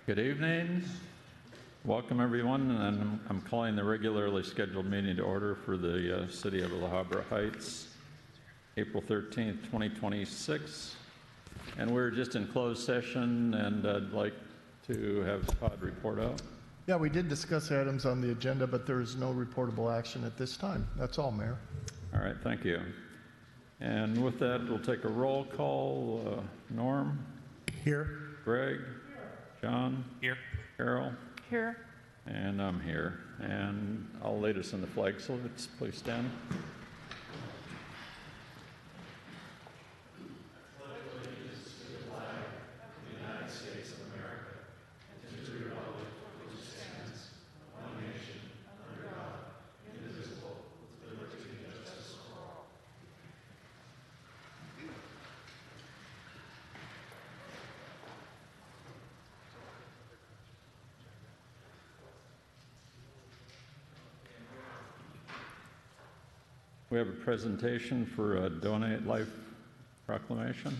Good evening. Welcome, everyone, and I'm calling the regularly scheduled meeting to order for the City of Habra Heights, April 13th, 2026. And we're just in closed session, and I'd like to have Todd report out. Yeah, we did discuss items on the agenda, but there is no reportable action at this time. That's all, Mayor. All right, thank you. And with that, we'll take a roll call. Norm? Here. Greg? John? Here. Carol? Here. And I'm here. And I'll lead us in the flag salutes. Please stand. We have a presentation for a Donate Life proclamation.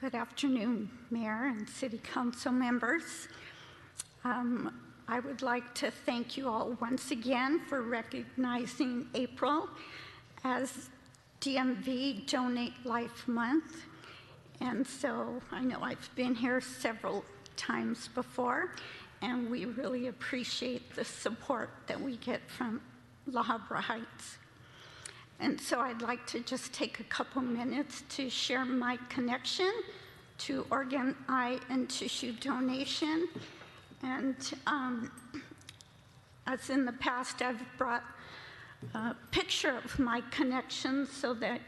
Good afternoon, Mayor and City Council members. I would like to thank you all once again for recognizing April as DMV Donate Life Month. And so I know I've been here several times before, and we really appreciate the support that we get from La Habra Heights. And so I'd like to just take a couple minutes to share my connection to organ, eye, and tissue donation. And as in the past, I've brought a picture of my connection so that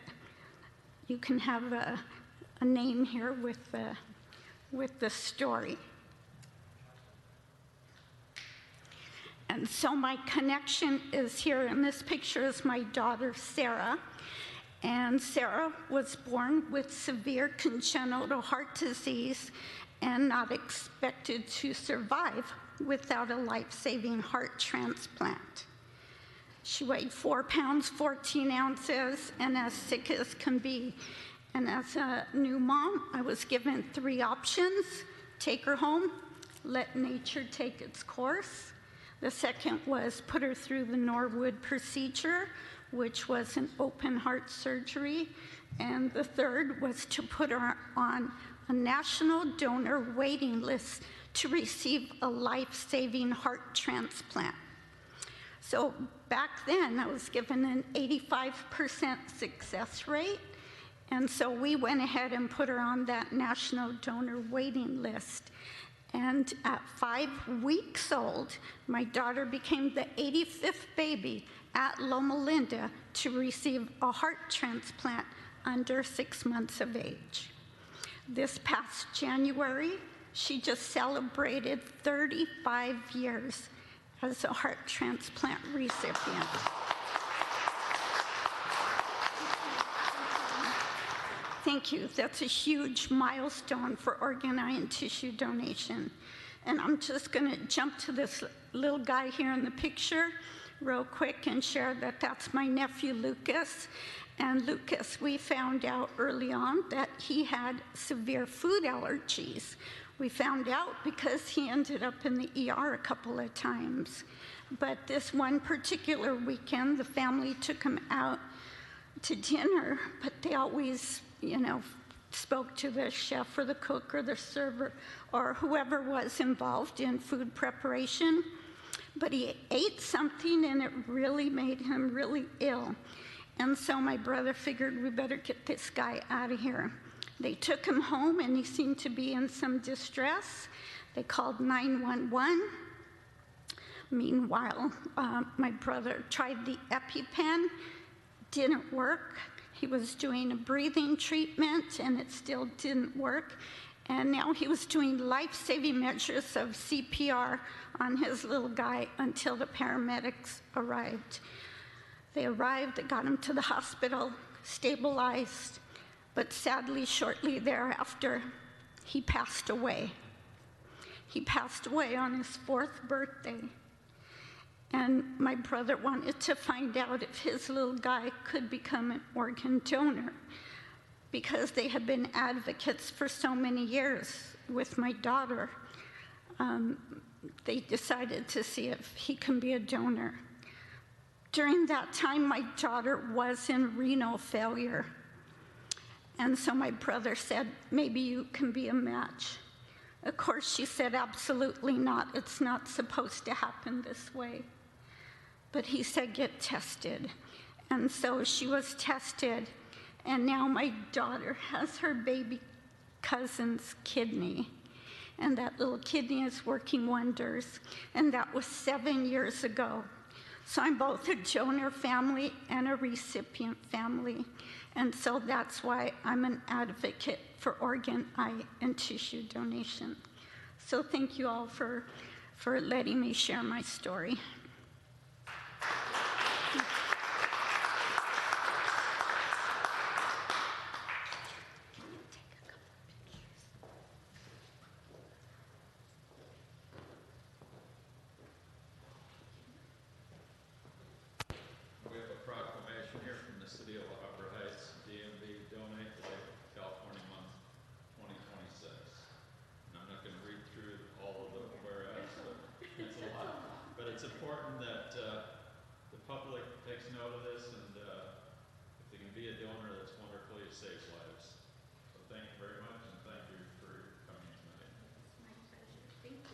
you can have a name here with the story. And so my connection is here, and this picture is my daughter, Sarah. And Sarah was born with severe congenital heart disease and not expected to survive without a life-saving heart transplant. She weighed 4 pounds, 14 ounces, and as sick as can be. And as a new mom, I was given 3 options: take her home, let nature take its course. The second was put her through the Norwood procedure, which was an open heart surgery. And the third was to put her on a national donor waiting list to receive a life-saving heart transplant. So back then, I was given an 85% success rate. And so we went ahead and put her on that national donor waiting list. And at 5 weeks old, my daughter became the 85th baby at Loma Linda to receive a heart transplant under 6 months of age. This past January, she just celebrated 35 years as a heart transplant recipient. Thank you. That's a huge milestone for organ, eye, and tissue donation. And I'm just going to jump to this little guy here in the picture real quick and share that that's my nephew, Lucas. And Lucas, we found out early on that he had severe food allergies. We found out because he ended up in the ER a couple of times. But this one particular weekend, the family took him out to dinner, but they always, spoke to the chef or the cook or the server or whoever was involved in food preparation. But he ate something and it really made him really ill. And so my brother figured we better get this guy out of here. They took him home and he seemed to be in some distress. They called 911. Meanwhile, my brother tried the EpiPen, didn't work. He was doing a breathing treatment and it still didn't work. And now he was doing life-saving measures of CPR on his little guy until the paramedics arrived. They arrived, they got him to the hospital, stabilized, but sadly, shortly thereafter, he passed away. He passed away on his 4th birthday. And my brother wanted to find out if his little guy could become an organ donor, because they had been advocates for so many years with my daughter. They decided to see if he can be a donor. During that time, my daughter was in renal failure. And so my brother said, maybe you can be a match. Of course, she said, absolutely not. It's not supposed to happen this way. But he said, get tested. And so she was tested, and now my daughter has her baby cousin's kidney. And that little kidney is working wonders. And that was 7 years ago. So I'm both a donor family and a recipient family. And so that's why I'm an advocate for organ, eye, and tissue donation. So thank you all for letting me share my story. We have a proclamation here from the City of Habra Heights, DMV Donate Today, California Month 2026. And I'm not going to read through all of the whereas, but it's a lot. But it's important that the public takes note of this, and if they can be a donor, that's wonderful. It saves lives. So thank you very much, and thank you for coming tonight. My pleasure. Thank you.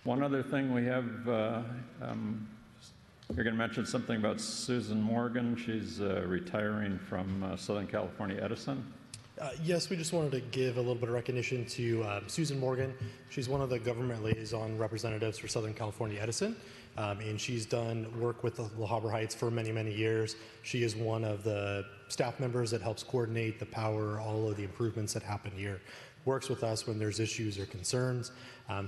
One other thing we have, you're going to mention something about Susan Morgan. She's retiring from Southern California Edison. Yes, we just wanted to give a little bit of recognition to Susan Morgan. She's one of the government liaison representatives for Southern California Edison, and she's done work with the Habra Heights for many, many years. She is one of the staff members that helps coordinate the power, all of the improvements that happen here. Works with us when there's issues or concerns.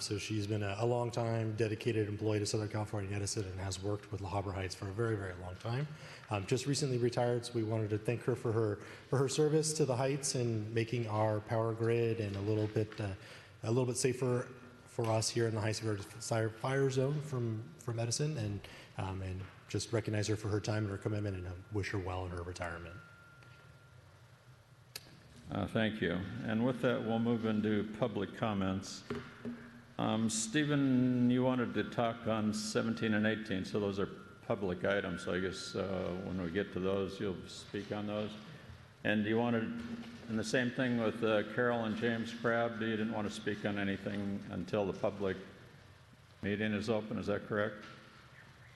So she's been a long time dedicated employee to Southern California Edison and has worked with La Habra Heights for a very, very long time. Just recently retired, so we wanted to thank her for her service to the Heights and making our power grid and a little bit safer for us here in the Heights fire zone from Edison, and just recognize her for her time and her commitment, and wish her well in her retirement. Thank you. And with that, we'll move into public comments. Stephen, you wanted to talk on 17 and 18, so those are public items. So I guess when we get to those, you'll speak on those. And you wanted, and the same thing with Carol and James Crabb, you didn't want to speak on anything until the public meeting is open, is that correct?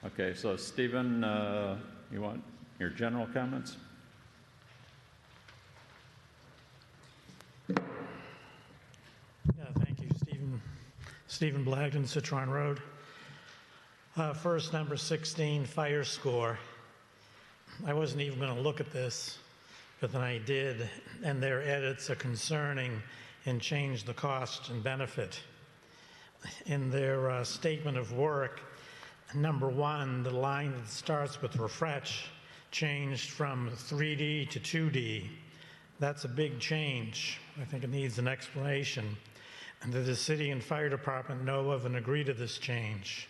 Okay, so Stephen, you want your general comments? Yeah, thank you, Stephen Blagden, Citron Road. First, number 16, fire score. I wasn't even going to look at this, but then I did, and their edits are concerning and change the cost and benefit. In their statement of work, number 1, the line that starts with refresh changed from 3D to 2D. That's a big change. I think it needs an explanation. And that the city and fire department know of and agree to this change.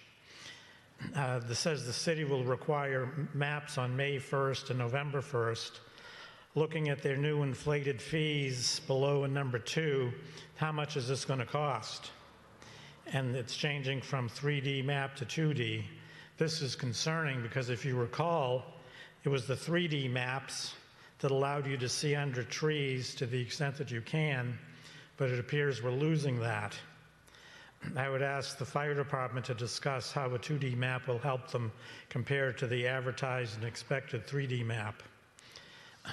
This says the city will require maps on May 1st and November 1st. Looking at their new inflated fees below in number 2, how much is this going to cost? And it's changing from 3D map to 2D. This is concerning because if you recall, it was the 3D maps that allowed you to see under trees to the extent that you can, but it appears we're losing that. I would ask the fire department to discuss how a 2D map will help them compared to the advertised and expected 3D map.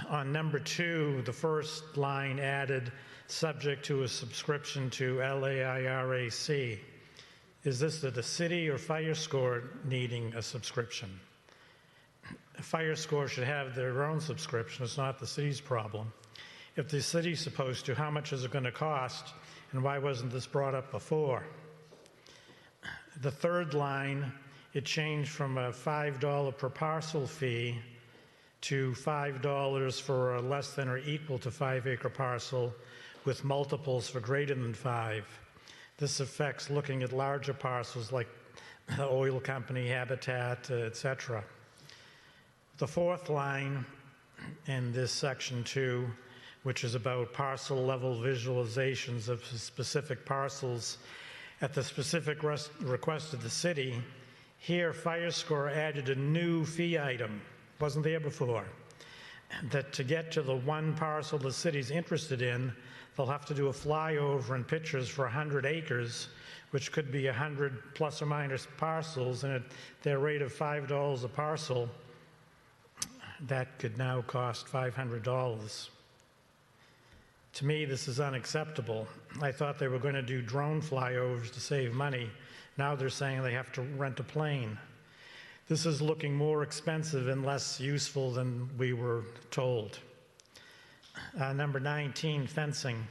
On number 2, the first line added, subject to a subscription to LAIRAC. Is this the city or fire score needing a subscription? A fire score should have their own subscription. It's not the city's problem. If the city's supposed to, how much is it going to cost, and why wasn't this brought up before? The third line, it changed from a $5 per parcel fee to $5 for a less than or equal to 5-acre parcel with multiples for greater than 5. This affects looking at larger parcels like the oil company, Habitat, etc. The fourth line in this section 2, which is about parcel level visualizations of specific parcels at the specific request of the city, here fire score added a new fee item, wasn't there before, that to get to the one parcel the city's interested in, they'll have to do a flyover and pictures for 100 acres, which could be 100 plus or minus parcels, and at their rate of $5 a parcel, that could now cost $500. To me, this is unacceptable. I thought they were going to do drone flyovers to save money. Now they're saying they have to rent a plane. This is looking more expensive and less useful than we were told. Number 19, fencing.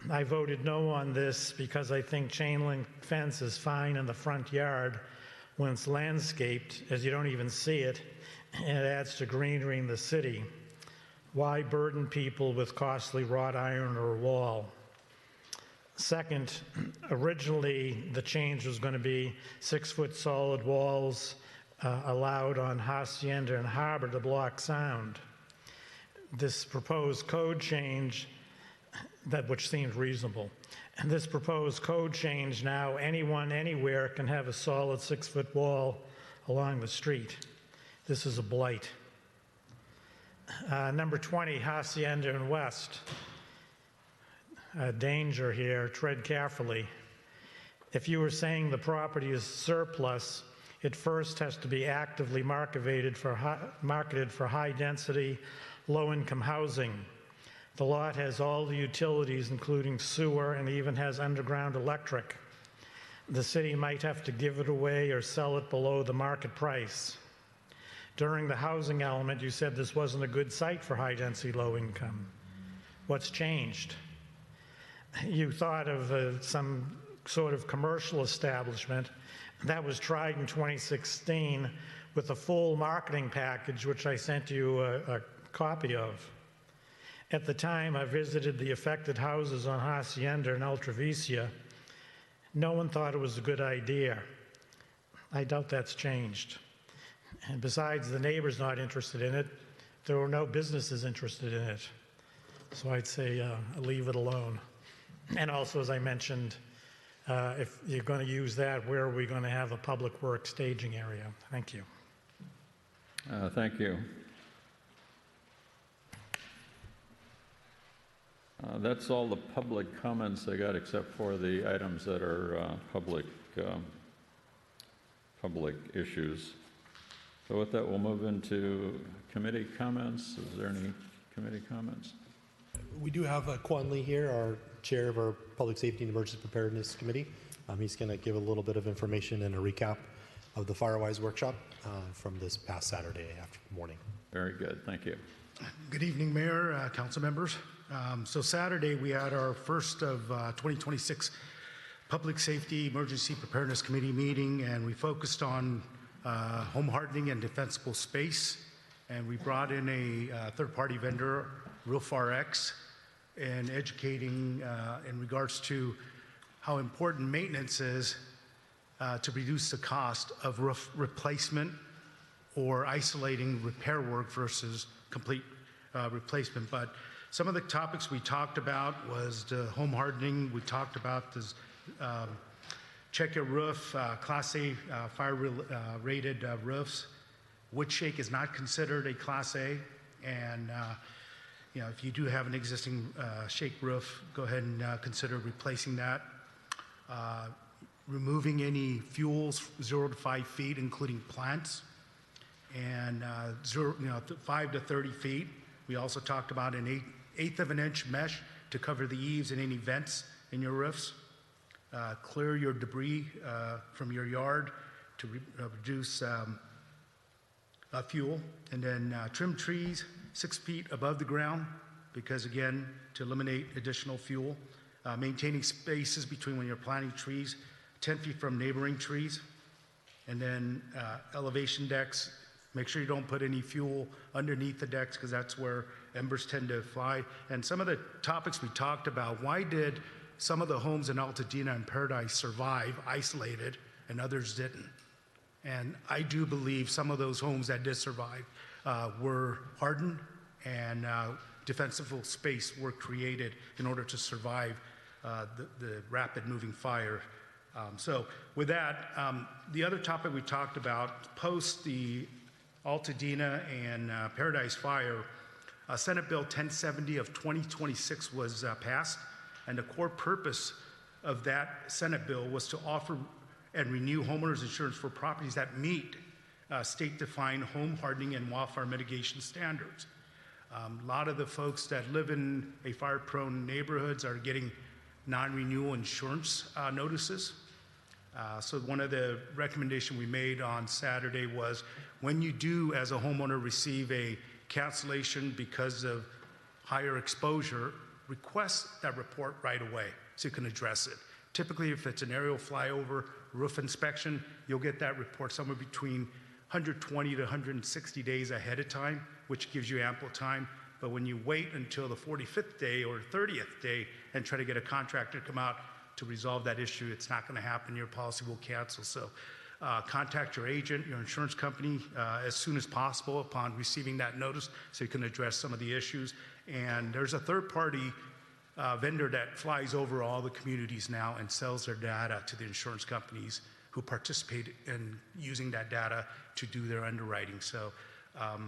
I voted no on this because I think chain link fence is fine in the front yard when it's landscaped, as you don't even see it, and it adds to greenery in the city. Why burden people with costly wrought iron or wall? Second, originally the change was going to be 6-foot solid walls allowed on Hacienda and Habra to block sound. This proposed code change, which seems reasonable, and this proposed code change now, anyone, anywhere can have a solid 6-foot wall along the street. This is a blight. Number 20, Hacienda and West. Danger here, tread carefully. If you were saying the property is surplus, it first has to be actively marketed for high-density, low-income housing. The lot has all the utilities, including sewer, and even has underground electric. The city might have to give it away or sell it below the market price. During the housing element, you said this wasn't a good site for high-density, low-income. What's changed? You thought of some sort of commercial establishment. That was tried in 2016 with a full marketing package, which I sent you a copy of. At the time, I visited the affected houses on Hacienda and Ultravicia. No one thought it was a good idea. I doubt that's changed. And besides the neighbors not interested in it, there were no businesses interested in it. So I'd say leave it alone. And also, as I mentioned, if you're going to use that, where are we going to have a public works staging area? Thank you. Thank you. That's all the public comments I got, except for the items that are public issues. So with that, we'll move into committee comments. Is there any committee comments? We do have Quan Lee here, our chair of our Public Safety and Emergency Preparedness Committee. He's going to give a little bit of information and a recap of the FireWise workshop from this past Saturday morning. Very good. Thank you. Good evening, Mayor, Council members. So Saturday, we had our first of 2026 Public Safety Emergency Preparedness Committee meeting, and we focused on home hardening and defensible space. And we brought in a third-party vendor, RoofRx, and educating in regards to how important maintenance is to reduce the cost of roof replacement or isolating repair work versus complete replacement. But some of the topics we talked about was the home hardening. We talked about this check your roof, Class A fire rated roofs. Wood shake is not considered a Class A, and you know, if you do have an existing shake roof, go ahead and consider replacing that. Removing any fuels 0 to 5 feet, including plants, and 5 to 30 feet. We also talked about an eighth of an inch mesh to cover the eaves and any vents in your roofs. clear your debris from your yard to reduce fuel, and then trim trees 6 feet above the ground, because again, to eliminate additional fuel. Maintaining spaces between when you're planting trees, 10 feet from neighboring trees. And then elevation decks, make sure you don't put any fuel underneath the decks, because that's where embers tend to fly. And some of the topics we talked about, why did some of the homes in Altadena and Paradise survive isolated and others didn't? And I do believe some of those homes that did survive were hardened, and defensible space were created in order to survive the rapid moving fire. So with that, the other topic we talked about, post the Altadena and Paradise fire, Senate Bill 1070 of 2026 was passed, and the core purpose of that Senate bill was to offer and renew homeowners insurance for properties that meet state-defined home hardening and wildfire mitigation standards. A lot of the folks that live in a fire-prone neighborhoods are getting non-renewal insurance notices. So one of the recommendations we made on Saturday was, when you do as a homeowner receive a cancellation because of higher exposure, request that report right away so you can address it. Typically, if it's an aerial flyover roof inspection, you'll get that report somewhere between 120 to 160 days ahead of time, which gives you ample time. But when you wait until the 45th day or 30th day and try to get a contractor to come out to resolve that issue, it's not going to happen. Your policy will cancel. So contact your agent, your insurance company, as soon as possible upon receiving that notice, so you can address some of the issues. And there's a third-party vendor that flies over all the communities now and sells their data to the insurance companies who participate in using that data to do their underwriting. So a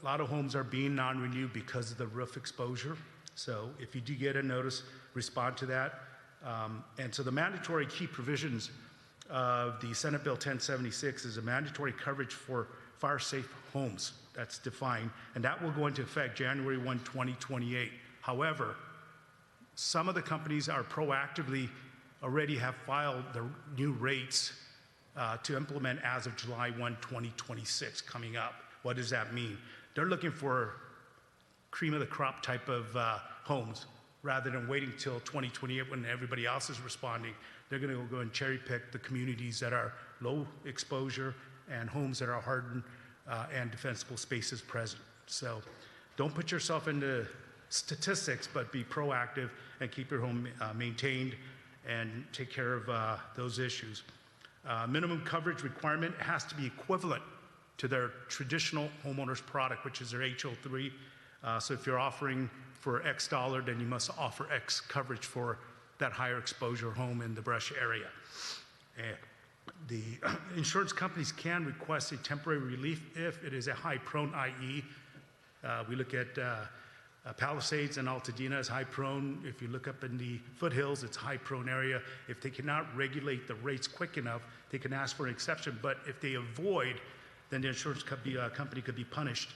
lot of homes are being non-renewed because of the roof exposure. So if you do get a notice, respond to that. And so the mandatory key provisions of the Senate Bill 1076 is a mandatory coverage for fire-safe homes. That's defined, and that will go into effect January 1, 2028. However, some of the companies are proactively already have filed the new rates to implement as of July 1, 2026 coming up. What does that mean? They're looking for cream of the crop type of homes rather than waiting till 2028 when everybody else is responding. They're going to go and cherry pick the communities that are low exposure and homes that are hardened and defensible spaces present. So don't put yourself into statistics, but be proactive and keep your home maintained and take care of those issues. Minimum coverage requirement has to be equivalent to their traditional homeowner's product, which is their HO3. So if you're offering for X dollar, then you must offer X coverage for that higher exposure home in the brush area. And the insurance companies can request a temporary relief if it is a high prone, i.e. We look at Palisades and Altadena as high prone. If you look up in the foothills, it's high prone area. If they cannot regulate the rates quick enough, they can ask for an exception. But if they avoid, then the insurance company could be punished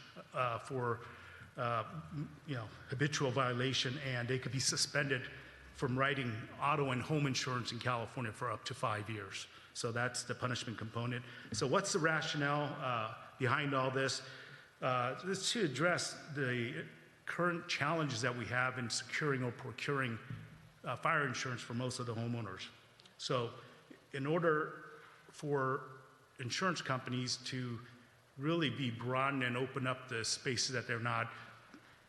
for habitual violation, and they could be suspended from writing auto and home insurance in California for up to 5 years. So that's the punishment component. So what's the rationale behind all this? This to address the current challenges that we have in securing or procuring fire insurance for most of the homeowners. So in order for insurance companies to really be broadened and open up the spaces that they're not,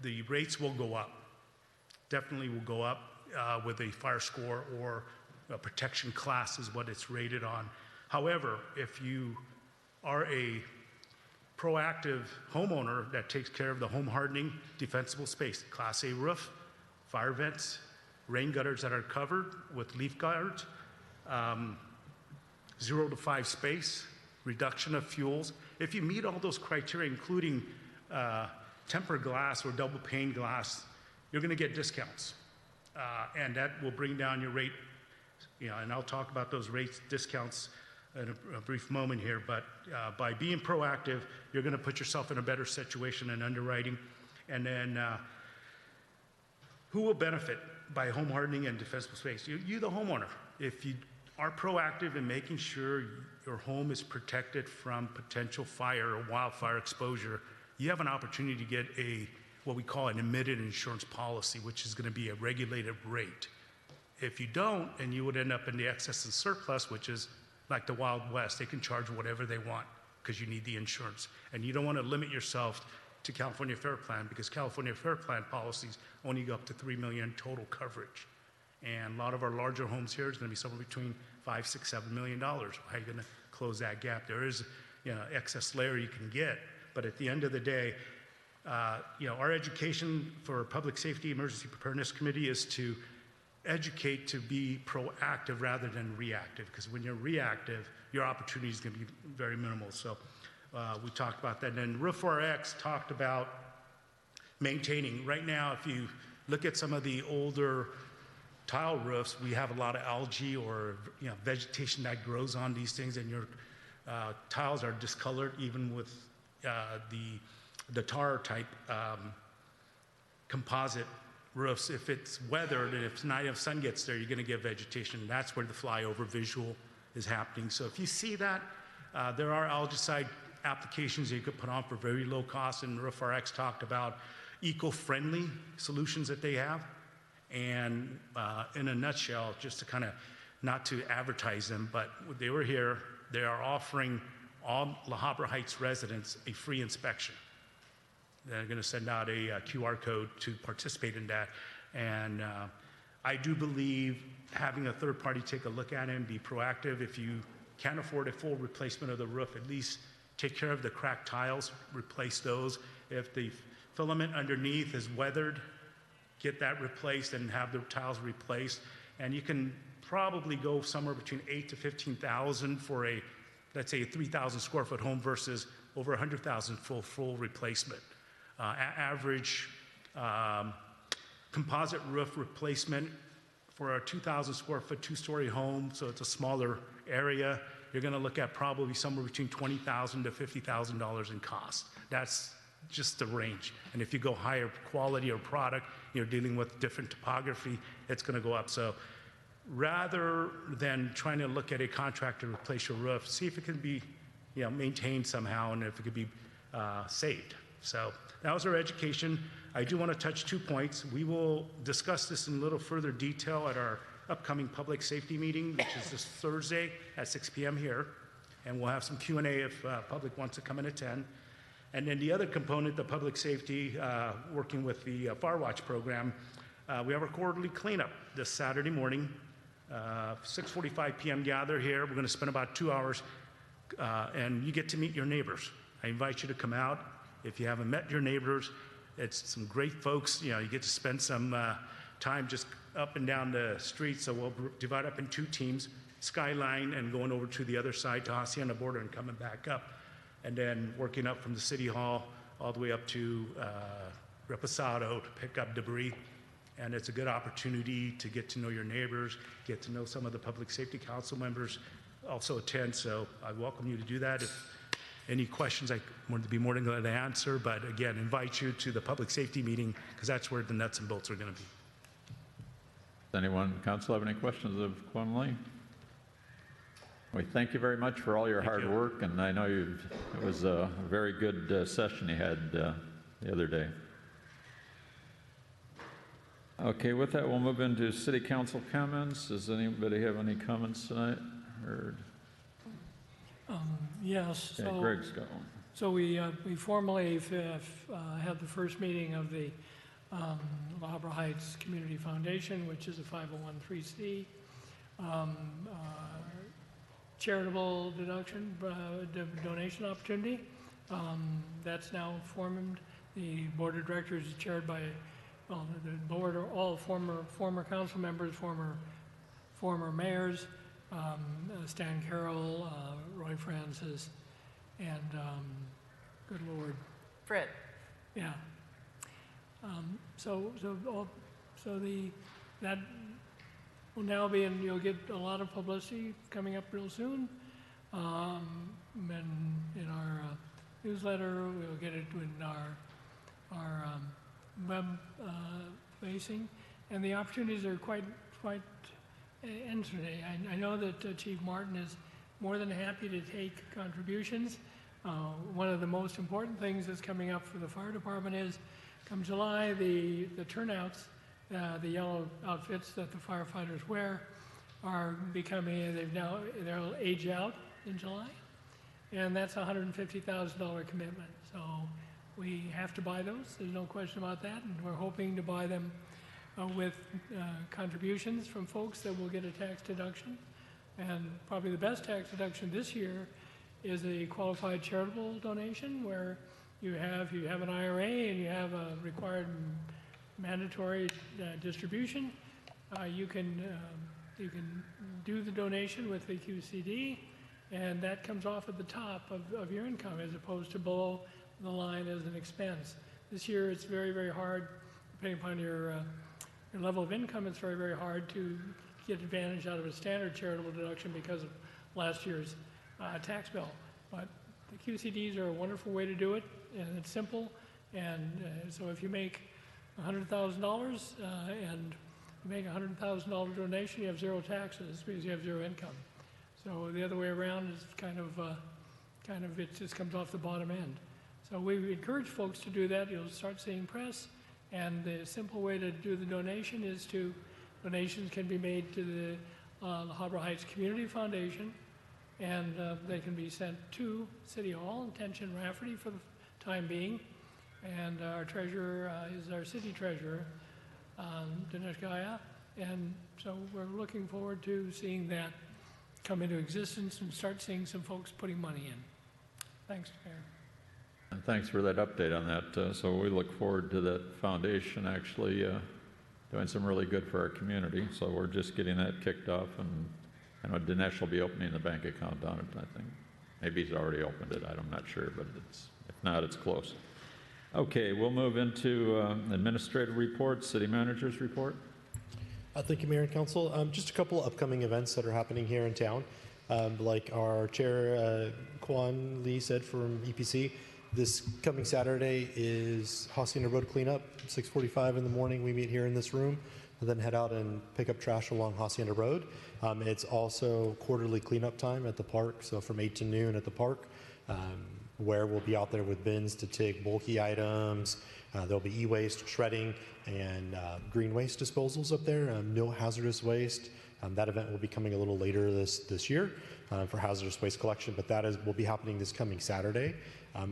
the rates will go up. Definitely will go up with a fire score or a protection class is what it's rated on. However, if you are a proactive homeowner that takes care of the home hardening, defensible space, Class A roof, fire vents, rain gutters that are covered with leaf guards, 0 to 5 space, reduction of fuels. If you meet all those criteria, including tempered glass or double pane glass, you're going to get discounts. And that will bring down your rate, and I'll talk about those rates, discounts in a brief moment here, but by being proactive, you're going to put yourself in a better situation in underwriting. And then who will benefit? by home hardening and defensible space. You, the homeowner, if you are proactive in making sure your home is protected from potential fire or wildfire exposure, you have an opportunity to get what we call an admitted insurance policy, which is going to be a regulated rate. If you don't, and you would end up in the excess and surplus, which is like the Wild West, they can charge whatever they want because you need the insurance. And you don't want to limit yourself to California Fair Plan, because California Fair Plan policies only go up to $3 million total coverage. And a lot of our larger homes here is going to be somewhere between $5, $6, $7 million. How are you going to close that gap? There is, excess layer you can get, but at the end of the day, our education for Public Safety Emergency Preparedness Committee is to educate to be proactive rather than reactive, because when you're reactive, your opportunity is going to be very minimal. So we talked about that. And then Roof RX talked about maintaining. Right now, if you look at some of the older tile roofs, we have a lot of algae or vegetation that grows on these things, and your tiles are discolored, even with the tar type composite roofs. If it's weathered and if not enough sun gets there, you're going to get vegetation. That's where the flyover visual is happening. So if you see that, there are algicide applications that you could put on for very low cost, and Roof RX talked about eco-friendly solutions that they have. And in a nutshell, just to kind of, not to advertise them, but they were here, they are offering all La Habra Heights residents a free inspection. They're going to send out a QR code to participate in that. And I do believe having a third party take a look at it and be proactive. If you can't afford a full replacement of the roof, at least take care of the cracked tiles, replace those. If the filament underneath is weathered, get that replaced and have the tiles replaced. And you can probably go somewhere between $8,000 to $15,000 for a, let's say, a 3,000 square foot home versus over 100,000 full replacement. Average composite roof replacement for a 2,000 square foot, 2-story home, so it's a smaller area, you're going to look at probably somewhere between $20,000 to $50,000 in cost. That's just the range. And if you go higher quality or product, you're dealing with different topography, it's going to go up. So rather than trying to look at a contractor to replace your roof, see if it can be maintained somehow and if it could be saved. So that was our education. I do want to touch 2 points. We will discuss this in a little further detail at our upcoming public safety meeting, which is this Thursday at 6 p.m. here. And we'll have some Q&A if public wants to come and attend. And then the other component, the public safety, working with the Fire Watch program, we have our quarterly cleanup this Saturday morning, 6:45 p.m. gather here. We're going to spend about 2 hours, and you get to meet your neighbors. I invite you to come out. If you haven't met your neighbors, it's some great folks. You get to spend some time just up and down the street. So we'll divide up in 2 teams, Skyline and going over to the other side to Hacienda border and coming back up. And then working up from the City Hall all the way up to Reposado to pick up debris. And it's a good opportunity to get to know your neighbors, get to know some of the Public Safety Council members also attend. So I welcome you to do that. If any questions, I would be more than glad to answer. But again, invite you to the public safety meeting because that's where the nuts and bolts are going to be. Does anyone in council have any questions of Kwon Lee? We thank you very much for all your hard work, and I know it was a very good session you had the other day. Okay, with that, we'll move into city council comments. Does anybody have any comments tonight? Yes. Okay, So, Greg's got one. So we formally had the first meeting of the La Habra Heights Community Foundation, which is a 501(c)(3) charitable donation opportunity. That's now formed. The board of directors is chaired by the board are all former council members, former mayors, Stan Carroll, Roy Francis, and good Lord, Fred. yeah. That will now be, and you'll get a lot of publicity coming up real soon. And in our newsletter, we'll get it in our web facing, and the opportunities are quite interesting. I know that Chief Martin is more than happy to take contributions. One of the most important things that's coming up for the fire department is, come July, the turnouts, the yellow outfits that the firefighters wear are becoming, they'll age out in July, and that's a $150,000 commitment. So we have to buy those, there's no question about that, and we're hoping to buy them with contributions from folks that will get a tax deduction. And probably the best tax deduction this year is a qualified charitable donation, where you have an IRA and you have a required mandatory distribution. You can do the donation with the QCD, and that comes off at the top of your income as opposed to below the line as an expense. This year it's very, very hard, depending upon your level of income, it's very, very hard to get advantage out of a standard charitable deduction because of last year's tax bill. But the QCDs are a wonderful way to do it, and it's simple. And so if you make $100,000 and you make a $100,000 donation, you have zero taxes because you have zero income. So the other way around is kind of it just comes off the bottom end. So we encourage folks to do that. You'll start seeing press, and the simple way to do the donation is donations can be made to the Habra Heights Community Foundation, and they can be sent to City Hall and Tension Rafferty for the time being. And our treasurer is our city treasurer, Dinesh Gaya, and so we're looking forward to seeing that come into existence and start seeing some folks putting money in. Thanks, Mayor. And thanks for that update on that. So we look forward to that foundation actually doing some really good for our community. So we're just getting that kicked off, and I know Dinesh will be opening the bank account on it, I think. Maybe he's already opened it, I'm not sure, but if not, it's close. Okay, we'll move into administrative reports, city manager's report. Thank you, Mayor and Council. Just a couple of upcoming events that are happening here in town. Like our chair, Kwan Lee, said from EPC, this coming Saturday is Hacienda Road cleanup, 6:45 in the morning. We meet here in this room, and then head out and pick up trash along Hacienda Road. It's also quarterly cleanup time at the park, so from 8 to noon at the park, where we'll be out there with bins to take bulky items. There'll be e-waste, shredding, and green waste disposals up there. No hazardous waste. That event will be coming a little later this year for hazardous waste collection, but will be happening this coming Saturday.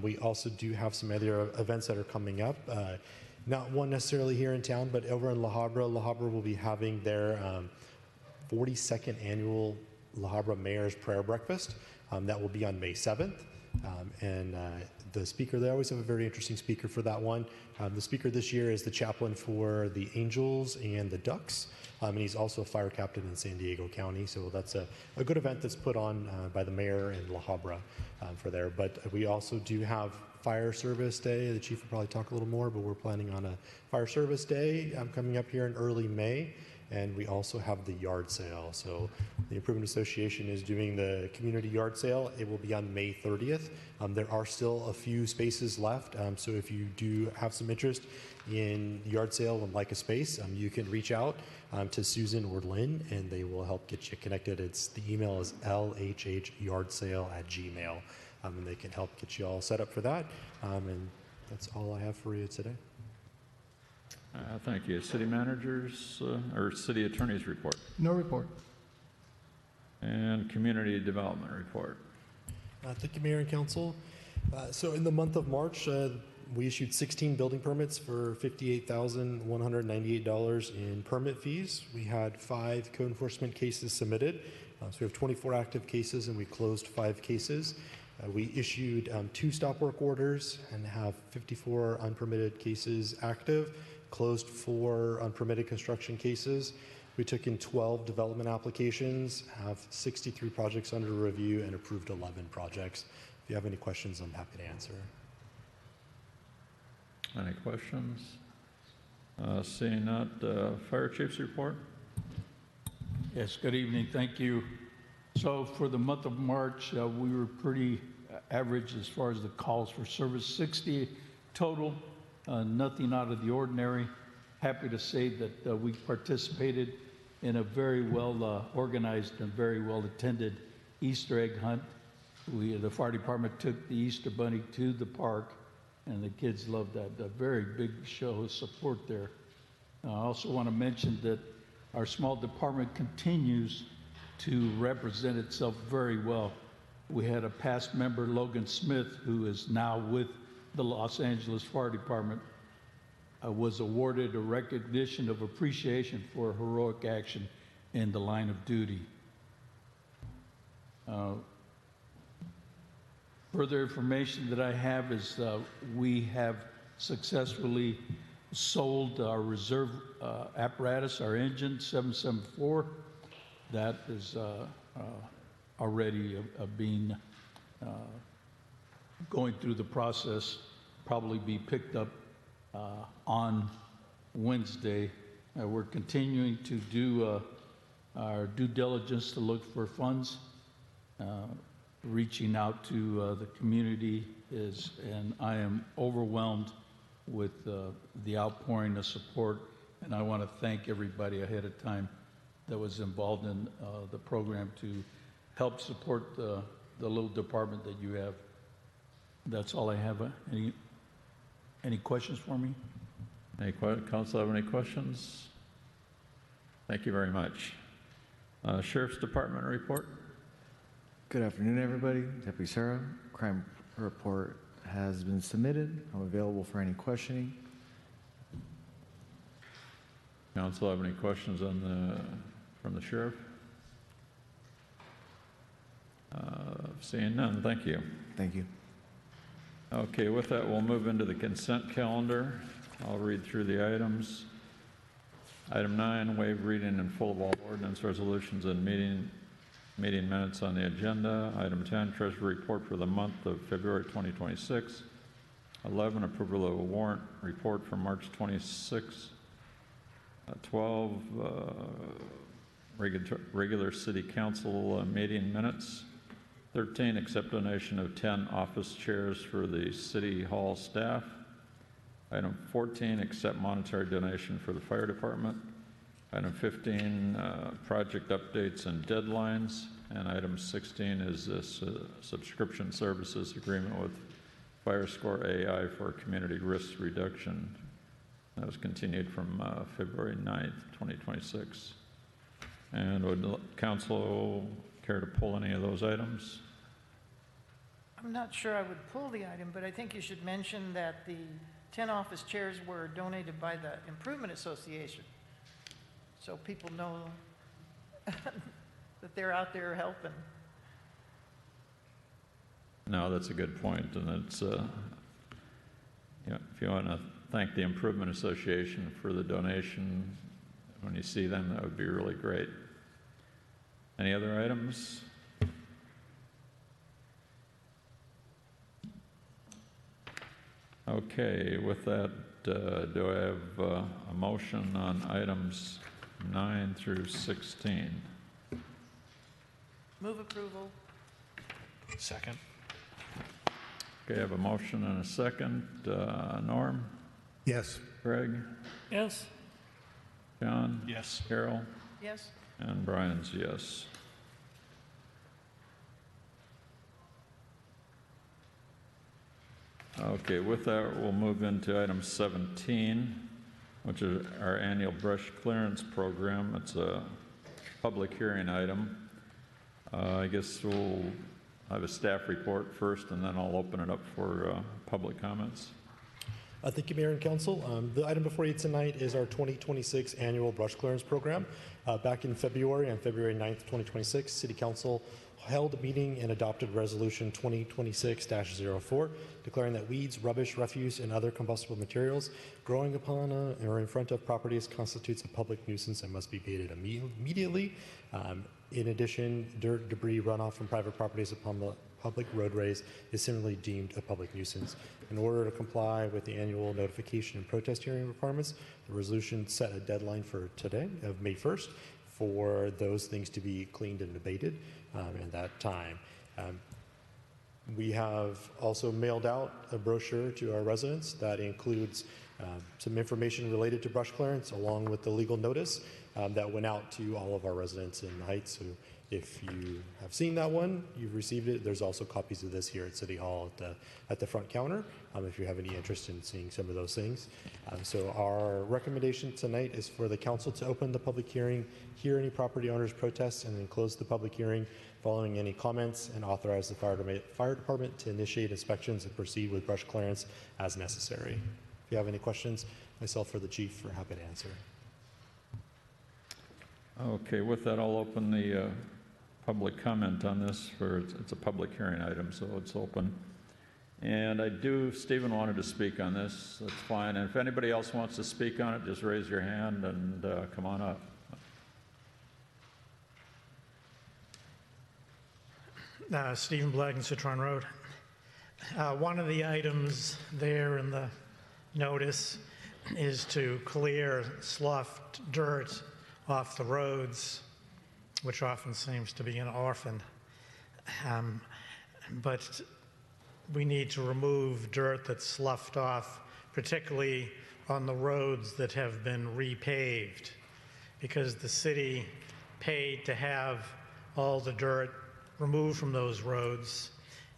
We also do have some other events that are coming up. Not one necessarily here in town, but over in La Habra. La Habra will be having their 42nd annual La Habra Mayor's Prayer Breakfast. That will be on May 7th. The speaker, they always have a very interesting speaker for that one. The speaker this year is the chaplain for the Angels and the Ducks, and he's also a fire captain in San Diego County, so that's a good event that's put on by the mayor and La Habra for there. But we also do have Fire Service Day. The chief will probably talk a little more, but we're planning on a Fire Service Day coming up here in early May. And we also have the yard sale. So the Improvement Association is doing the community yard sale. It will be on May 30th. There are still a few spaces left. So if you do have some interest in the yard sale and like a space, you can reach out to Susan or Lynn, and they will help get you connected. The email is lhhyardsale@gmail.com, and they can help get you all set up for that. And that's all I have for you today. Thank you. City managers or city attorney's report. No report. And community development report. Thank you, Mayor and Council. So in the month of March, we issued 16 building permits for $58,198 in permit fees. We had 5 code enforcement cases submitted. So we have 24 active cases, and we closed 5 cases. We issued 2 stop work orders and have 54 unpermitted cases active. Closed 4 unpermitted construction cases. We took in 12 development applications, have 63 projects under review, and approved 11 projects. If you have any questions, I'm happy to answer. Any questions? Seeing none, fire chief's report. Yes, good evening. Thank you. So for the month of March, we were pretty average as far as the calls for service, 60 total. Nothing out of the ordinary. happy to say that we participated in a very well organized and very well attended Easter egg hunt. The fire department took the Easter Bunny to the park, and the kids loved that. A very big show of support there. I also want to mention that our small department continues to represent itself very well. We had a past member, Logan Smith, who is now with the Los Angeles Fire Department, was awarded a recognition of appreciation for heroic action in the line of duty. Further information that I have is we have successfully sold our reserve apparatus, our engine 774. That is already being going through the process, probably be picked up on Wednesday. We're continuing to do our due diligence to look for funds. Reaching out to the community and I am overwhelmed with the outpouring of support, and I want to thank everybody ahead of time that was involved in the program to help support the little department that you have. That's all I have. Any questions for me? Council have any questions? Thank you very much. Sheriff's Department report. Good afternoon, everybody. Deputy Sarah, crime report has been submitted. I'm available for any questioning. Council have any questions from the sheriff? Seeing none, thank you. Thank you. Okay, with that, we'll move into the consent calendar. I'll read through the items. Item 9, waive reading in full of all ordinance resolutions and meeting minutes on the agenda. Item 10, Treasury report for the month of February 2026. 11, approval of a warrant report from March 26. 12, regular city council meeting minutes. 13, accept donation of 10 office chairs for the city hall staff. Item 14, accept monetary donation for the fire department. Item 15, project updates and deadlines. And item 16 is this subscription services agreement with FireScore AI for community risk reduction. That was continued from February 9th, 2026. And would council care to pull any of those items? I'm not sure I would pull the item, but I think you should mention that the 10 office chairs were donated by the Improvement Association, so people know that they're out there helping. No, that's a good point, and it's if you want to thank the Improvement Association for the donation, when you see them, that would be really great. Any other items? Okay, with that, do I have a motion on items 9 through 16? Move approval. Second. Okay, I have a motion and a second. Norm? Yes. Greg? Yes. John? Yes. Carol? Yes. And Brian's yes. Okay, with that, we'll move into item 17, which is our annual brush clearance program. It's a public hearing item. I guess we'll have a staff report first, and then I'll open it up for public comments. Thank you, Mayor and Council. The item before you tonight is our 2026 annual brush clearance program. Back in February, on February 9th, 2026, City Council held a meeting and adopted Resolution 2026-04, declaring that weeds, rubbish, refuse, and other combustible materials growing upon or in front of properties constitutes a public nuisance and must be abated immediately. In addition, dirt, debris, runoff from private properties upon the public roadways is similarly deemed a public nuisance. In order to comply with the annual notification and protest hearing requirements, the resolution set a deadline for today of May 1st for those things to be cleaned and abated in that time. We have also mailed out a brochure to our residents that includes some information related to brush clearance along with the legal notice that went out to all of our residents in the Heights. So if you have seen that one, you've received it. There's also copies of this here at City Hall at the front counter if you have any interest in seeing some of those things. So our recommendation tonight is for the council to open the public hearing, hear any property owners' protests, and then close the public hearing following any comments, and authorize the fire department to initiate inspections and proceed with brush clearance as necessary. If you have any questions, myself or the chief are happy to answer. Okay, with that, I'll open the public comment on this. It's a public hearing item, so it's open. And Stephen wanted to speak on this. That's fine. And if anybody else wants to speak on it, just raise your hand and come on up. Stephen Blagden, Citron Road. One of the items there in the notice is to clear sloughed dirt off the roads, which often seems to be an orphan. But we need to remove dirt that's sloughed off, particularly on the roads that have been repaved, because the city paid to have all the dirt removed from those roads,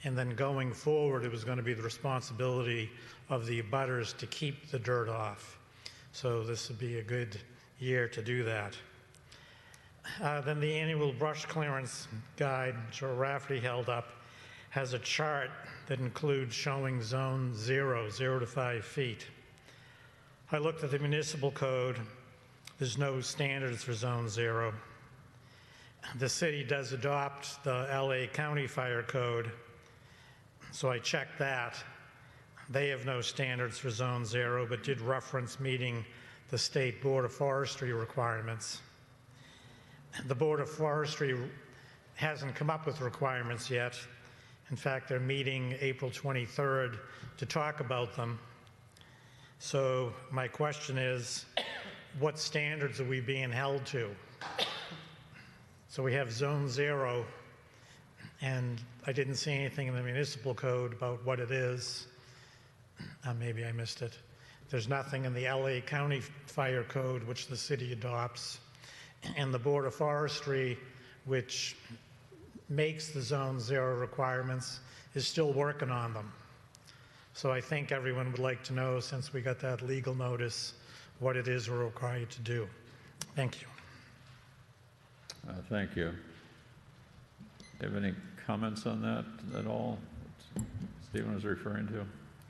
and then going forward it was going to be the responsibility of the abutters to keep the dirt off. So this would be a good year to do that. Then the annual brush clearance guide Joe Rafferty held up has a chart that includes showing zone 0 to 5 feet. I looked at the municipal code. There's no standards for zone 0. The city does adopt the LA County Fire Code, so I checked that. They have no standards for zone 0, but did reference meeting the State Board of Forestry requirements. The Board of Forestry hasn't come up with requirements yet. In fact, they're meeting April 23rd to talk about them. So my question is, what standards are we being held to? So we have zone 0, and I didn't see anything in the municipal code about what it is. Maybe I missed it. There's nothing in the LA County Fire Code, which the city adopts, and the Board of Forestry, which makes the zone 0 requirements, is still working on them. So I think everyone would like to know, since we got that legal notice, what it is we're required to do. Thank you. Thank you. Do you have any comments on that at all? What Stephen was referring to?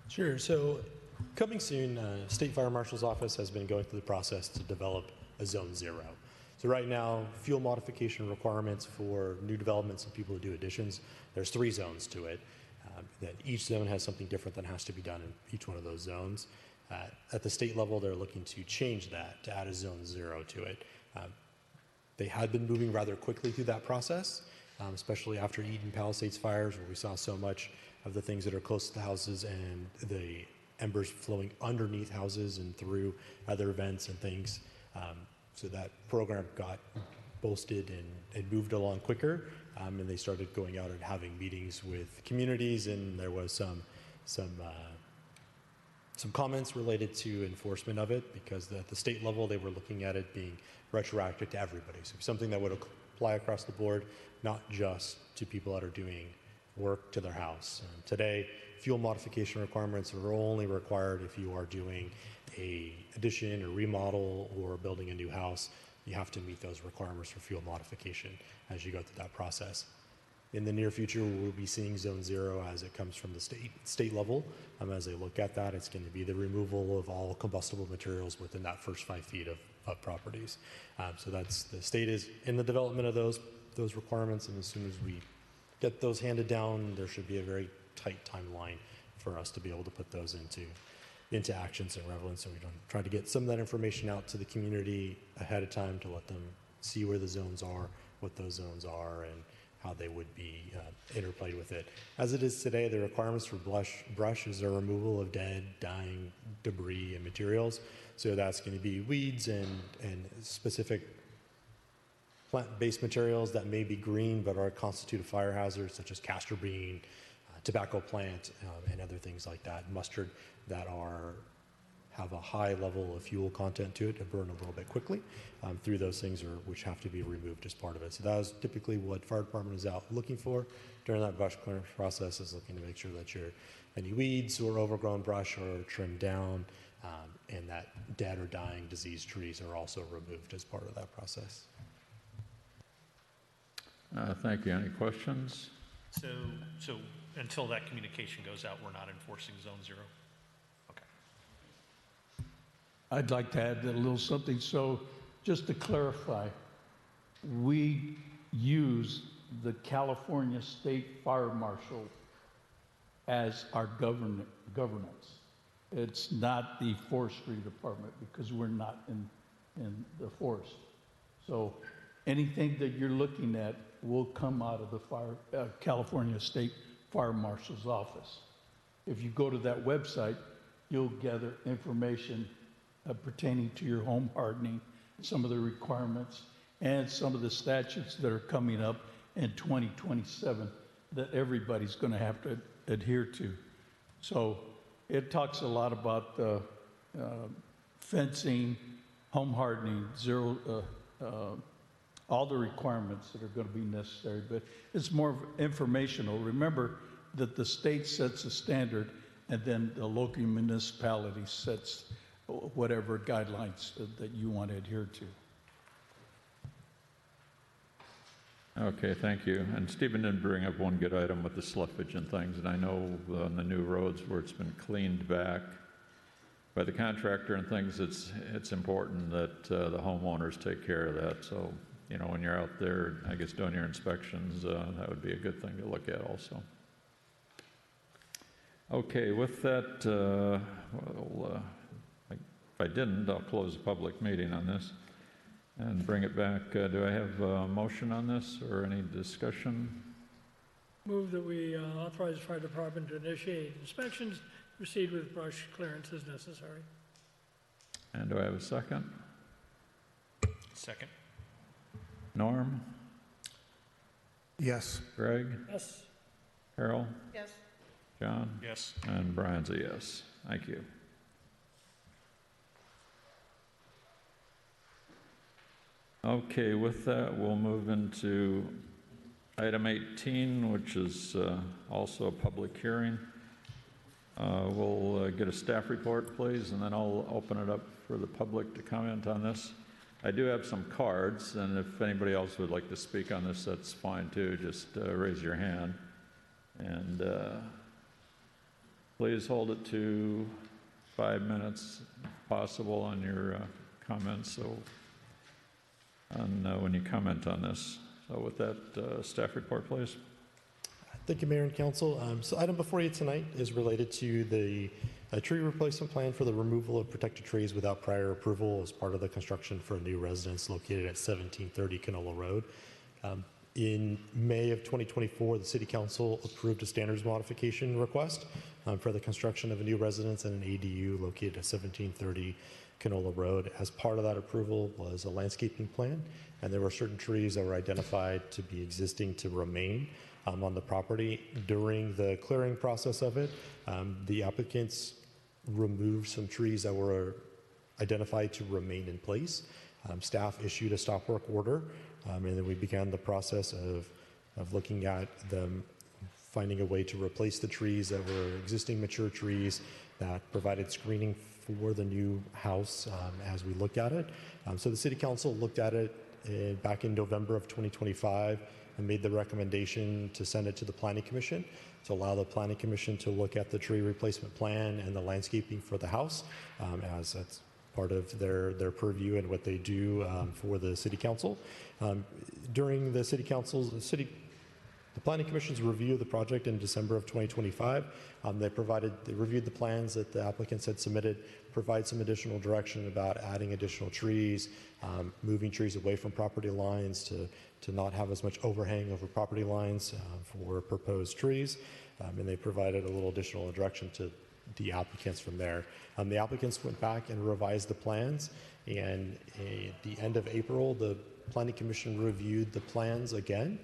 Sure. So coming soon, State Fire Marshal's office has been going through the process to develop a zone 0. So right now, fuel modification requirements for new developments and people who do additions, there's 3 zones to it. That each zone has something different that has to be done in each one of those zones. At the state level, they're looking to change that, to add a zone 0 to it. They had been moving rather quickly through that process, especially after Eden Palisades fires, where we saw so much of the things that are close to the houses and the embers flowing underneath houses and through other vents and things. So that program got bolstered and moved along quicker, and they started going out and having meetings with communities, and there was some comments related to enforcement of it, because at the state level they were looking at it being retroactive to everybody. So something that would apply across the board, not just to people that are doing work to their house. Today, fuel modification requirements are only required if you are doing a addition or remodel or building a new house. You have to meet those requirements for fuel modification as you go through that process. In the near future, we'll be seeing zone 0 as it comes from the state level. As they look at that, it's going to be the removal of all combustible materials within that first 5 feet of properties. So that's, the state is in the development of those requirements, and as soon as we get those handed down, there should be a very tight timeline for us to be able to put those into actions and relevance. So we don't try to get some of that information out to the community ahead of time to let them see where the zones are, what those zones are, and how they would be interplayed with it. As it is today, the requirements for brush is the removal of dead, dying debris and materials. So that's going to be weeds and specific plant-based materials that may be green but are constitute a fire hazard, such as castor bean, tobacco plant and other things like that, mustard that have a high level of fuel content to it to burn a little bit quickly through those things which have to be removed as part of it. So that is typically what fire department is out looking for during that brush clearance process, is looking to make sure that any weeds or overgrown brush are trimmed down, and that dead or dying diseased trees are also removed as part of that process. Thank you. Any questions? So until that communication goes out, we're not enforcing Zone 0? Okay. I'd like to add a little something. So just to clarify, we use the California State Fire Marshal as our governance. It's not the forestry department, because we're not in the forest. So anything that you're looking at will come out of the California State Fire Marshal's office. If you go to that website, you'll gather information pertaining to your home hardening, some of the requirements, and some of the statutes that are coming up in 2027 that everybody's going to have to adhere to. So it talks a lot about fencing, home hardening, all the requirements that are going to be necessary, but it's more informational. Remember that the state sets a standard, and then the local municipality sets whatever guidelines that you want to adhere to. Okay, thank you. And Stephen did bring up one good item with the slippage and things, and I know on the new roads where it's been cleaned back by the contractor and things, it's important that the homeowners take care of that. So, you know, when you're out there, I guess, doing your inspections, that would be a good thing to look at also. Okay, with that, if I didn't, I'll close the public meeting on this and bring it back. Do I have a motion on this or any discussion? Move that we authorize the fire department to initiate inspections, proceed with brush clearance as necessary. And do I have a second? Second. Norm? Yes. Greg? Yes. Carol? Yes. John? Yes. And Brian's a yes. Thank you. Okay, with that, we'll move into item 18, which is also a public hearing. We'll get a staff report, please, and then I'll open it up for the public to comment on this. I do have some cards, and if anybody else would like to speak on this, that's fine too. Just raise your hand. And please hold it to 5 minutes, if possible, on your comments. So, when you comment on this. So with that, staff report, please. Thank you, Mayor and Council. So item before you tonight is related to the tree replacement plan for the removal of protected trees without prior approval as part of the construction for a new residence located at 1730 Canola Road. In May of 2024, the City Council approved a standards modification request for the construction of a new residence and an ADU located at 1730 Canola Road. As part of that approval was a landscaping plan, and there were certain trees that were identified to be existing to remain on the property. During the clearing process of it, the applicants removed some trees that were identified to remain in place. Staff issued a stop work order, and then we began the process of looking at them, finding a way to replace the trees that were existing mature trees that provided screening for the new house as we looked at it. So the City Council looked at it back in November of 2025 and made the recommendation to send it to the Planning Commission to allow the Planning Commission to look at the tree replacement plan and the landscaping for the house, as that's part of their purview and what they do for the City Council. During the the Planning Commission's review of the project in December of 2025, they reviewed the plans that the applicants had submitted, provide some additional direction about adding additional trees, moving trees away from property lines to not have as much overhang over property lines for proposed trees, and they provided a little additional direction to the applicants from there. The applicants went back and revised the plans And at the end of April, the Planning Commission reviewed the plans again.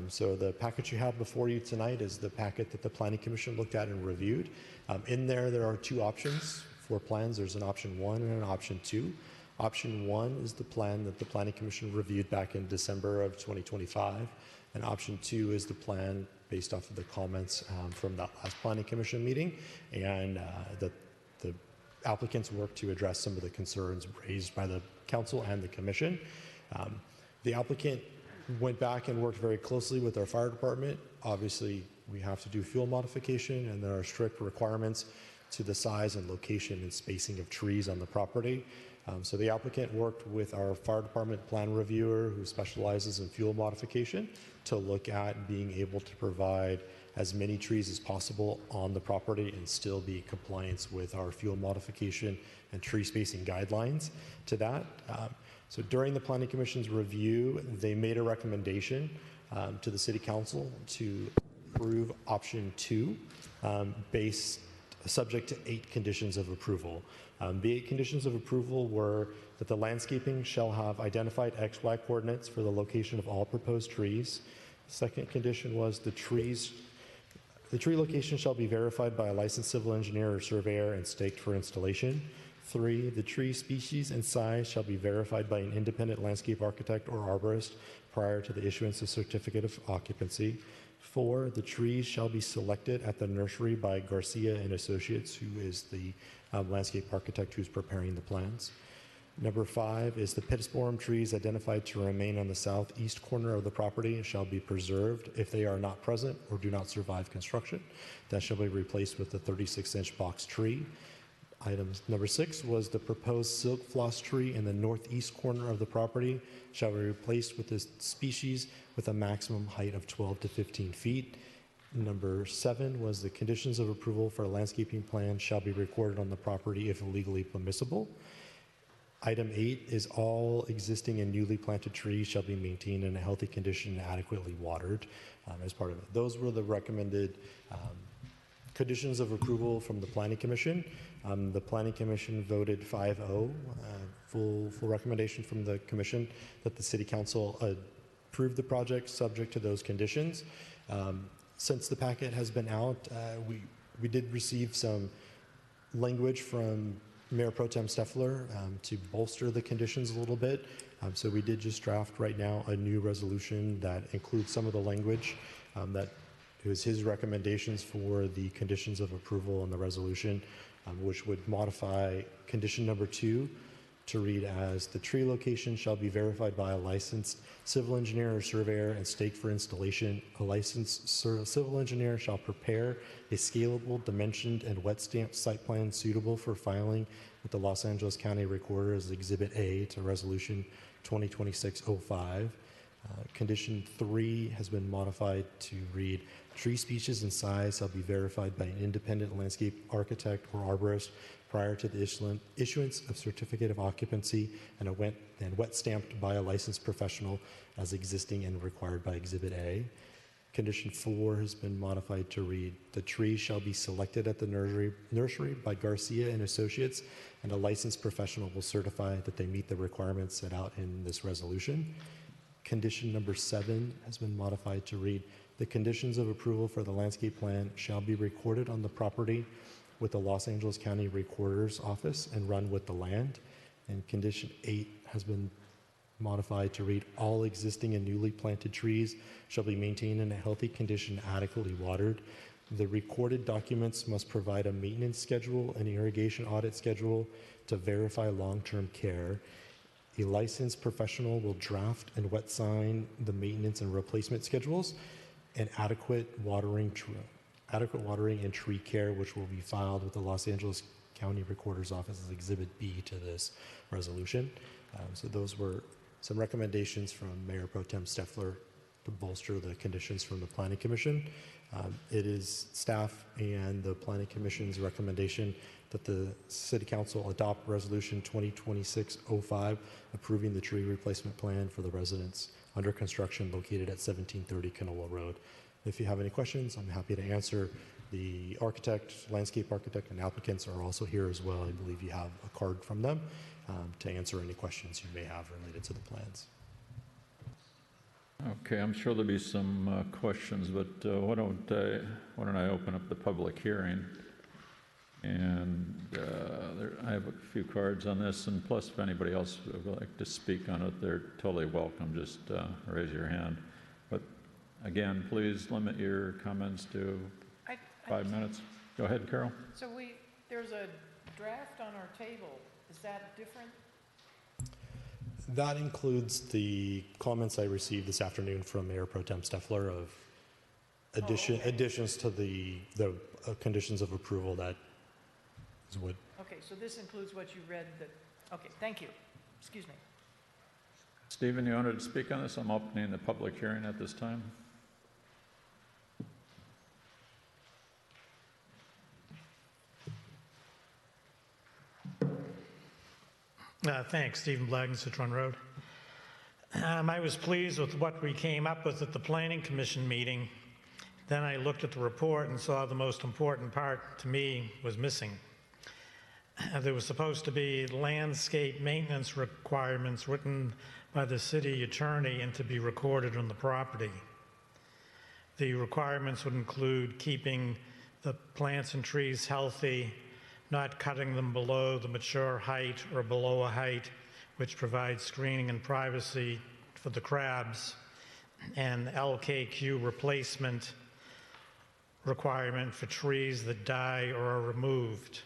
So the package you have before you tonight is the packet that the Planning Commission looked at and reviewed. In there are two options for plans. There's an option 1 and an option 2. Option 1 is the plan that the Planning Commission reviewed back in December of 2025. And option 2 is the plan based off of the comments from that last Planning Commission meeting. And the applicants worked to address some of the concerns raised by the council and the commission. The applicant went back and worked very closely with our fire department. Obviously, we have to do fuel modification, and there are strict requirements to the size and location and spacing of trees on the property. So the applicant worked with our fire department plan reviewer who specializes in fuel modification to look at being able to provide as many trees as possible on the property and still be in compliance with our fuel modification and tree spacing guidelines to that. So during the Planning Commission's review, they made a recommendation to the City Council to approve option 2 subject to 8 conditions of approval. The 8 conditions of approval were that the landscaping shall have identified XY coordinates for the location of all proposed trees. Second condition was the tree location shall be verified by a licensed civil engineer or surveyor and staked for installation. 3, the tree species and size shall be verified by an independent landscape architect or arborist prior to the issuance of certificate of occupancy. 4, the trees shall be selected at the nursery by Garcia and Associates, who is the landscape architect who's preparing the plans. Number 5 is the pittosporum trees identified to remain on the southeast corner of the property shall be preserved if they are not present or do not survive construction. That shall be replaced with a 36-inch box tree. Number 6 was the proposed silk floss tree in the northeast corner of the property shall be replaced with a species with a maximum height of 12 to 15 feet. Number 7 was the conditions of approval for a landscaping plan shall be recorded on the property if legally permissible. Item 8 is all existing and newly planted trees shall be maintained in a healthy condition and adequately watered as part of it. Those were the recommended conditions of approval from the Planning Commission. The Planning Commission voted 5-0, full recommendation from the Commission that the City Council approve the project subject to those conditions. Since the packet has been out, we did receive some language from Mayor Pro Tem Steffler to bolster the conditions a little bit. So we did just draft right now a new resolution that includes some of the language that was his recommendations for the conditions of approval in the resolution, which would modify condition number 2 to read as the tree location shall be verified by a licensed civil engineer or surveyor and staked for installation. A licensed civil engineer shall prepare a scalable, dimensioned, and wet stamped site plan suitable for filing with the Los Angeles County Recorder as Exhibit A to Resolution 2026-05. Condition 3 has been modified to read tree species and size shall be verified by an independent landscape architect or arborist prior to the issuance of certificate of occupancy and wet stamped by a licensed professional as existing and required by Exhibit A. Condition 4 has been modified to read the trees shall be selected at the nursery by Garcia and Associates, and a licensed professional will certify that they meet the requirements set out in this resolution. Condition number 7 has been modified to read the conditions of approval for the landscape plan shall be recorded on the property with the Los Angeles County Recorder's Office and run with the land. And condition 8 has been modified to read all existing and newly planted trees shall be maintained in a healthy condition, adequately watered. The recorded documents must provide a maintenance schedule and irrigation audit schedule to verify long-term care. A licensed professional will draft and wet sign the maintenance and replacement schedules and adequate watering and tree care, which will be filed with the Los Angeles County Recorder's Office as Exhibit B to this resolution. So those were some recommendations from Mayor Pro Tem Steffler to bolster the conditions from the Planning Commission. It is staff and the Planning Commission's recommendation that the City Council adopt Resolution 2026-05, approving the tree replacement plan for the residents under construction located at 1730 Canola Road. If you have any questions, I'm happy to answer. The architect, landscape architect, and applicants are also here as well. I believe you have a card from them to answer any questions you may have related to the plans. Okay, I'm sure there'll be some questions, but why don't I open up the public hearing? And I have a few cards on this, and plus if anybody else would like to speak on it, they're totally welcome. Just raise your hand. But again, please limit your comments to 5 minutes. Go ahead, Carol. So there's a draft on our table. Is that different? That includes the comments I received this afternoon from Mayor Pro Tem Steffler of additions to the conditions of approval that is what. Okay, so this includes what you read okay, thank you. Excuse me. Stephen, you wanted to speak on this? I'm opening the public hearing at this time. Thanks, Stephen Blagden, Citron Road. I was pleased with what we came up with at the Planning Commission meeting. Then I looked at the report and saw the most important part to me was missing. There was supposed to be landscape maintenance requirements written by the city attorney and to be recorded on the property. The requirements would include keeping the plants and trees healthy, not cutting them below the mature height or below a height which provides screening and privacy for the crabs, and LKQ replacement requirement for trees that die or are removed,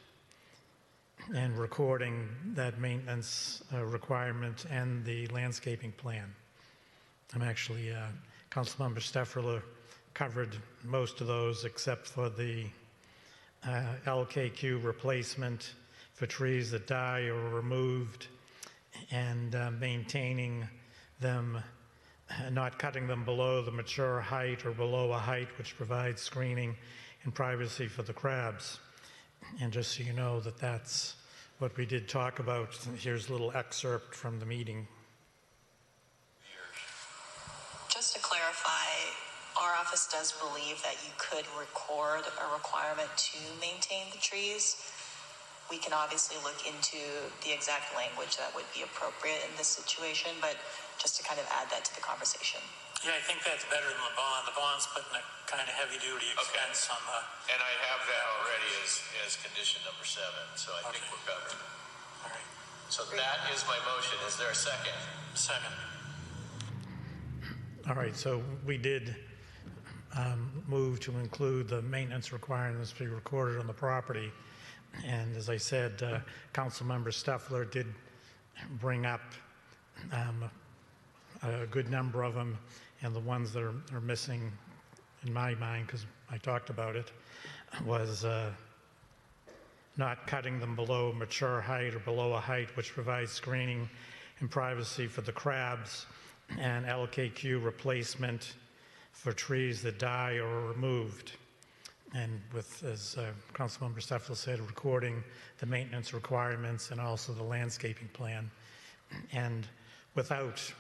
and recording that maintenance requirement and the landscaping plan. I'm actually, Councilmember Steffler covered most of those except for the LKQ replacement for trees that die or are removed, and maintaining them, not cutting them below the mature height or below a height which provides screening and privacy for the crabs. And just so you know that that's what we did talk about, here's a little excerpt from the meeting. Just to clarify, our office does believe that you could record a requirement to maintain the trees. We can obviously look into the exact language that would be appropriate in this situation, but just to kind of add that to the conversation. Yeah, I think that's better than the bond. The bond's putting a kind of heavy-duty expense on the... And I have that already as condition number 7, so I think we're covered. All right. So that is my motion. Is there a second? Second. All right, so we did move to include the maintenance requirements to be recorded on the property. And as I said, Councilmember Steffler did bring up a good number of them, and the ones that are missing in my mind, because I talked about it, was not cutting them below mature height or below a height which provides screening and privacy for the crabs, and LKQ replacement for trees that die or are removed. And with, as Councilmember Steffler said, recording the maintenance requirements and also the landscaping plan. And without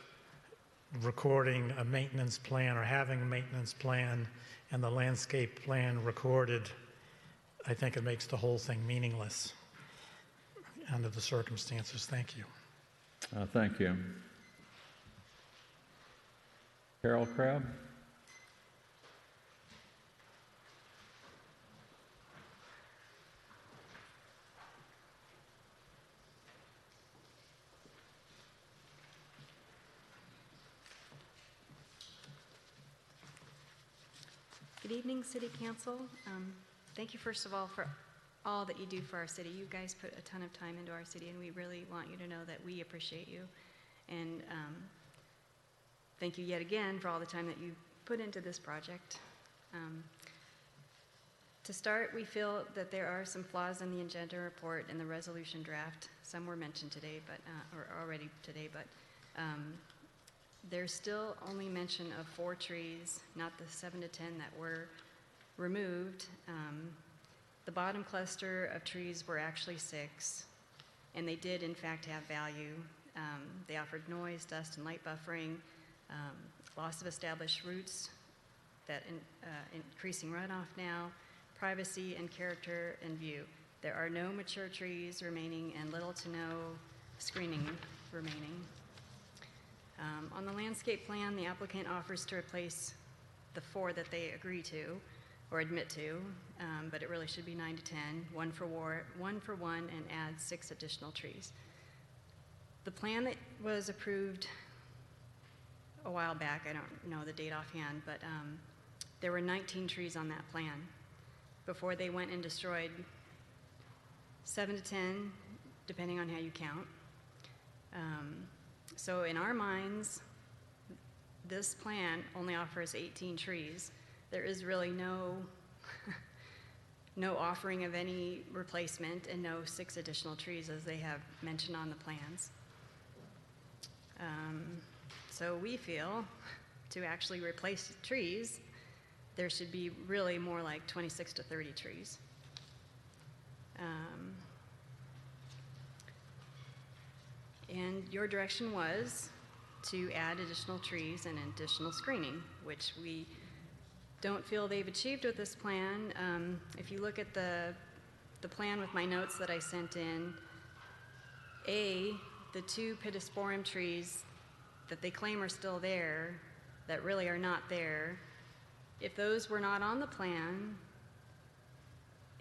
recording a maintenance plan or having a maintenance plan and the landscape plan recorded, I think it makes the whole thing meaningless under the circumstances. Thank you. Thank you. Carol Crabb? Good evening, City Council. Thank you, first of all, for all that you do for our city. You guys put a ton of time into our city, and we really want you to know that we appreciate you. And thank you yet again for all the time that you put into this project. To start, we feel that there are some flaws in the agenda report and the resolution draft. Some were mentioned today, or already today, but there's still only mention of 4 trees, not the 7 to 10 that were removed. The bottom cluster of trees were actually 6, and they did in fact have value. They offered noise, dust, and light buffering, loss of established roots, that increasing runoff now, privacy and character in view. There are no mature trees remaining and little to no screening remaining. On the landscape plan, the applicant offers to replace the 4 that they agree to or admit to, but it really should be 9 to 10, one for one, and add 6 additional trees. The plan that was approved a while back, I don't know the date offhand, but there were 19 trees on that plan before they went and destroyed 7 to 10, depending on how you count. So in our minds, this plan only offers 18 trees. There is really no offering of any replacement and no 6 additional trees as they have mentioned on the plans. So we feel to actually replace trees, there should be really more like 26 to 30 trees. And your direction was to add additional trees and additional screening, which we don't feel they've achieved with this plan. If you look at the plan with my notes that I sent in, the 2 pittosporum trees that they claim are still there, that really are not there, if those were not on the plan,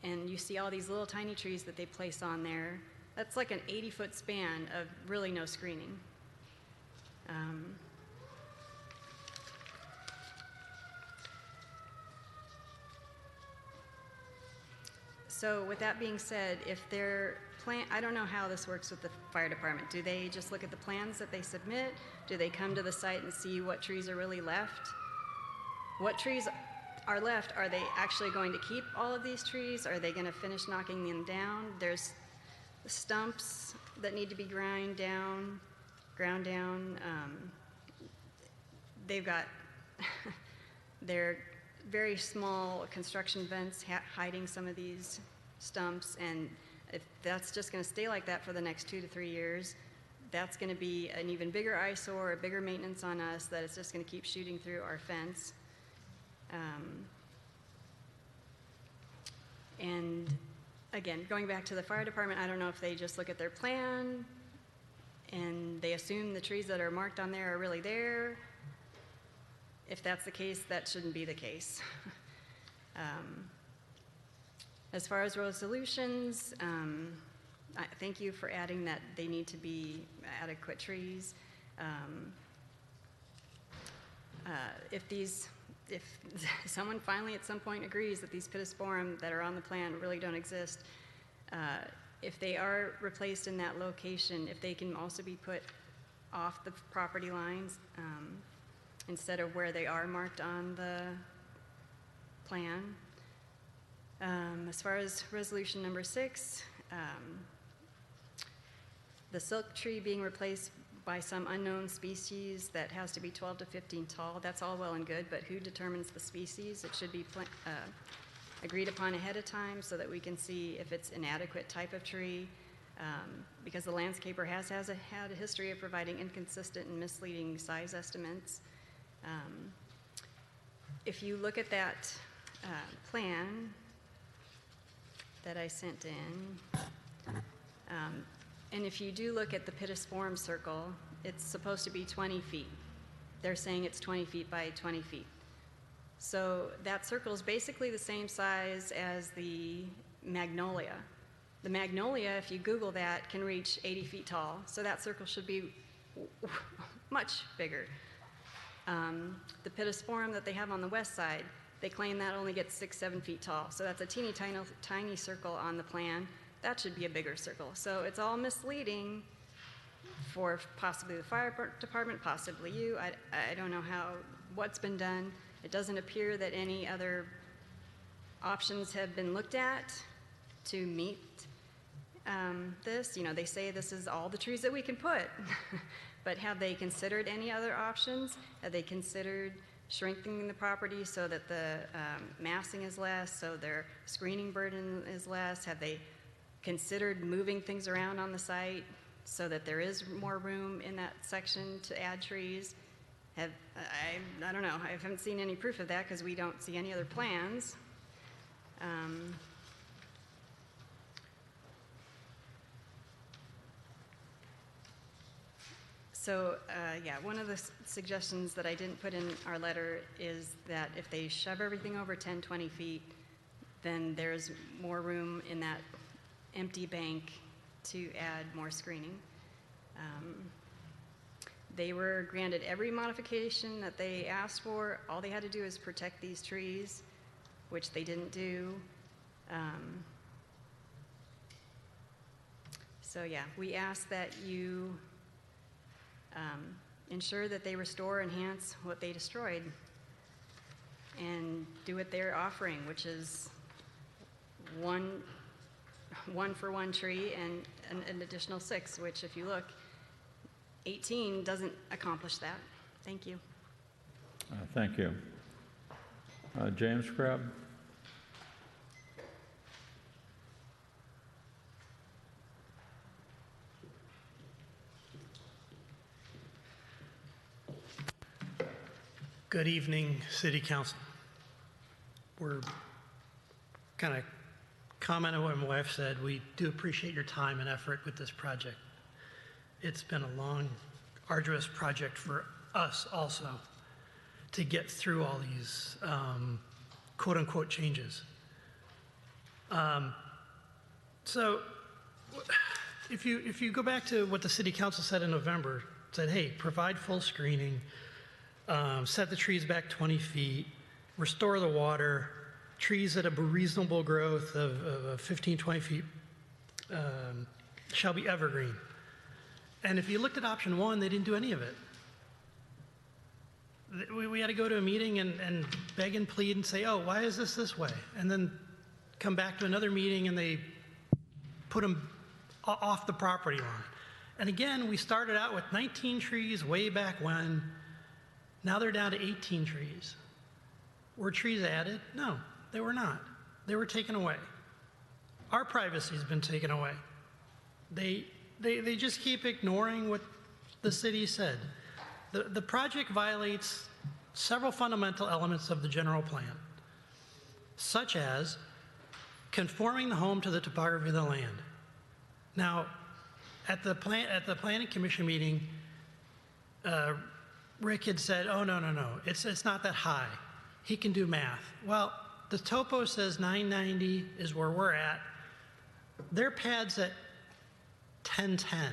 and you see all these little tiny trees that they place on there, that's like an 80-foot span of really no screening. So with that being said, if they're I don't know how this works with the fire department. Do they just look at the plans that they submit? Do they come to the site and see what trees are really left? What trees are left? Are they actually going to keep all of these trees? Are they going to finish knocking them down? There's stumps that need to be ground down. They've got their very small construction vents hiding some of these stumps, and if that's just going to stay like that for the next 2 to 3 years, that's going to be an even bigger eyesore, a bigger maintenance on us, that it's just going to keep shooting through our fence. And again, going back to the fire department, I don't know if they just look at their plan and they assume the trees that are marked on there are really there. If that's the case, that shouldn't be the case. As far as resolutions, I thank you for adding that they need to be adequate trees. If someone finally at some point agrees that these pittosporum that are on the plan really don't exist, if they are replaced in that location, if they can also be put off the property lines instead of where they are marked on the plan. As far as resolution number 6, the silk tree being replaced by some unknown species that has to be 12 to 15 tall, that's all well and good, but who determines the species? It should be agreed upon ahead of time so that we can see if it's an adequate type of tree, because the landscaper had a history of providing inconsistent and misleading size estimates. If you look at that plan that I sent in, and if you do look at the pittosporum circle, it's supposed to be 20 feet. They're saying it's 20 feet by 20 feet. So that circle is basically the same size as the magnolia. The magnolia, if you Google that, can reach 80 feet tall. So that circle should be much bigger. The pittosporum that they have on the west side, they claim that only gets 6, 7 feet tall. So that's a teeny tiny circle on the plan. That should be a bigger circle. So it's all misleading for possibly the fire department, possibly you. I don't know what's been done. It doesn't appear that any other options have been looked at to meet this. You know, they say this is all the trees that we can put, but have they considered any other options? Have they considered shrinking the property so that the massing is less, so their screening burden is less? Have they considered moving things around on the site so that there is more room in that section to add trees? I don't know. I haven't seen any proof of that because we don't see any other plans. Yeah, one of the suggestions that I didn't put in our letter is that if they shove everything over 10, 20 feet, then there's more room in that empty bank to add more screening. They were granted every modification that they asked for. All they had to do is protect these trees, which they didn't do. So yeah, we ask that you ensure that they restore, enhance what they destroyed, and do what they're offering, which is one for one tree and an additional 6, which if you look, 18 doesn't accomplish that. Thank you. Thank you. James Crabb? Good evening, City Council. We're kind of commenting on what my wife said. We do appreciate your time and effort with this project. It's been a long, arduous project for us also to get through all these quote-unquote changes. So if you go back to what the City Council said in November, said, hey, provide full screening, set the trees back 20 feet, restore the water, trees at a reasonable growth of 15, 20 feet shall be evergreen. And if you looked at option 1, they didn't do any of it. We had to go to a meeting and beg and plead and say, oh, why is this way? And then come back to another meeting and they put them off the property line. And again, we started out with 19 trees way back when. Now they're down to 18 trees. Were trees added? No, they were not. They were taken away. Our privacy's been taken away. They just keep ignoring what the city said. The project violates several fundamental elements of the general plan, such as conforming the home to the topography of the land. Now, at the Planning Commission meeting, Rick had said, oh, no, it's not that high. He can do math. Well, the topo says 990 is where we're at. Their pad's at 1010.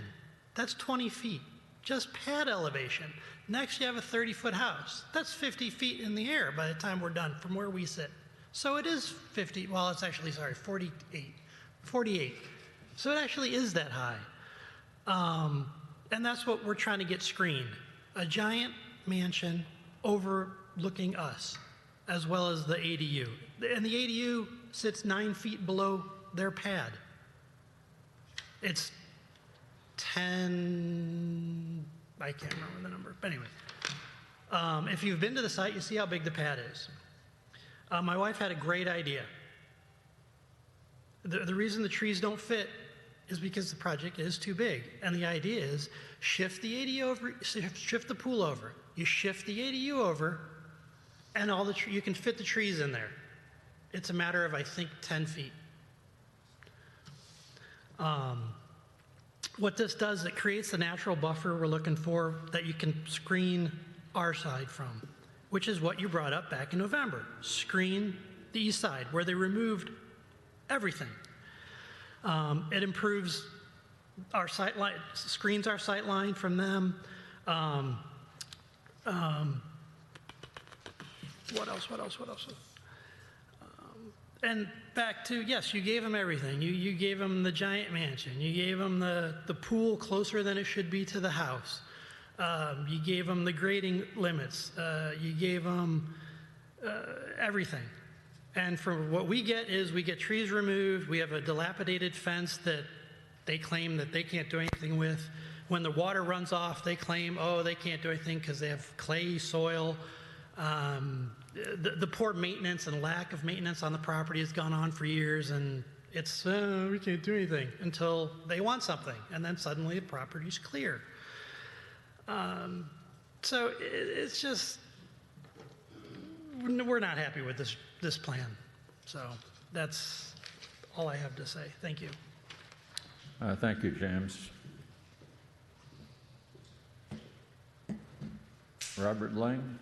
That's 20 feet, just pad elevation. Next, you have a 30-foot house. That's 50 feet in the air by the time we're done from where we sit. So it is 50, well, it's actually, 48. So it actually is that high. And that's what we're trying to get screened. A giant mansion overlooking us, as well as the ADU. And the ADU sits 9 feet below their pad. It's 10, I can't remember the number, but anyway. If you've been to the site, you see how big the pad is. My wife had a great idea. The reason the trees don't fit is because the project is too big. And the idea is shift the ADU over, shift the pool over. You shift the ADU over, and you can fit the trees in there. It's a matter of, I think, 10 feet. What this does, it creates the natural buffer we're looking for that you can screen our side from, which is what you brought up back in November. Screen the east side, where they removed everything. It improves our sight line, screens our sight line from them. What else? And back to, yes, you gave them everything. You gave them the giant mansion. You gave them the pool closer than it should be to the house. You gave them the grading limits. You gave them everything. And from what we get is we get trees removed. We have a dilapidated fence that they claim that they can't do anything with. When the water runs off, they claim, oh, they can't do anything because they have clay soil. The poor maintenance and lack of maintenance on the property has gone on for years, and it's, we can't do anything until they want something, and then suddenly the property's clear. So it's just, we're not happy with this plan. So That's all I have to say. Thank you. Thank you, James. Robert Lang.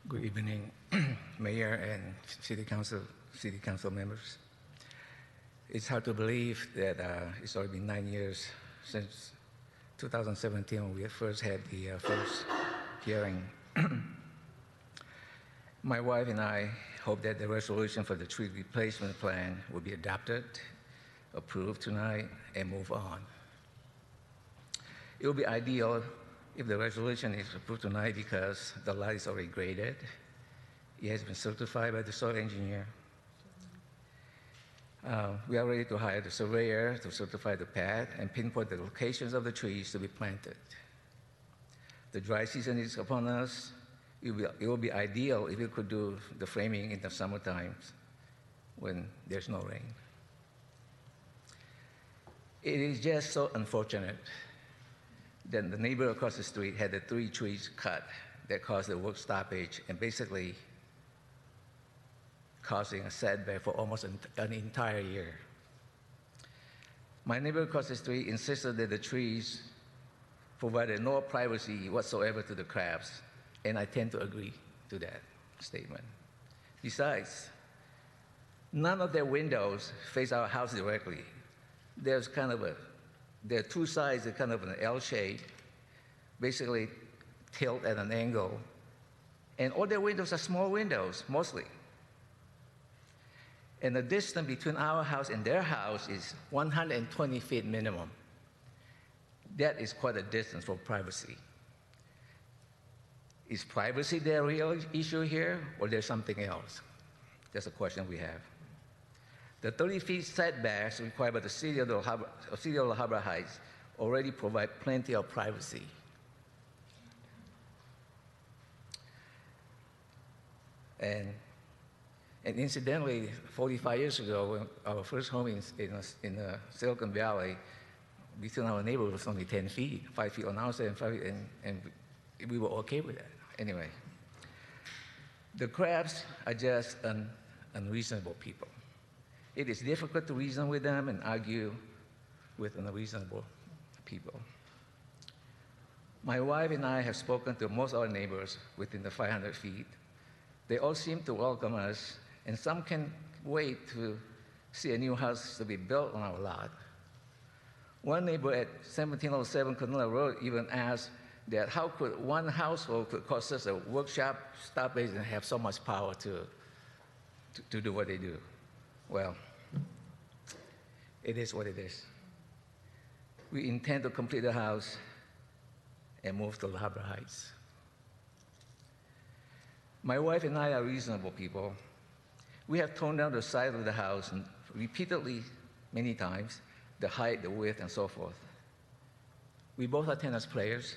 Good evening, Mayor and City Council members. It's hard to believe that it's already been 9 years since 2017 when we first had the first hearing. My wife and I hope that the resolution for the tree replacement plan will be adopted, approved tonight, and move on. It will be ideal if the resolution is approved tonight because the lot is already graded. It has been certified by the soil engineer. We are ready to hire the surveyor to certify the pad and pinpoint the locations of the trees to be planted. The dry season is upon us. It will be ideal if we could do the framing in the summer times when there's no rain. It is just so unfortunate that the neighbor across the street had the 3 trees cut that caused the work stoppage and basically causing a setback for almost an entire year. My neighbor across the street insisted that the trees provided no privacy whatsoever to the crabs, and I tend to agree to that statement. Besides, none of their windows face our house directly. There are 2 sides that kind of an L shape, basically tilt at an angle, and all their windows are small windows, mostly. And the distance between our house and their house is 120 feet minimum. That is quite a distance for privacy. Is privacy the real issue here, or there's something else? That's a question we have. The 30 feet setbacks required by the City of La Habra Heights already provide plenty of privacy. And incidentally, 45 years ago, when our first home in Silicon Valley, between our neighbors was only 10 feet, 5 feet on our side, and we were okay with that. Anyway, the crabs are just unreasonable people. It is difficult to reason with them and argue with unreasonable people. My wife and I have spoken to most of our neighbors within the 500 feet. They all seem to welcome us, and some can wait to see a new house to be built on our lot. One neighbor at 1707 Canela Road even asked that how could one household could cost us a workshop stoppage and have so much power to do what they do. Well, it is what it is. We intend to complete the house and move to La Habra Heights. My wife and I are reasonable people. We have torn down the side of the house and repeatedly, many times, the height, the width, and so forth. We both are tennis players,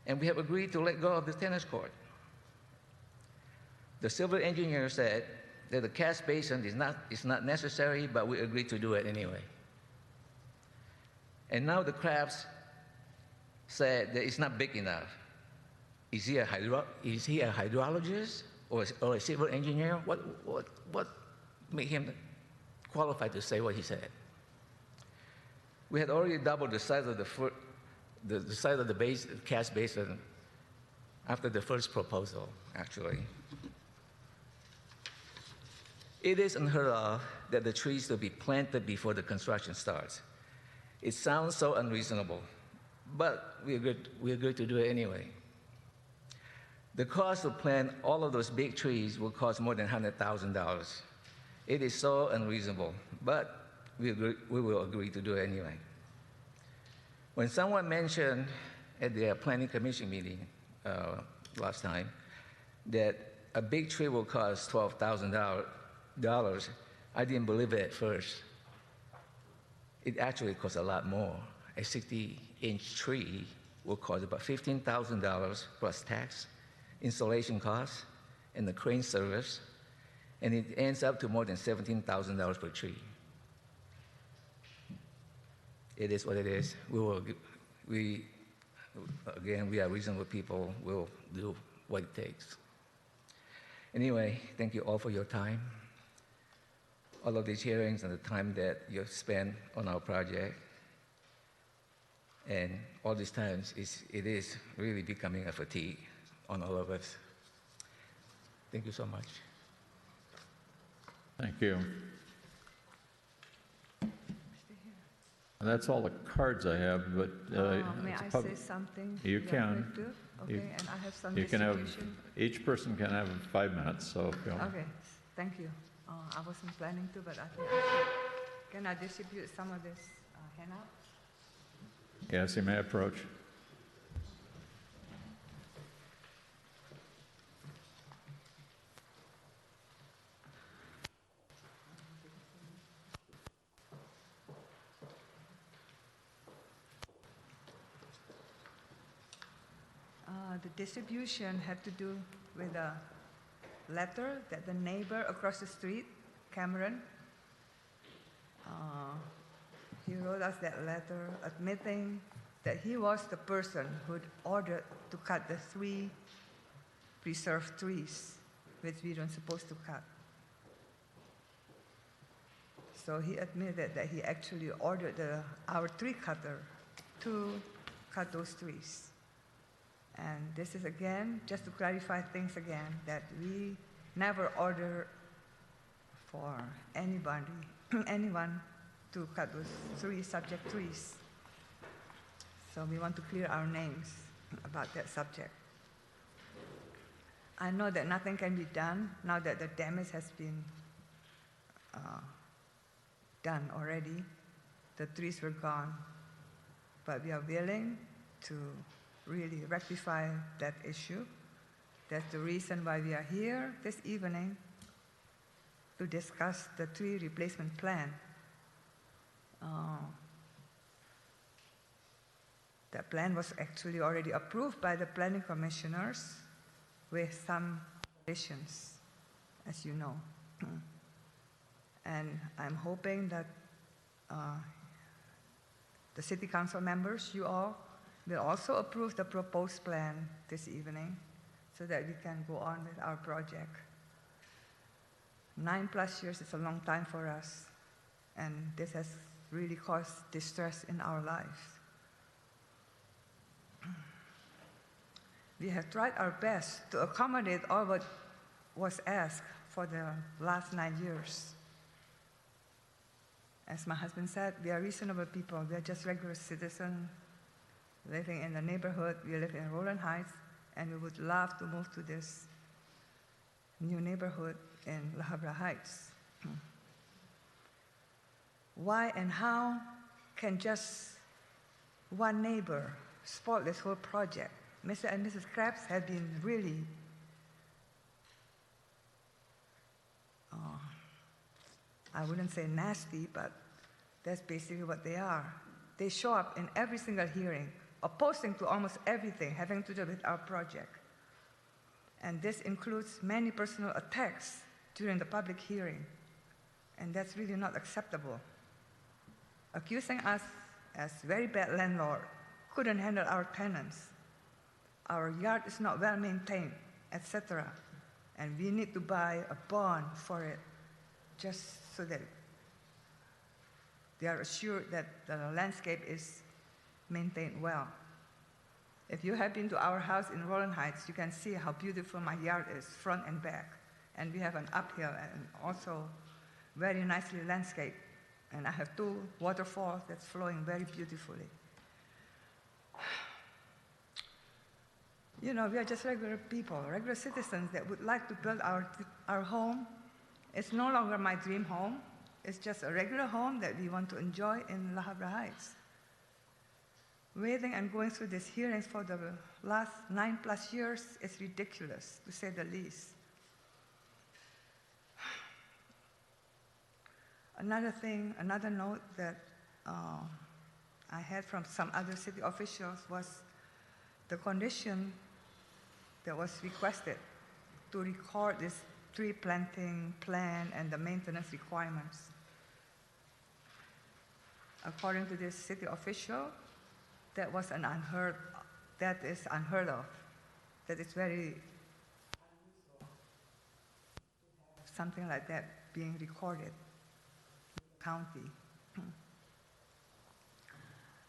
and we have agreed to let go of the tennis court. The civil engineer said that the catch basin is not necessary, but we agreed to do it anyway. And now the crabs said that it's not big enough. Is he a hydrologist or a civil engineer? What made him qualified to say what he said? We had already doubled the size of the size of the catch basin after the first proposal, actually. It is unheard of that the trees will be planted before the construction starts. It sounds so unreasonable, but we agreed to do it anyway. The cost to plant all of those big trees will cost more than $100,000. It is so unreasonable, but we will agree to do it anyway. When someone mentioned at the Planning Commission meeting last time that a big tree will cost $12,000, I didn't believe it at first. It actually costs a lot more. A 60-inch tree will cost about $15,000 plus tax, installation costs, and the crane service. and it ends up to more than $17,000 per tree. It is what it is. Again, we are reasonable people. We'll do what it takes. Anyway, thank you all for your time. All of these hearings and the time that you've spent on our project. And all these times, it is really becoming a fatigue on all of us. Thank you so much. Thank you. And that's all the cards I have, but may it's I pub- say something? You real can. quick too? Okay, You- and I have some You can have, distribution. each person can have 5 minutes, so if you want. Okay, thank you. I wasn't planning to, but I think can I distribute some of this handout? Yes, you may approach. The distribution had to do with a letter that the neighbor across the street, Cameron, he wrote us that letter admitting that he was the person who'd ordered to cut the 3 preserved trees, which we weren't supposed to cut. So he admitted that he actually ordered our tree cutter to cut those trees. And this is again, just to clarify things again, that we never order for anyone to cut those 3 subject trees. So we want to clear our names about that subject. I know that nothing can be done now that the damage has been done already. The trees were gone. But we are willing to really rectify that issue. That's the reason why we are here this evening to discuss the tree replacement plan. The plan was actually already approved by the planning commissioners with some additions, as you know. And I'm hoping that the city council members, you all, will also approve the proposed plan this evening so that we can go on with our project. 9+ years is a long time for us, and this has really caused distress in our lives. We have tried our best to accommodate all what was asked for the last 9 years. As my husband said, we are reasonable people. We are just regular citizens living in the neighborhood. We live in Rowland Heights, and we would love to move to this new neighborhood in La Habra Heights. Why and how can just one neighbor spoil this whole project? Mr. and Mrs. Krabs have been really I wouldn't say nasty, but that's basically what they are. They show up in every single hearing, opposing to almost everything having to do with our project. And this includes many personal attacks during the public hearing. And that's really not acceptable. Accusing us as very bad landlord, couldn't handle our tenants, our yard is not well maintained, etc. And we need to buy a bond for it, just so that they are assured that the landscape is maintained well. If you have been to our house in Rowland Heights, you can see how beautiful my yard is, front and back. And we have an uphill and also very nicely landscaped. And I have 2 waterfalls that's flowing very beautifully. You know, we are just regular people, regular citizens that would like to build our home. It's no longer my dream home. It's just a regular home that we want to enjoy in La Habra Heights. Waiting and going through these hearings for the last 9+ years is ridiculous, to say the least. Another thing, another note that I had from some other city officials was the condition that was requested to record this tree planting plan and the maintenance requirements. According to this city official, that is unheard of. That is very something like that being recorded in the county.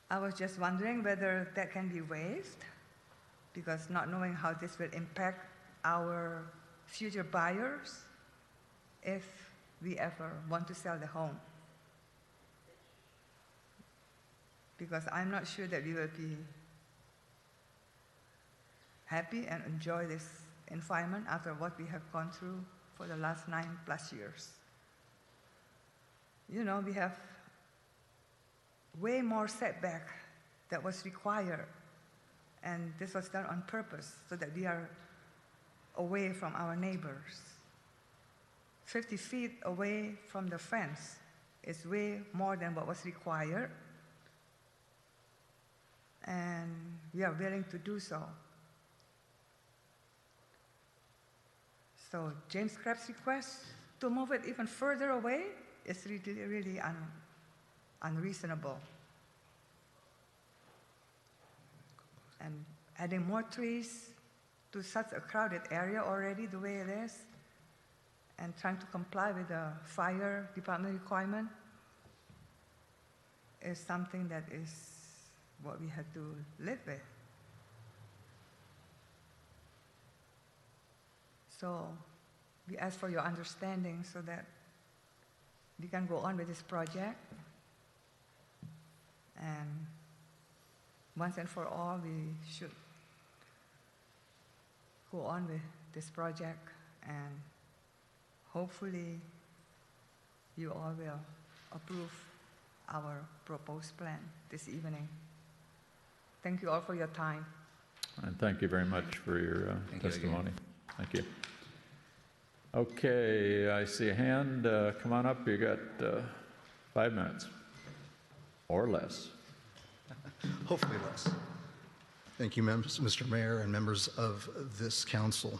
I was just wondering whether that can be waived, because not knowing how this will impact our future buyers if we ever want to sell the home. Because I'm not sure that we will be happy and enjoy this environment after what we have gone through for the last 9+ years. You know, we have way more setback that was required, and this was done on purpose so that we are away from our neighbors. 50 feet away from the fence is way more than what was required, and we are willing to do so. So James Crabb's request to move it even further away is really unreasonable. And adding more trees to such a crowded area already the way it is, and trying to comply with the fire department requirement is something that is what we had to live with. So we ask for your understanding so that we can go on with this project. And once and for all, we should go on with this project, and hopefully you all will approve our proposed plan this evening. Thank you all for your time. And thank you very much for your testimony. Thank you. Okay, I see a hand. Come on up. You got 5 minutes or less. Hopefully less. Thank you, Mr. Mayor and members of this council.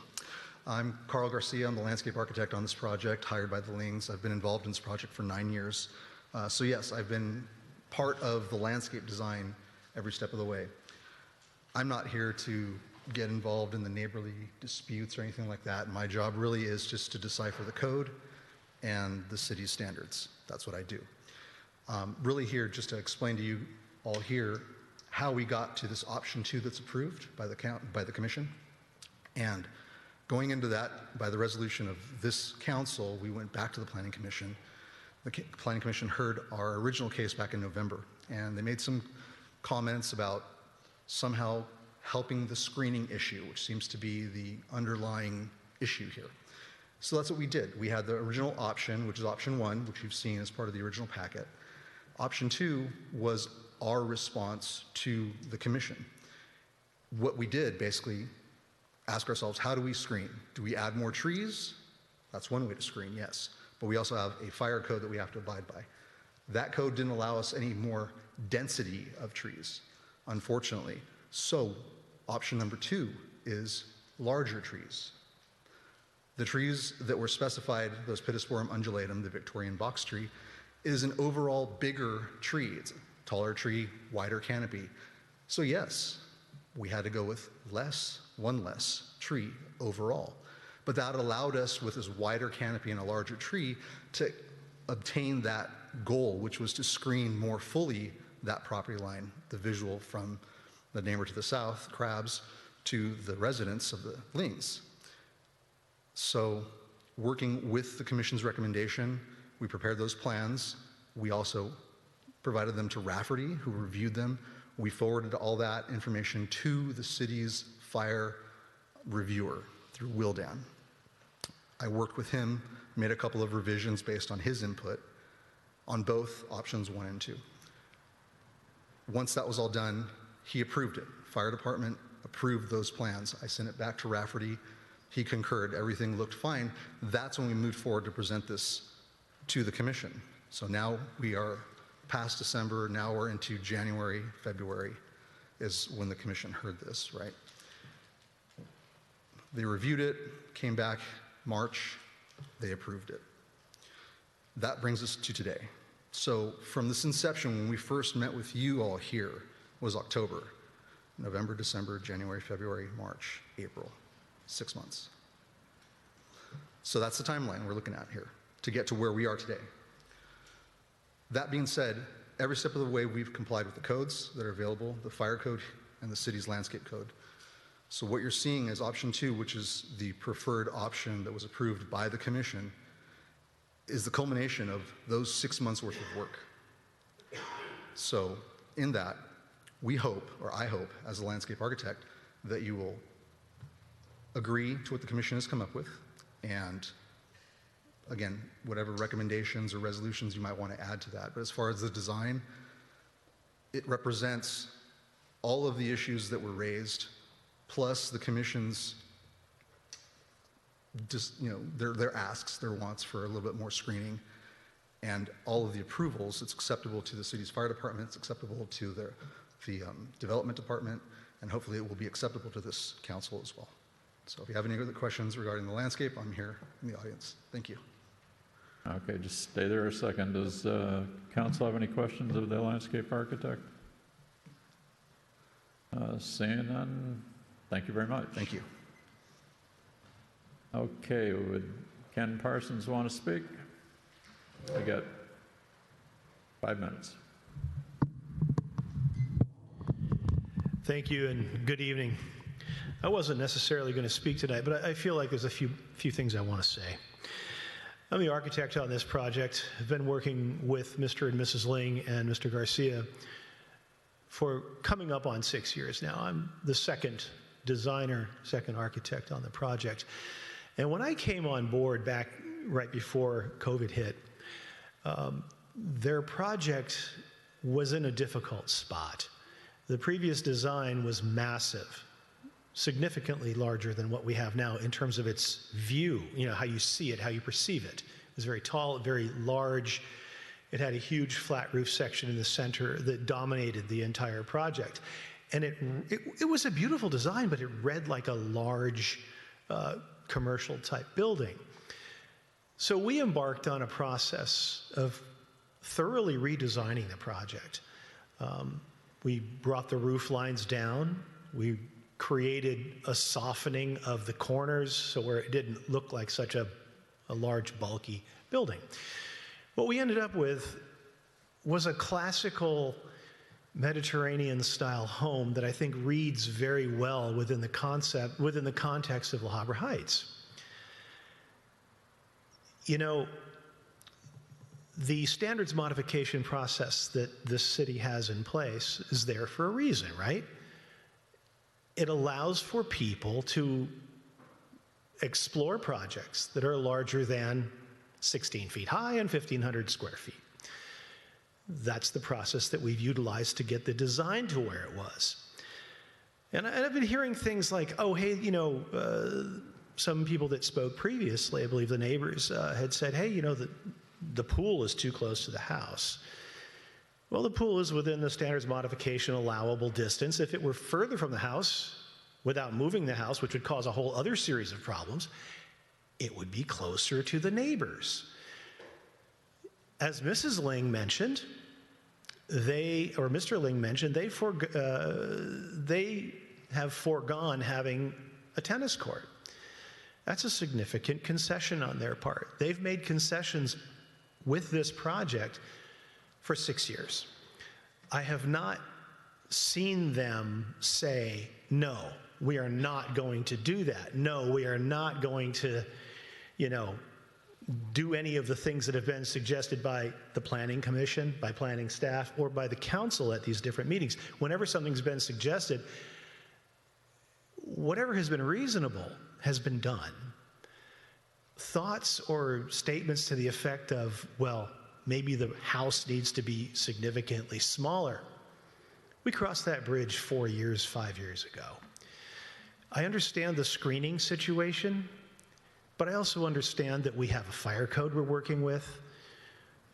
I'm Carl Garcia. I'm the landscape architect on this project, hired by the Lings. I've been involved in this project for 9 years. So yes, I've been part of the landscape design every step of the way. I'm not here to get involved in the neighborly disputes or anything like that. My job really is just to decipher the code and the city's standards. That's what I do. Really here just to explain to you all here how we got to this option 2 that's approved by the commission. And going into that, by the resolution of this council, we went back to the Planning Commission. The Planning Commission heard our original case back in November, and they made some comments about somehow helping the screening issue, which seems to be the underlying issue here. So that's what we did. We had the original option, which is option 1, which you've seen as part of the original packet. Option 2 was our response to the commission. What we did, basically, ask ourselves, how do we screen? Do we add more trees? That's one way to screen, yes. But we also have a fire code that we have to abide by. That code didn't allow us any more density of trees, unfortunately. So option number 2 is larger trees. The trees that were specified, those Pittosporum undulatum, the Victorian box tree, is an overall bigger tree. It's a taller tree, wider canopy. So yes, we had to go with one less tree overall. But that allowed us, with this wider canopy and a larger tree, to obtain that goal, which was to screen more fully that property line, the visual from the neighbor to the south, Crabs, to the residents of the Lings. So working with the commission's recommendation, we prepared those plans. We also provided them to Rafferty, who reviewed them. We forwarded all that information to the city's fire reviewer through Wildan. I worked with him, made a couple of revisions based on his input on both options 1 and 2. Once that was all done, he approved it. Fire department approved those plans. I sent it back to Rafferty. He concurred. Everything looked fine. That's when we moved forward to present this to the commission. So now we are past December. Now we're into January, February is when the commission heard this, right? They reviewed it, came back March, They approved it. That brings us to today. So from this inception, when we first met with you all here, was October. November, December, January, February, March, April. 6 months. So that's the timeline we're looking at here to get to where we are today. That being said, every step of the way we've complied with the codes that are available, the fire code and the city's landscape code. So what you're seeing is option 2, which is the preferred option that was approved by the commission, is the culmination of those 6 months worth of work. So in that, we hope, or I hope, as a landscape architect, that you will agree to what the commission has come up with, and again, whatever recommendations or resolutions you might want to add to that. But as far as the design, it represents all of the issues that were raised, plus the commission's their asks, their wants for a little bit more screening, and all of the approvals. It's acceptable to the city's fire department, it's acceptable to the development department, and hopefully it will be acceptable to this council as well. So if you have any other questions regarding the landscape, I'm here in the audience. Thank you. Okay, just stay there a second. Does council have any questions of the landscape architect? Seeing none, thank you very much. Thank you. Okay, would Ken Parsons want to speak? We got 5 minutes. Thank you and good evening. I wasn't necessarily going to speak tonight, but I feel like there's a few things I want to say. I'm the architect on this project. I've been working with Mr. and Mrs. Ling and Mr. Garcia for coming up on 6 years now. I'm the second designer, second architect on the project. And when I came on board back right before COVID hit, their project was in a difficult spot. The previous design was massive, significantly larger than what we have now in terms of its view, how you see it, how you perceive it. It was very tall, very large. It had a huge flat roof section in the center that dominated the entire project. And it was a beautiful design, but it read like a large commercial type building. So we embarked on a process of thoroughly redesigning the project. We brought the roof lines down. We created a softening of the corners so where it didn't look like such a large, bulky building. What we ended up with was a classical Mediterranean-style home that I think reads very well within the context of La Habra Heights. The standards modification process that this city has in place is there for a reason, right? It allows for people to explore projects that are larger than 16 feet high and 1,500 square feet. That's the process that we've utilized to get the design to where it was. And I've been hearing things like, oh, hey, some people that spoke previously, I believe the neighbors had said, hey, the pool is too close to the house. Well, the pool is within the standards modification allowable distance. If it were further from the house, without moving the house, which would cause a whole other series of problems, it would be closer to the neighbors. As Mrs. Ling mentioned, Mr. Ling mentioned, they have foregone having a tennis court. That's a significant concession on their part. They've made concessions with this project for 6 years. I have not seen them say, no, we are not going to do that. No, we are not going to, do any of the things that have been suggested by the Planning Commission, by planning staff, or by the council at these different meetings. Whenever something's been suggested, whatever has been reasonable has been done. Thoughts or statements to the effect of, well, maybe the house needs to be significantly smaller. We crossed that bridge 5 years ago. I understand the screening situation, but I also understand that we have a fire code we're working with,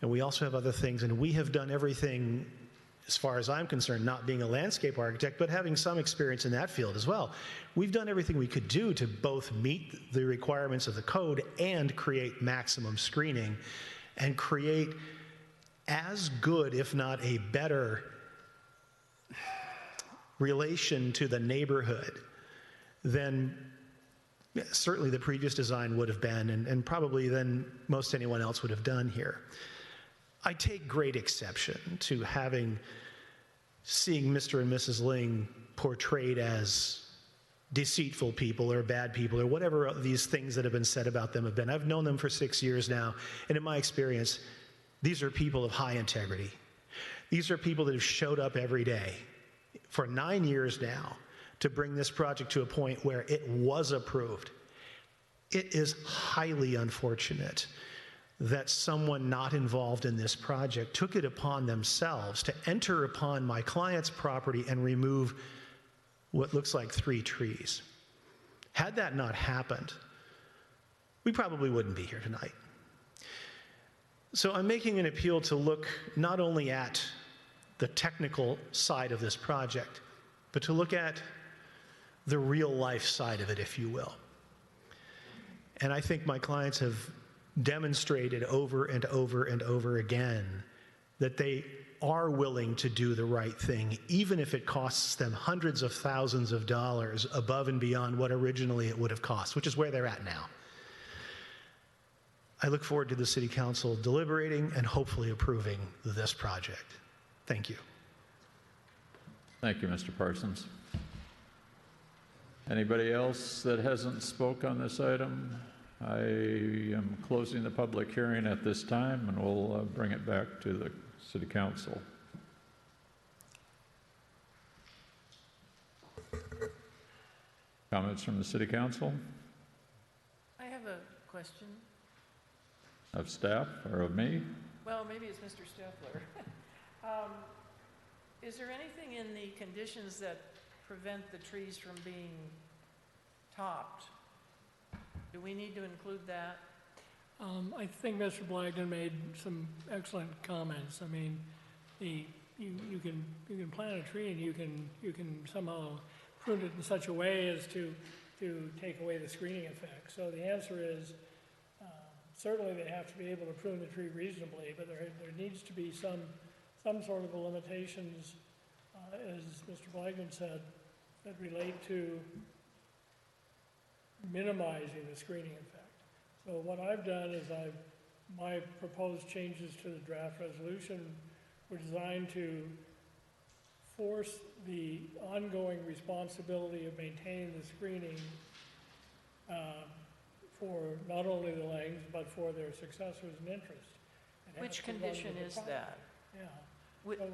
and we also have other things, and we have done everything as far as I'm concerned, not being a landscape architect, but having some experience in that field as well. We've done everything we could do to both meet the requirements of the code and create maximum screening and create as good, if not a better, relation to the neighborhood than certainly the previous design would have been, and probably than most anyone else would have done here. I take great exception to seeing Mr. and Mrs. Ling portrayed as deceitful people or bad people or whatever these things that have been said about them have been. I've known them for 6 years now, and in my experience, these are people of high integrity. These are people that have showed up every day for 9 years now to bring this project to a point where it was approved. It is highly unfortunate that someone not involved in this project took it upon themselves to enter upon my client's property and remove what looks like 3 trees. Had that not happened, we probably wouldn't be here tonight. So I'm making an appeal to look not only at the technical side of this project, but to look at the real life side of it, if you will. And I think my clients have demonstrated over and over and over again that they are willing to do the right thing, even if it costs them hundreds of thousands of dollars above and beyond what originally it would have cost, which is where they're at now. I look forward to the City Council deliberating and hopefully approving this project. Thank you. Thank you, Mr. Parsons. Anybody else that hasn't spoke on this item? I am closing the public hearing at this time, and we'll bring it back to the City Council. Comments from the City Council? I have a question. Of staff or of me? Well, maybe it's Mr. Steffler. Is there anything in the conditions that prevent the trees from being topped? Do we need to include that? I think Mr. Blagden made some excellent comments. I mean, you can plant a tree and you can somehow prune it in such a way as to take away the screening effect. So the answer is certainly they have to be able to prune the tree reasonably, but there needs to be some sort of limitations, as Mr. Blagden said, that relate to minimizing the screening effect. So what I've done is my proposed changes to the draft resolution were designed to force the ongoing responsibility of maintaining the screening for not only the Langs, but for their successors in interest. Which condition is that? Yeah. So,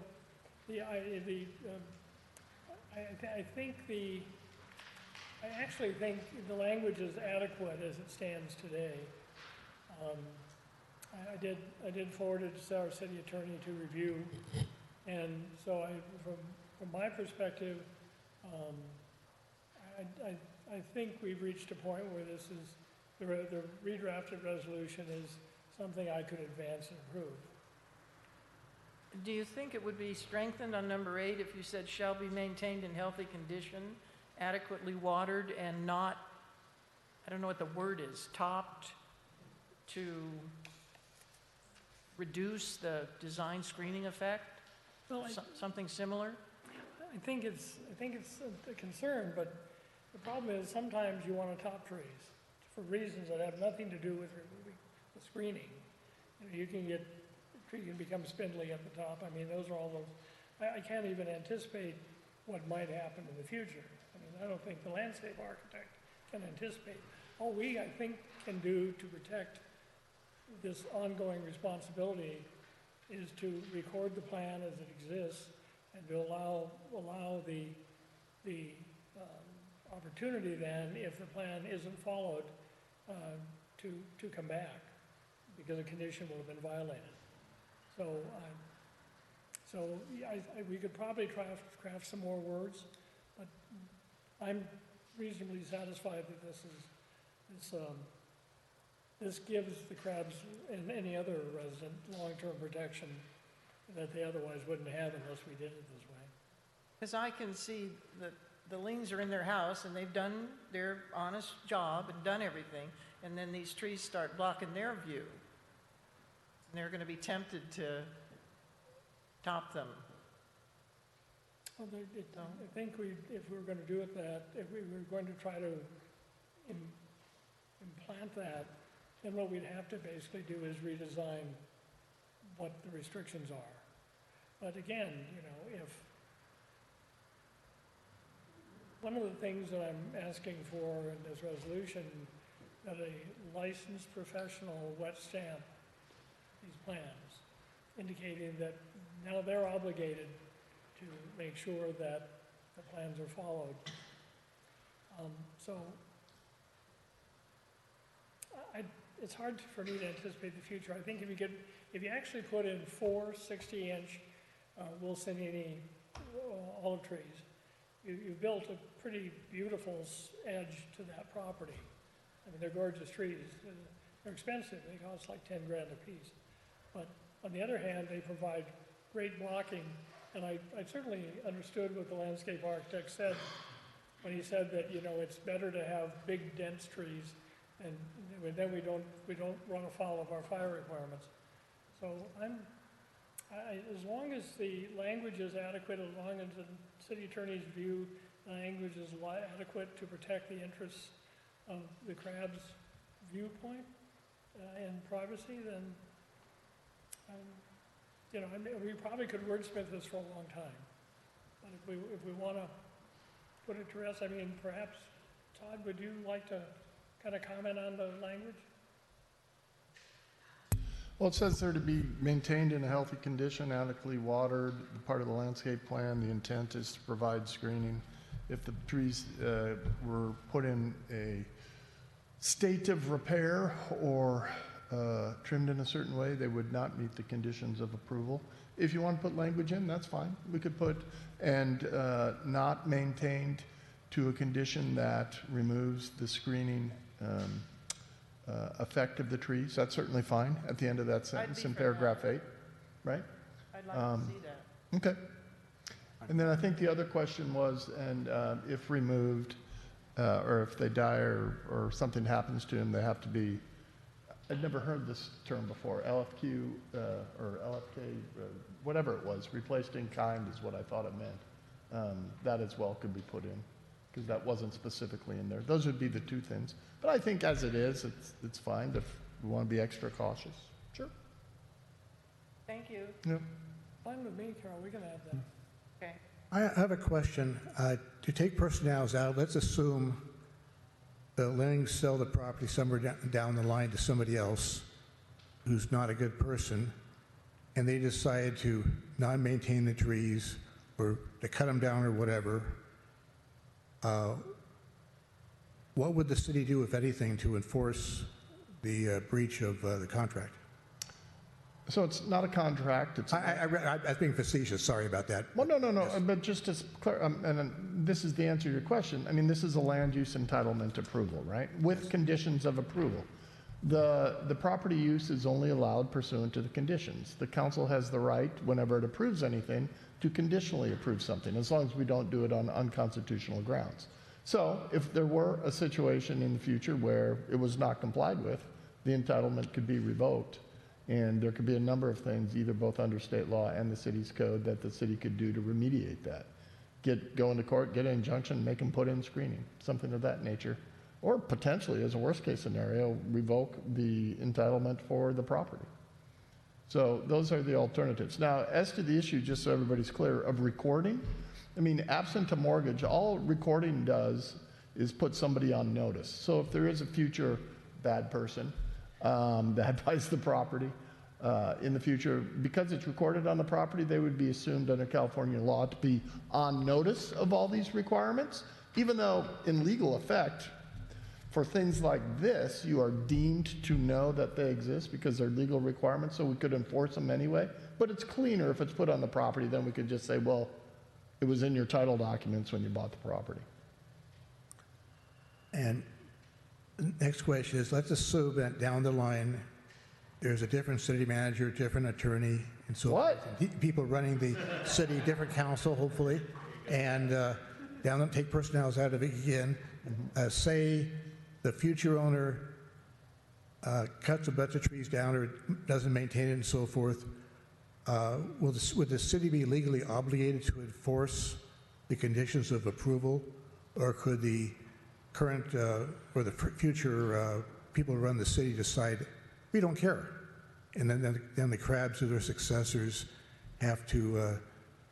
I actually think the language is adequate as it stands today. I did forward it to our city attorney to review, and so from my perspective, I think we've reached a point where this is the redrafted resolution is something I could advance and approve. Do you think it would be strengthened on number 8 if you said shall be maintained in healthy condition, adequately watered, and not, I don't know what the word is, topped to reduce the design screening effect? Well, something similar? I think it's a concern, but the problem is sometimes you want to top trees for reasons that have nothing to do with removing the screening. You can get, the tree can become spindly at the top. I mean, those are all those, I can't even anticipate what might happen in the future. I mean, I don't think the landscape architect can anticipate. All we, I think, can do to protect this ongoing responsibility is to record the plan as it exists and to allow the opportunity then, if the plan isn't followed, to come back because a condition will have been violated. So we could probably craft some more words, but I'm reasonably satisfied that this gives the crabs and any other resident long-term protection that they otherwise wouldn't have unless we did it this way. Because I can see that the liens are in their house and they've done their honest job and done everything, and then these trees start blocking their view. And they're going to be tempted to top them. Well, I think if we were going to do it if we were going to try to implant that, then what we'd have to basically do is redesign what the restrictions are. But again, if one of the things that I'm asking for in this resolution, that a licensed professional wet stamp these plans, indicating that now they're obligated to make sure that the plans are followed. It's hard for me to anticipate the future. I think if you actually put in 4 60-inch Wilsonini olive trees, you built a pretty beautiful edge to that property. I mean, they're gorgeous trees. They're expensive. They cost like 10 grand a piece. But on the other hand, they provide great blocking. And I certainly understood what the landscape architect said when he said that, it's better to have big, dense trees, and then we don't run afoul of our fire requirements. So as long as the language is adequate, as long as the city attorney's view language is adequate to protect the interests of the crab's viewpoint and privacy, then we probably could wordsmith this for a long time. But if we want to put it to rest, perhaps, Todd, would you like to kind of comment on the language? Well, it says there to be maintained in a healthy condition, adequately watered, part of the landscape plan. The intent is to provide screening. If the trees were put in a state of repair or trimmed in a certain way, they would not meet the conditions of approval. If you want to put language in, that's fine. We could put, and not maintained to a condition that removes the screening effect of the trees. That's certainly fine at the end of that sentence in paragraph 8, right? I'd like to see that. Okay. And then I think the other question was, and if removed, or if they die or something happens to them, they have to be, I'd never heard this term before, LFQ or LFK, whatever it was, replaced in kind is what I thought it meant. That as well could be put in, because that wasn't specifically in there. Those would be the two things. But I think as it is, it's fine if we want to be extra cautious. Sure. Thank you. Yep. Fine with me, Carol, we can add that. Okay. I have a question. To take personalities out, let's assume the Lennings sell the property somewhere down the line to somebody else who's not a good person, and they decide to not maintain the trees or to cut them down or whatever. What would the city do, if anything, to enforce the breach of the contract? So it's not a contract. It's I'm being facetious. Sorry about that. Well, no. Yes. But just to clear, and this is the answer to your question. I mean, this is a land use entitlement approval, right? With conditions of approval. The property use is only allowed pursuant to the conditions. The council has the right, whenever it approves anything, to conditionally approve something, as long as we don't do it on unconstitutional grounds. So if there were a situation in the future where it was not complied with, the entitlement could be revoked. And there could be a number of things, either both under state law and the city's code, that the city could do to remediate that. Go into court, get an injunction, make them put in screening, something of that nature. Or potentially, as a worst case scenario, revoke the entitlement for the property. So those are the alternatives. Now, as to the issue, just so everybody's clear, of recording, I mean, absent a mortgage, all recording does is put somebody on notice. So if there is a future bad person that buys the property in the future, because it's recorded on the property, they would be assumed under California law to be on notice of all these requirements, even though in legal effect, for things like this, you are deemed to know that they exist because they're legal requirements, so we could enforce them anyway. But it's cleaner if it's put on the property, then we could just say, well, it was in your title documents when you bought the property. And the next question is, let's assume that down the line, there's a different city manager, different attorney, and so What? people running the city, different council, hopefully, and down them, take personnels out of it again. Say the future owner cuts a bunch of trees down or doesn't maintain it and so forth. Would the city be legally obligated to enforce the conditions of approval, or could the current or the future people who run the city decide, we don't care? And then the crabs or their successors have to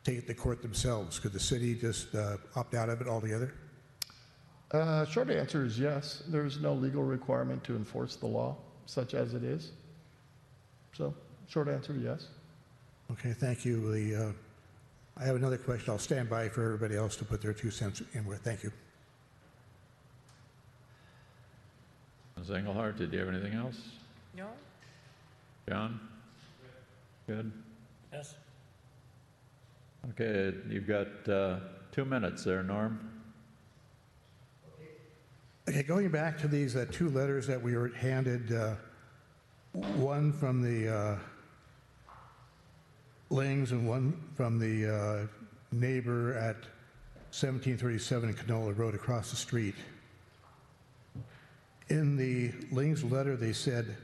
take it to court themselves. Could the city just opt out of it altogether? Short answer is yes. There's no legal requirement to enforce the law, such as it is. So, short answer, yes. Okay, thank you. I have another question. I'll stand by for everybody else to put their 2 cents in with. Thank you. Ms. Engelhardt, did you have anything else? No? John? Good. Yes. Okay, you've got 2 minutes there, Norm. Okay, going back to these 2 letters that we were handed, one from the Lings and one from the neighbor at 1737 Canola Road across the street. In the Lings letter, they said,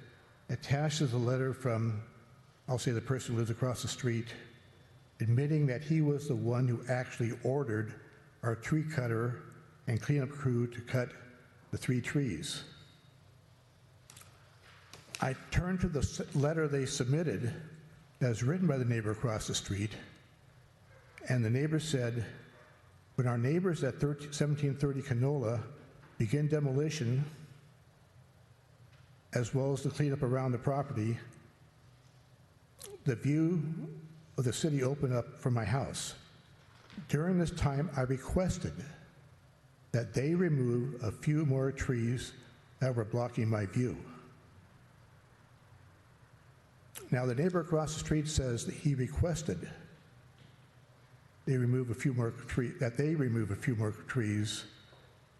attached is a letter from, I'll say the person who lives across the street, admitting that he was the one who actually ordered our tree cutter and cleanup crew to cut the 3 trees. I turned to the letter they submitted that was written by the neighbor across the street, and the neighbor said, when our neighbors at 1730 Canola begin demolition, as well as the cleanup around the property, the view of the city opened up from my house. During this time, I requested that they remove a few more trees that were blocking my view. Now, the neighbor across the street says that he requested they remove a few more trees.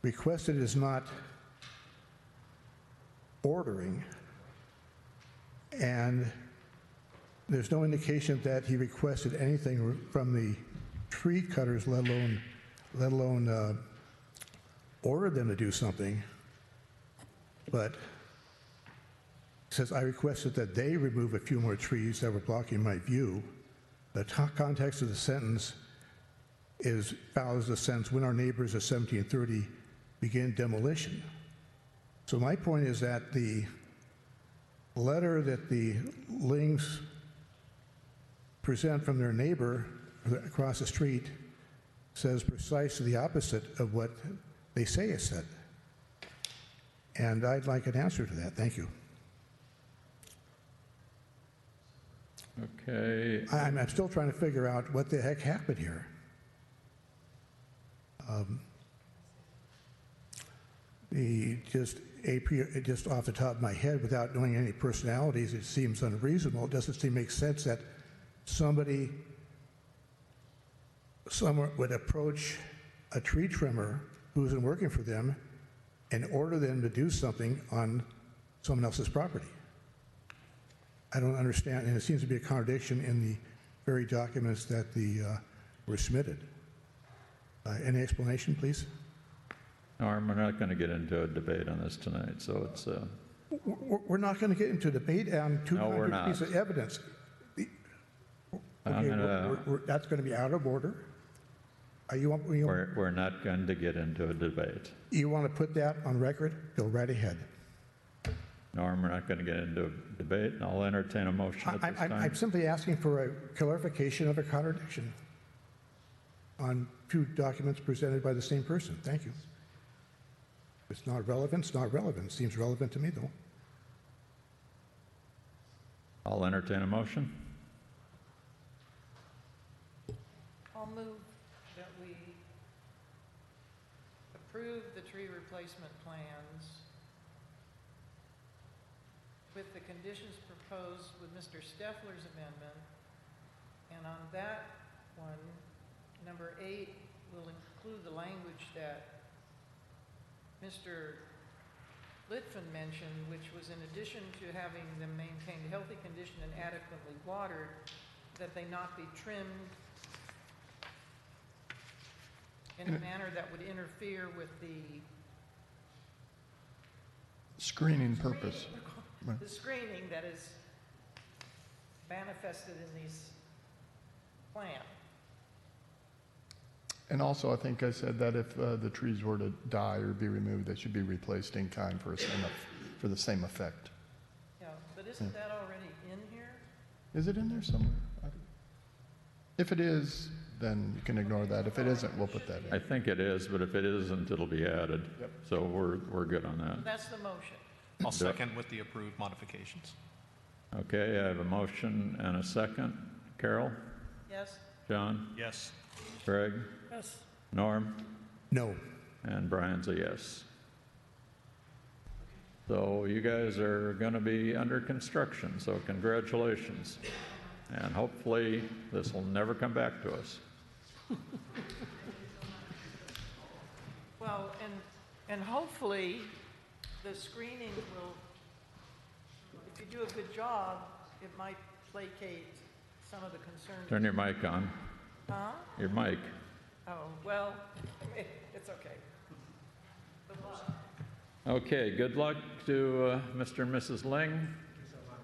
Requested is not ordering, and there's no indication that he requested anything from the tree cutters, let alone ordered them to do something. But it says, I requested that they remove a few more trees that were blocking my view. The context of the sentence follows the sentence, when our neighbors at 1730 begin demolition. So my point is that the letter that the Lings present from their neighbor across the street says precisely the opposite of what they say is said. And I'd like an answer to that. Thank you. Okay. I'm still trying to figure out what the heck happened here. Just off the top of my head, without knowing any personalities, it seems unreasonable. It doesn't seem to make sense that someone would approach a tree trimmer who isn't working for them and order them to do something on someone else's property. I don't understand, and it seems to be a contradiction in the very documents that were submitted. Any explanation, please? Norm, we're not going to get into a debate on this tonight, so it's... We're not going to get into a debate on two No, we're concrete not. pieces of evidence. That's going to be out of order. We're not going to get into a debate. You want to put that on record? Go right ahead. Norm, we're not going to get into a debate, and I'll entertain a motion at this time. I'm simply asking for a clarification of a contradiction on two documents presented by the same person. Thank you. If it's not relevant, it's not relevant. It seems relevant to me, though. I'll entertain a motion. I'll move that we approve the tree replacement plans with the conditions proposed with Mr. Steffler's amendment. And on that one, number 8 will include the language that Mr. Litfin mentioned, which was in addition to having them maintained healthy condition and adequately watered, that they not be trimmed in a manner that would interfere with the Screening purpose. Right. the screening that is manifested in these plans. And also, I think I said that if the trees were to die or be removed, they should be replaced in kind for the same effect. Yeah, but isn't that already in here? Is it in there somewhere? If it is, then you can ignore that. If it isn't, we'll put that in. I think it is, but if it isn't, it'll be added. Yep. So we're good on that. That's the motion. I'll second with the approved modifications. Okay, I have a motion and a second. Carol? Yes? John? Yes. Greg? Yes. Norm? No. And Brian's a yes. So you guys are going to be under construction, so congratulations. And hopefully this will never come back to us. Well, and hopefully the screening will, if you do a good job, it might placate some of the concerns. Turn your mic on. Huh? Your mic. Oh, well, it's okay. Good luck. Okay, good luck to Mr. and Mrs. Ling,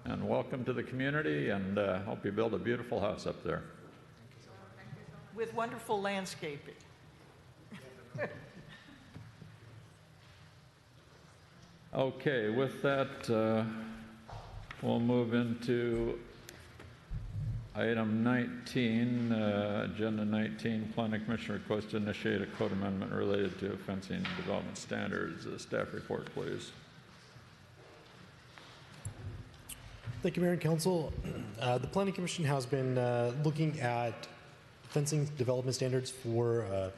and welcome to the community, and hope you build a beautiful house up there. With wonderful landscaping. Okay, with that, we'll move into item 19, agenda 19, Planning Commission request to initiate a code amendment related to fencing development standards. Staff report, please. Thank you, Mayor and Council. The Planning Commission has been looking at fencing development standards for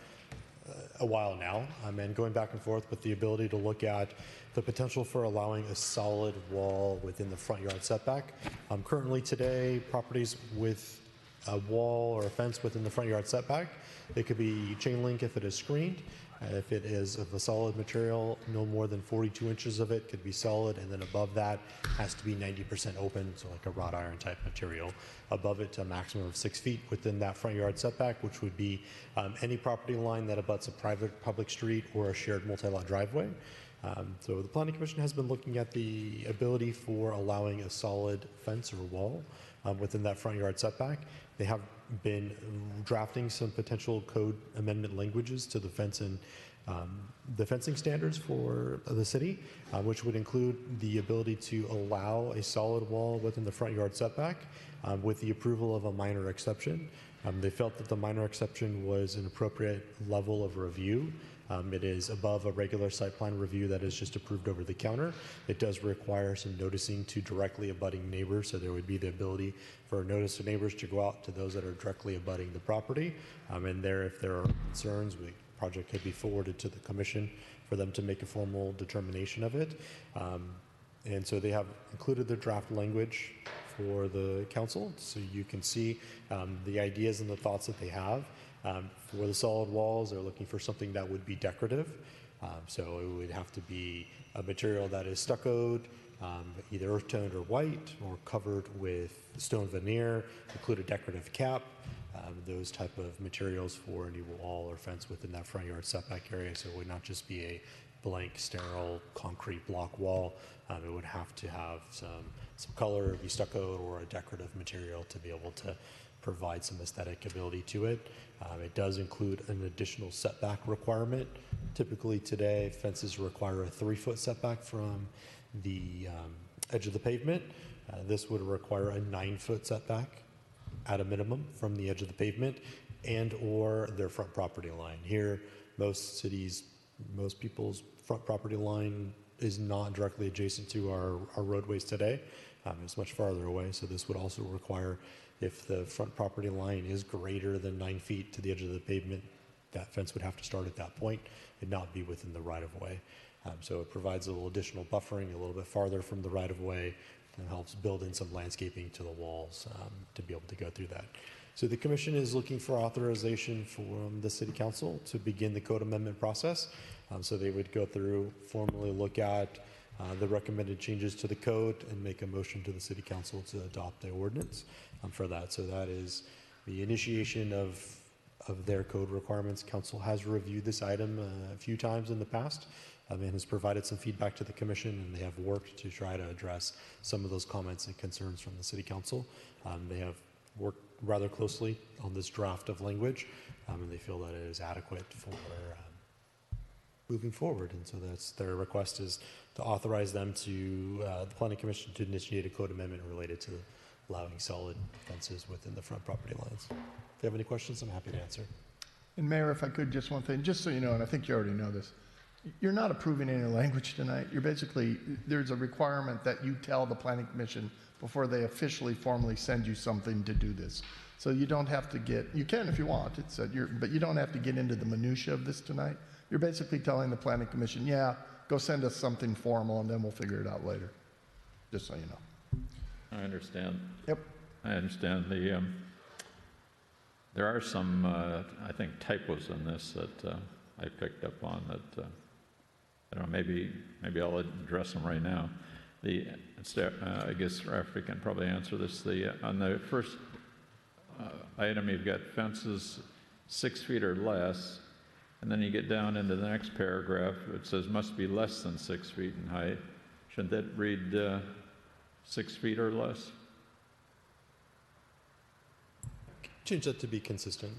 a while now, and going back and forth with the ability to look at the potential for allowing a solid wall within the front yard setback. Currently today, properties with a wall or a fence within the front yard setback, it could be chain link if it is screened. If it is of a solid material, no more than 42 inches of it could be solid, and then above that has to be 90% open, so like a wrought iron type material. Above it to a maximum of 6 feet within that front yard setback, which would be any property line that abuts a private public street or a shared multi-lot driveway. So the Planning Commission has been looking at the ability for allowing a solid fence or wall within that front yard setback. They have been drafting some potential code amendment languages to the fence and the fencing standards for the city, which would include the ability to allow a solid wall within the front yard setback with the approval of a minor exception. They felt that the minor exception was an appropriate level of review. It is above a regular site plan review that is just approved over the counter. It does require some noticing to directly abutting neighbors, so there would be the ability for a notice to neighbors to go out to those that are directly abutting the property. And there, if there are concerns, the project could be forwarded to the commission for them to make a formal determination of it. And so they have included the draft language for the council, so you can see the ideas and the thoughts that they have. For the solid walls, they're looking for something that would be decorative. So it would have to be a material that is stuccoed, either earth toned or white, or covered with stone veneer, include a decorative cap, those type of materials for any wall or fence within that front yard setback area. So it would not just be a blank, sterile, concrete block wall. It would have to have some color, be stuccoed, or a decorative material to be able to provide some aesthetic ability to it. It does include an additional setback requirement. Typically today, fences require a 3-foot setback from the edge of the pavement. This would require a 9-foot setback at a minimum from the edge of the pavement and or their front property line. Here, most cities, most people's front property line is not directly adjacent to our roadways today. It's much farther away, so this would also require, if the front property line is greater than 9 feet to the edge of the pavement, that fence would have to start at that point and not be within the right-of-way. So it provides a little additional buffering a little bit farther from the right-of-way and helps build in some landscaping to the walls to be able to go through that. So the commission is looking for authorization from the city council to begin the code amendment process. So they would go through, formally look at the recommended changes to the code and make a motion to the City Council to adopt the ordinance for that. So that is the initiation of their code requirements. Council has reviewed this item a few times in the past and has provided some feedback to the Commission, and they have worked to try to address some of those comments and concerns from the City Council. They have worked rather closely on this draft of language, and they feel that it is adequate for moving forward. And so that's their request, is to authorize them to, the Planning Commission, to initiate a code amendment related to allowing solid fences within the front property lines. If you have any questions, I'm happy to answer. And Mayor, if I could, just one thing, just so you know, and I think you already know this, you're not approving any language tonight. You're basically, there's a requirement that you tell the Planning Commission before they officially formally send you something to do this. So you don't have to get, you can if you want, but you don't have to get into the minutia of this tonight. You're basically telling the Planning Commission, yeah, go send us something formal and then we'll figure it out later, just so you know. I understand. Yep. I understand. There are some, I think, typos in this that I picked up on that, I don't know, maybe I'll address them right now. I guess Rafi can probably answer this. On the first item, you've got fences 6 feet or less, and then you get down into the next paragraph, it says must be less than 6 feet in height. Shouldn't that read 6 feet or less? Change that to be consistent.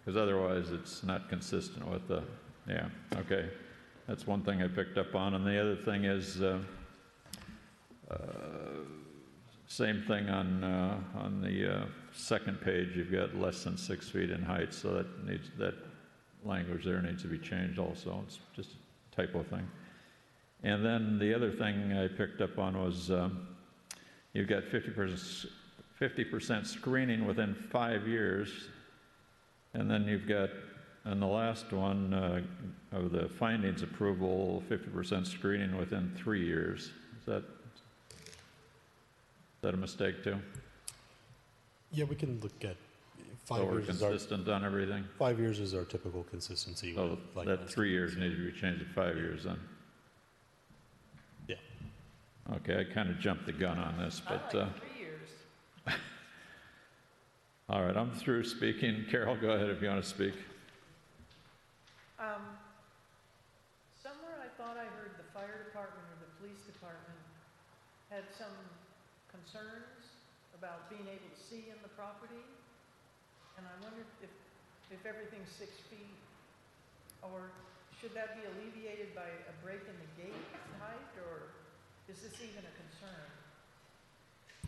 Because otherwise it's not consistent with the, yeah, okay. That's one thing I picked up on. And the other thing is, same thing on the second page, you've got less than 6 feet in height, so that language there needs to be changed also. It's just a typo thing. And then the other thing I picked up on was you've got 50% screening within 5 years, and then you've got, in the last one of the findings approval, 50% screening within 3 years. Is that a mistake too? Yeah, we can look at 5 So we're years. consistent on everything? 5 years is our typical consistency. So that 3 years needs to be changed to 5 years then? Yeah. Okay, I kind of jumped the gun on this, but. I like 3 years. All right, I'm through speaking. Carol, go ahead if you want to speak. Somewhere I thought I heard the fire department or the police department had some concerns about being able to see in the property. And I wondered if everything's 6 feet, or should that be alleviated by a break in the gate height, or is this even a concern?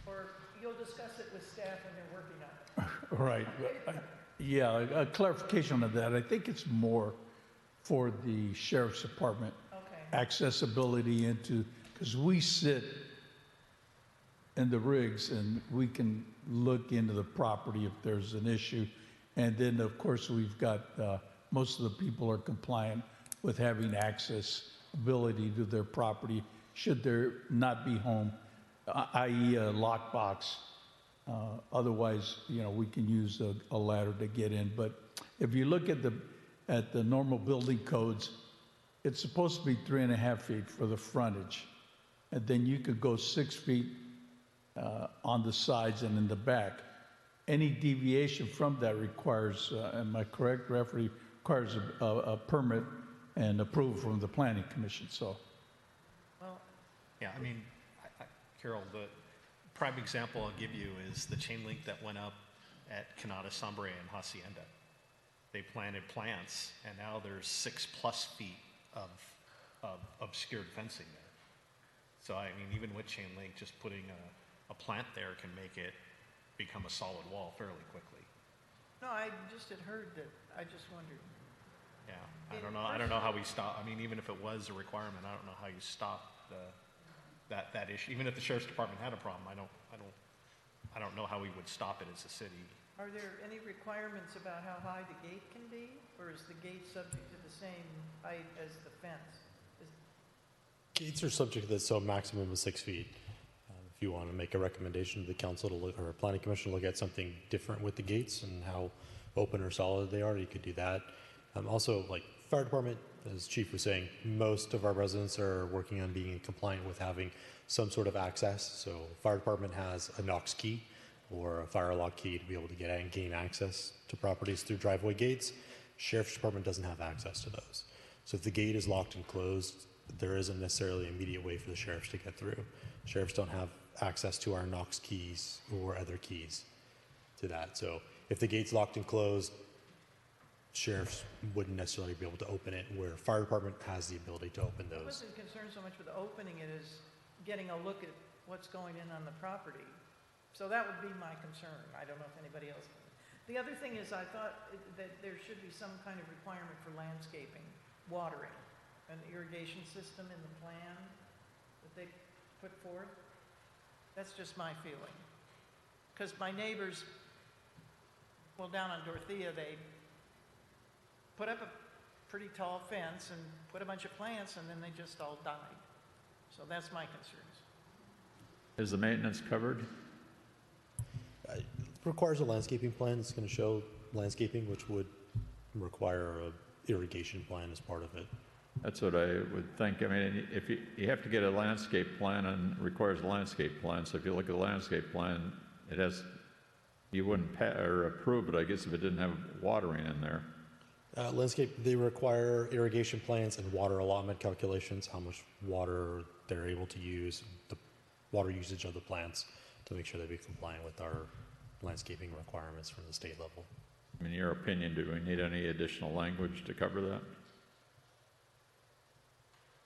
Or you'll discuss it with staff when they're working on it. Right. Yeah, a clarification on that. I think it's more for the sheriff's department. Okay. Accessibility into, because we sit in the rigs and we can look into the property if there's an issue. And then, of course, we've got, most of the people are compliant with having accessibility to their property should there not be home, i.e. a lockbox. Otherwise, we can use a ladder to get in. But if you look at the normal building codes, it's supposed to be 3.5 feet for the frontage. And then you could go 6 feet on the sides and in the back. Any deviation from that requires, am I correct, referee, requires a permit and approval from the Planning Commission, so. Well, Yeah, I mean, Carol, the prime example I'll give you is the chain link that went up at Canada Sombre and Hacienda. They planted plants, and now there's 6+ feet of obscured fencing there. So, I mean, even with chain link, just putting a plant there can make it become a solid wall fairly quickly. no, I just had heard that. I just wondered. Yeah, I don't know how we stop. I mean, even if it was a requirement, I don't know how you stop that issue. Even if the sheriff's department had a problem, I don't know how we would stop it as a city. Are there any requirements about how high the gate can be, or is the gate subject to the same height as the fence? Gates are subject to this, so a maximum of 6 feet. If you want to make a recommendation to the council to look, or a planning commission to look at something different with the gates and how open or solid they are, you could do that. Also, like fire department, as Chief was saying, most of our residents are working on being compliant with having some sort of access. So fire department has a Knox key or a fire lock key to be able to get and gain access to properties through driveway gates. Sheriff's department doesn't have access to those. So if the gate is locked and closed, there isn't necessarily an immediate way for the sheriffs to get through. Sheriffs don't have access to our Knox keys or other keys to that. So if the gate's locked and closed, sheriffs wouldn't necessarily be able to open it, where fire department has the ability to open I those. wasn't concerned so much with opening it as getting a look at what's going in on the property. So that would be my concern. I don't know if anybody else can. The other thing is I thought that there should be some kind of requirement for landscaping, watering, an irrigation system in the plan that they put forth. That's just my feeling. Because my neighbors, well, down on Dorothea, they put up a pretty tall fence and put a bunch of plants, and then they just all died. So that's my concerns. Is the maintenance covered? It requires a landscaping plan. It's going to show landscaping, which would require an irrigation plan as part of it. That's what I would think. I mean, if you have to get a landscape plan, and it requires a landscape plan. So if you look at the landscape plan, it has, you wouldn't approve it, I guess, if it didn't have watering in there. Landscape, they require irrigation plans and water allotment calculations, how much water they're able to use, the water usage of the plants to make sure they be compliant with our landscaping requirements from the state level. In your opinion, do we need any additional language to cover that?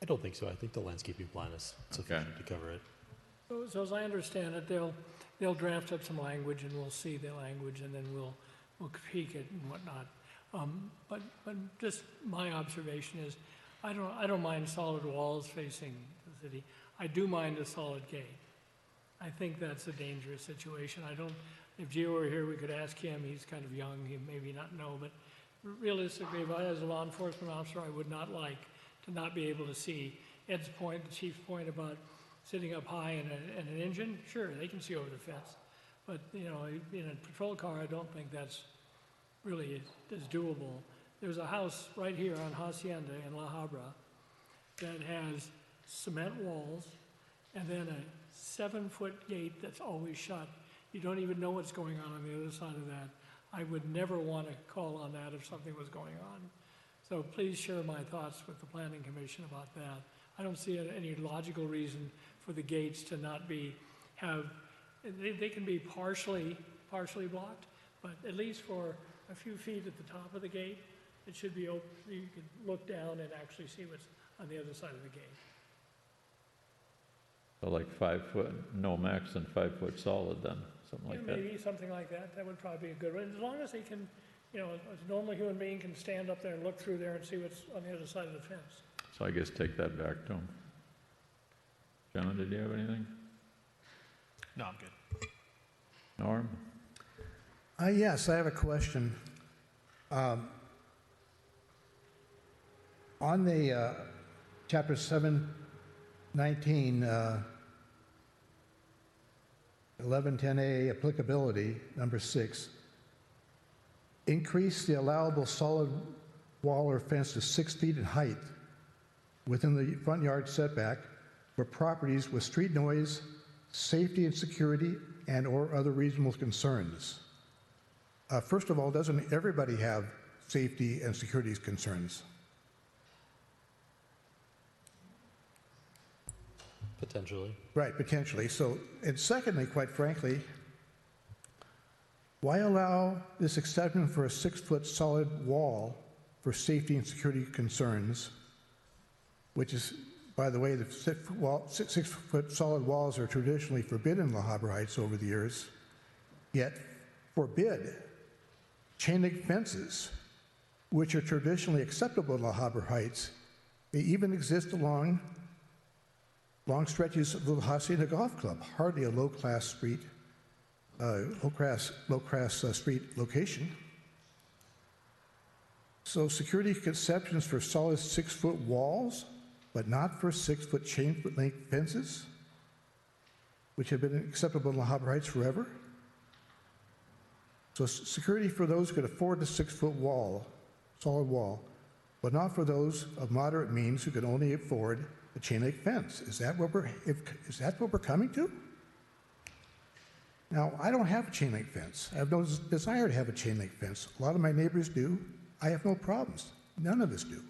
I don't think so. I think the landscaping plan is sufficient to cover it. So as I understand it, they'll draft up some language and we'll see the language and then we'll critique it and whatnot. But just my observation is, I don't mind solid walls facing the city. I do mind a solid gate. I think that's a dangerous situation. If Gio were here, we could ask him. He's kind of young. He maybe not know, but realistically, if I as a law enforcement officer, I would not like to not be able to see. Ed's point, the chief's point about sitting up high in an engine, sure, they can see over the fence. But, you know, in a patrol car, I don't think that's really is doable. There's a house right here on Hacienda in La Habra that has cement walls and then a 7-foot gate that's always shut. You don't even know what's going on the other side of that. I would never want to call on that if something was going on. So please share my thoughts with the Planning Commission about that. I don't see any logical reason for the gates to not they can be partially blocked, but at least for a few feet at the top of the gate, it should be open. You can look down and actually see what's on the other side of the gate. So like 5 foot, no max than 5 foot solid then, something like that. Maybe something like that. That would probably be a good one. As long as they can, you know, a normal human being can stand up there and look through there and see what's on the other side of the fence. So I guess take that back to him. John, did you have anything? No, I'm good. Norm? Yes, I have a question. On the Chapter 719, 1110A applicability, number 6, increase the allowable solid wall or fence to 6 feet in height within the front yard setback for properties with street noise, safety and security, and or other reasonable concerns. First of all, doesn't everybody have safety and security concerns? Potentially. Right, potentially. So, and secondly, quite frankly, why allow this exception for a 6-foot solid wall for safety and security concerns, which is, by the way, the 6-foot solid walls are traditionally forbidden in La Habra Heights over the years, yet forbid chain link fences, which are traditionally acceptable in La Habra Heights. They even exist along long stretches of the Hacienda Golf Club, hardly a low-class street street location. So security conceptions for solid 6-foot walls, but not for 6-foot chain link fences, which have been acceptable in La Habra Heights forever. So security for those who could afford the 6-foot wall, solid wall, but not for those of moderate means who can only afford a chain link fence. Is that what we're coming to? Now, I don't have a chain link fence. I have no desire to have a chain link fence. A lot of my neighbors do. I have no problems. None of us do.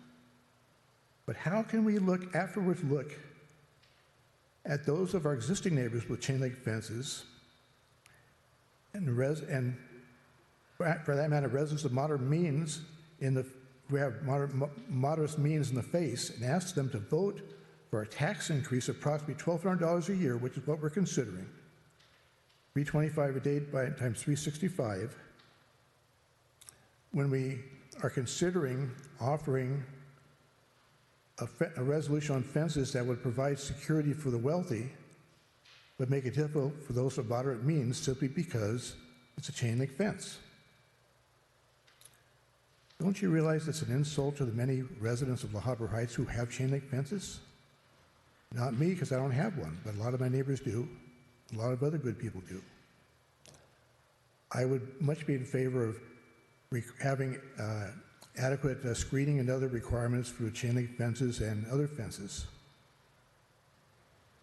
But how can we afterwards look at those of our existing neighbors with chain link fences and for that matter, residents of moderate means who have modest means in the face, and ask them to vote for a tax increase of approximately $1,200 a year, which is what we're considering, $325 a day times 365, when we are considering offering a resolution on fences that would provide security for the wealthy, but make it difficult for those of moderate means simply because it's a chain link fence. Don't you realize it's an insult to the many residents of La Habra Heights who have chain link fences? Not me, because I don't have one, but a lot of my neighbors do. A lot of other good people do. I would much be in favor of having adequate screening and other requirements for chain link fences and other fences.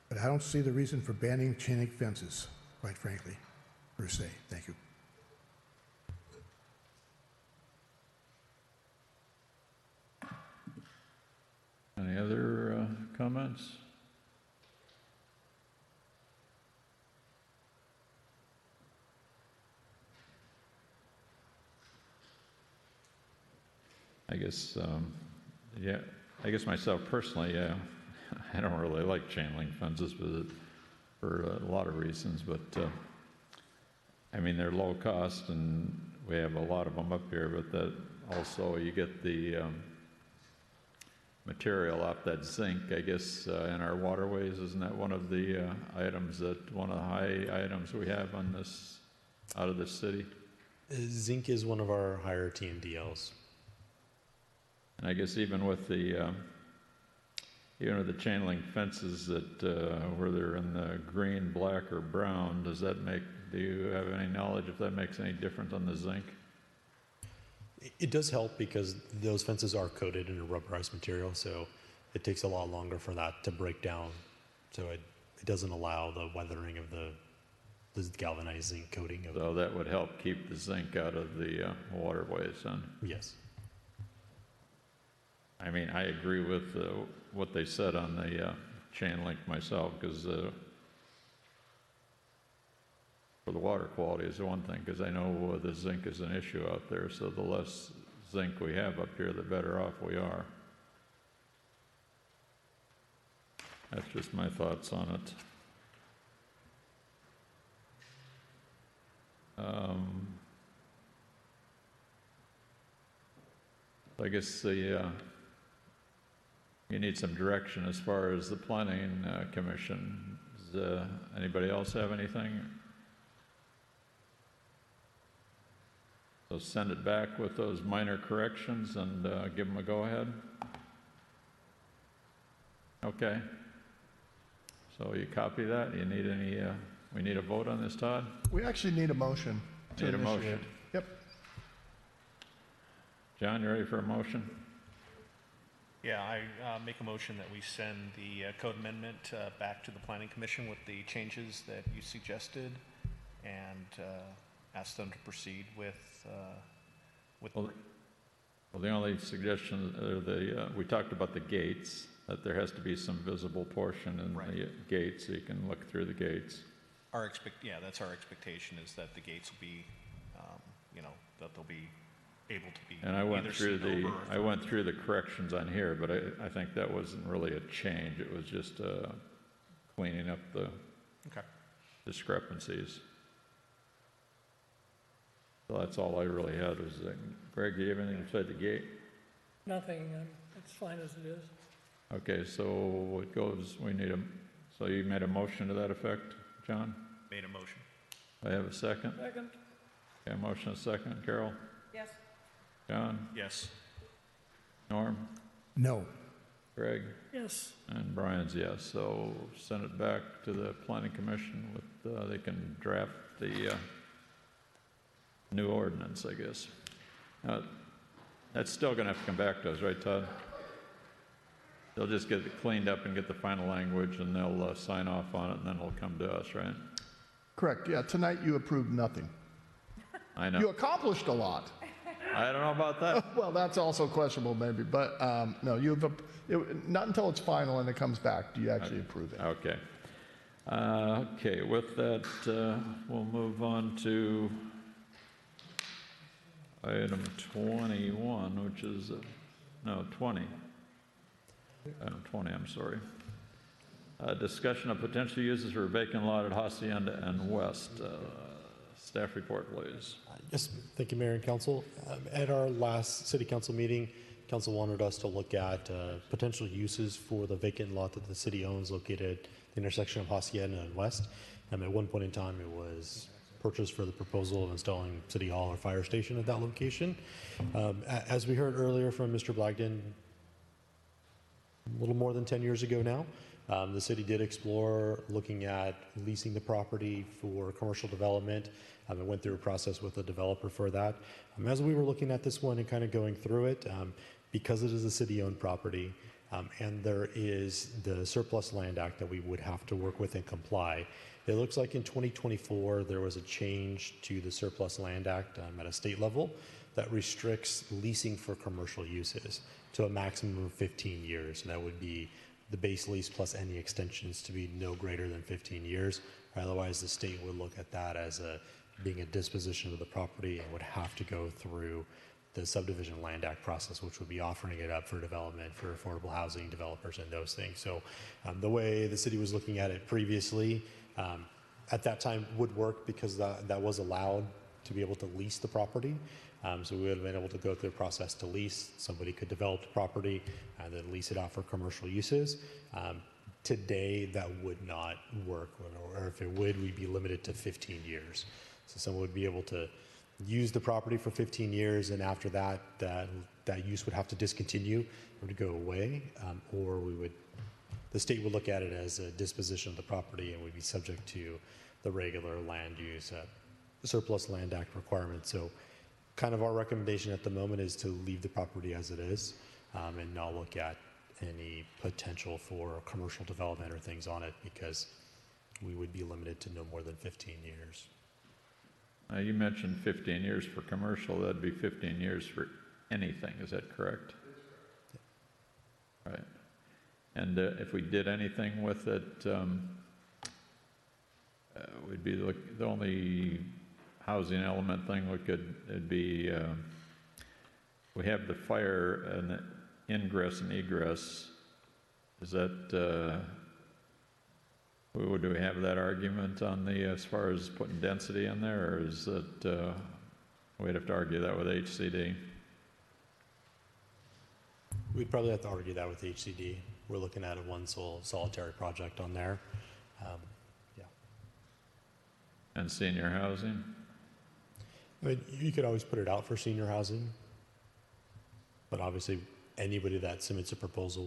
But I don't see the reason for banning chain link fences, quite frankly, per se. Thank you. Any other comments? I guess, yeah, I guess myself personally, yeah, I don't really like chain link fences for a lot of reasons, but I mean, they're low cost and we have a lot of them up here, but that also you get the material off that zinc, I guess, in our waterways. Isn't that one of the items one of the high items we have on this, out of the city? Zinc is one of our higher TMDLs. And I guess even with the chain link fences that where they're in the green, black, or brown, do you have any knowledge if that makes any difference on the zinc? It does help because those fences are coated in a rubberized material, so it takes a lot longer for that to break down. So it doesn't allow the weathering of the galvanized zinc coating. So that would help keep the zinc out of the waterways, then? Yes. I mean, I agree with what they said on the chain link myself, because for the water quality is one thing, because I know the zinc is an issue out there, so the less zinc we have up here, the better off we are. That's just my thoughts on it. I guess you need some direction as far as the planning commission. Does anybody else have anything? So send it back with those minor corrections and give them a go-ahead? Okay. So you copy that? You need any, we need a vote on this, Todd? We actually need a motion to Need a initiate. motion. Yep. John, you ready for a motion? Yeah, I make a motion that we send the code amendment back to the Planning Commission with the changes that you suggested and ask them to proceed with. Well, the only suggestion, we talked about the gates, that there has to be some visible portion in the gates so you can look through the gates. That's our expectation, is that the gates will be, that they'll be able to be. And I went through the corrections on here, but I think that wasn't really a change. It was just cleaning up the discrepancies. So that's all I really had was, Greg, do you have anything beside the gate? Nothing, it's fine as it is. Okay, so it goes, so you made a motion to that effect, John? Made a motion. I have a second? Second. Okay, motion and second. Carol? Yes. John? Yes. Norm? No. Greg? Yes. And Brian's yes. So send it back to the Planning Commission with, they can draft the new ordinance, I guess. That's still going to have to come back to us, right, Todd? They'll just get it cleaned up and get the final language, and they'll sign off on it, and then it'll come to us, right? Correct, yeah, tonight you approved nothing. I know. You accomplished a lot. I don't know about that. Well, that's also questionable maybe, but no, not until it's final and it comes back do you actually approve it. Okay. Okay, with that, we'll move on to item 21, which is, no, 20. Item 20, I'm sorry. Discussion of potential uses for a vacant lot at Hacienda and West. Staff report, please. Yes, thank you, Mayor and Council. At our last City Council meeting, Council wanted us to look at potential uses for the vacant lot that the city owns located at the intersection of Hacienda and West. At one point in time, it was purchased for the proposal of installing City Hall or fire station at that location. As we heard earlier from Mr. Blagden, a little more than 10 years ago now, the city did explore looking at leasing the property for commercial development. It went through a process with a developer for that. As we were looking at this one and kind of going through it, because it is a city-owned property, and there is the Surplus Land Act that we would have to work with and comply. It looks like in 2024 there was a change to the Surplus Land Act at a state level that restricts leasing for commercial uses to a maximum of 15 years. So that would be the base lease plus any extensions to be no greater than 15 years. Otherwise, the state would look at that as being a disposition of the property and would have to go through the Subdivision Land Act process, which would be offering it up for development for affordable housing developers and those things. So the way the city was looking at it previously, at that time would work because that was allowed to be able to lease the property. So we would have been able to go through the process to lease. Somebody could develop the property and then lease it out for commercial uses. Today, that would not work, or if it would, we'd be limited to 15 years. So someone would be able to use the property for 15 years, and after that, that use would have to discontinue or to go away, or the state would look at it as a disposition of the property and would be subject to the regular land use, Surplus Land Act requirements. So kind of our recommendation at the moment is to leave the property as it is and not look at any potential for commercial development or things on it, because we would be limited to no more than 15 years. You mentioned 15 years for commercial. That'd be 15 years for anything. Is that correct? Right. And if we did anything with it, would be the only housing element thing it'd be, we have the fire and ingress and egress. Is that, do we have that argument on as far as putting density in there, or is that, we'd have to argue that with HCD? We'd probably have to argue that with HCD. We're looking at one solitary project on there. Yeah. And senior housing? I mean, you could always put it out for senior housing, but obviously anybody that submits a proposal,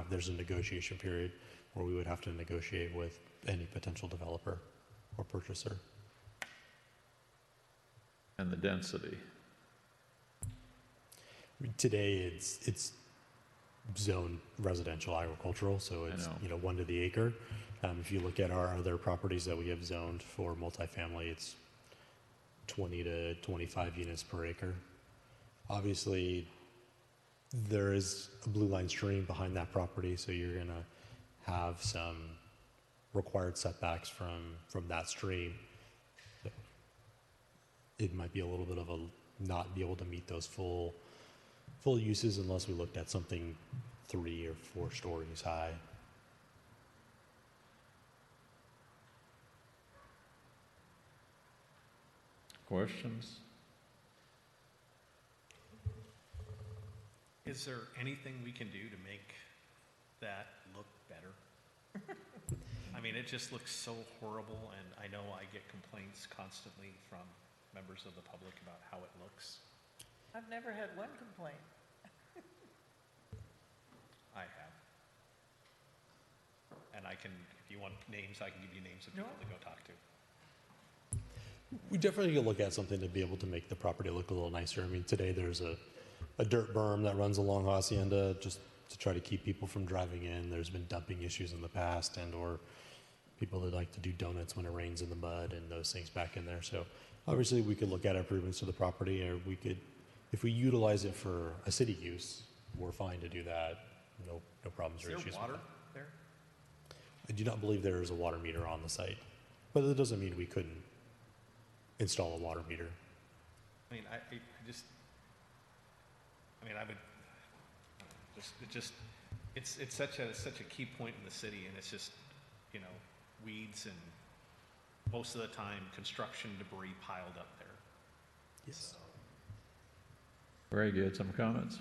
there's a negotiation period where we would have to negotiate with any potential developer or purchaser. And the density? I mean, today it's zoned residential agricultural, so it's 1 to the acre. If you look at our other properties that we have zoned for multifamily, it's 20 to 25 units per acre. Obviously, there is a blue line stream behind that property, so you're going to have some required setbacks from that stream. It might be a little bit of not be able to meet those full uses unless we looked at something 3 or 4 stories high. Questions? Is there anything we can do to make that look better? I mean, it just looks so horrible, and I know I get complaints constantly from members of the public about how it looks. I've never had one complaint. I have. And if you want names, I can give you names of people to go talk to. We definitely could look at something to be able to make the property look a little nicer. I mean, today there's a a dirt berm that runs along Hacienda just to try to keep people from driving in. There's been dumping issues in the past and or people that like to do donuts when it rains in the mud and those things back in there. So obviously we could look at improvements to the property, or we could, if we utilize it for a city use, we're fine to do that. No problems or issues. Is there water with there? that. I do not believe there is a water meter on the site, but that doesn't mean we couldn't install a water meter. I mean, I would it's such a key point in the city, and it's just, you know, weeds and most of the time construction debris piled up there. Yes. So. Greg, you had some comments?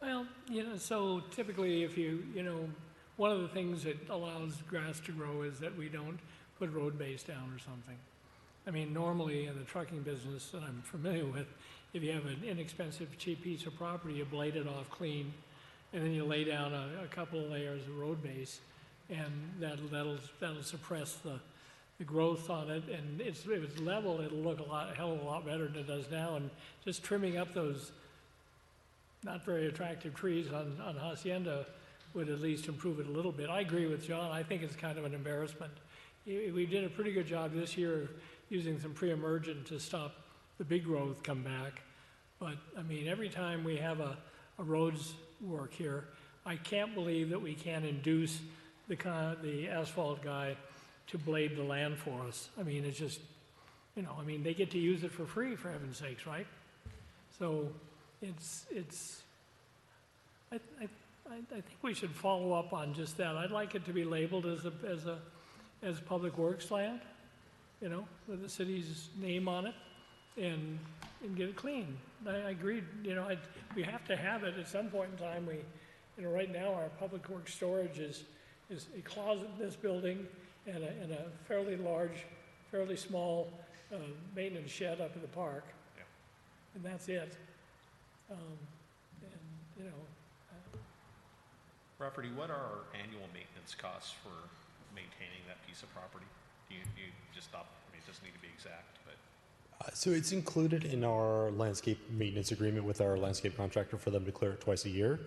Well, you know, so typically if you know, one of the things that allows grass to grow is that we don't put road base down or something. I mean, normally in the trucking business that I'm familiar with, if you have an inexpensive, cheap piece of property, you blade it off clean, and then you lay down a couple of layers of road base, and that'll suppress the growth on it. And if it's level, it'll look a hell of a lot better than it does now. And just trimming up those not very attractive trees on Hacienda would at least improve it a little bit. I agree with John. I think it's kind of an embarrassment. We did a pretty good job this year of using some pre-emergent to stop the big growth come back. But I mean, every time we have a roads work here, I can't believe that we can't induce the asphalt guy to blade the land for us. I mean, it's just, you know, I mean, they get to use it for free, for heaven's sakes, right? So I think we should follow up on just that. I'd like it to be labeled as public works land, you know, with the city's name on it, and get it clean. I agree. You know, we have to have it at some point in time. You know, right now our public works storage is a closet in this building and a fairly large, fairly small maintenance shed up in the park, and that's it. And you know. Rafferty, what are our annual maintenance costs for maintaining that piece of property? You just stop, I mean, it doesn't need to be exact, but. So it's included in our landscape maintenance agreement with our landscape contractor for them to clear it twice a year.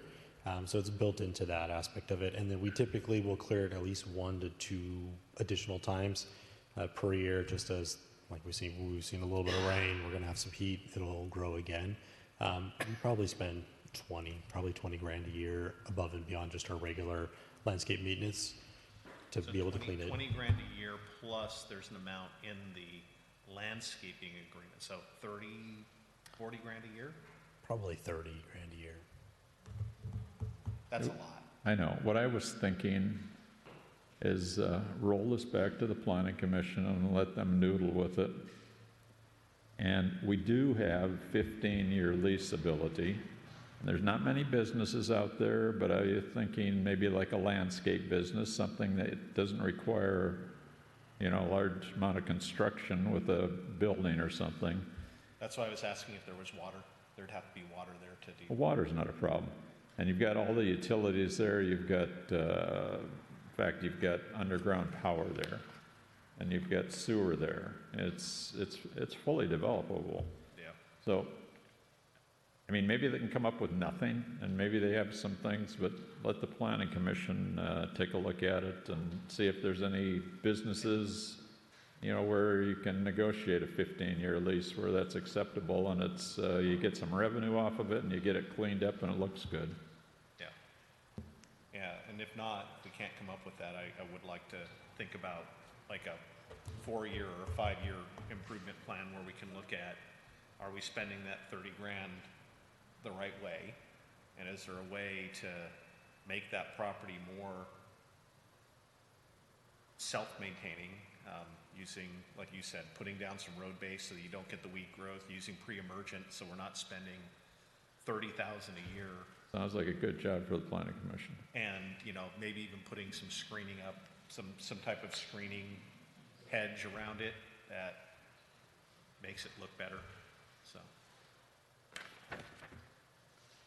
So it's built into that aspect of it. And then we typically will clear it at least 1 to 2 additional times per year, just as like we've seen a little bit of rain, we're gonna have some heat, it'll grow again. We probably spend probably 20 grand a year above and beyond just our regular landscape maintenance to be able to clean it. 20 grand a year plus there's an amount in the landscaping agreement. So 30, 40 grand a year? Probably 30 grand a year. That's a lot. I know. What I was thinking is roll this back to the Planning Commission and let them noodle with it. And we do have 15-year lease ability. And there's not many businesses out there, but I was thinking maybe like a landscape business, something that doesn't require, you know, a large amount of construction with a building or something. That's why I was asking if there was water. There'd have to be water there to do. Well, water's not a problem. And you've got all the utilities there. You've got, in fact, you've got underground power there. And you've got sewer there. It's fully developable. Yeah. So, I mean, maybe they can come up with nothing, and maybe they have some things, but let the Planning Commission take a look at it and see if there's any businesses, you know, where you can negotiate a 15-year lease where that's acceptable, and it's you get some revenue off of it, and you get it cleaned up, and it looks good. Yeah. Yeah, and if not, if we can't come up with that, I would like to think about like a 4-year or 5-year improvement plan where we can look at, are we spending that 30 grand the right way, and is there a way to make that property more self-maintaining, using, like you said, putting down some road base so that you don't get the weed growth, using pre-emergent so we're not spending $30,000 a year. Sounds like a good job for the Planning Commission. And, you know, maybe even putting some screening up, some type of screening hedge around it that makes it look better. So.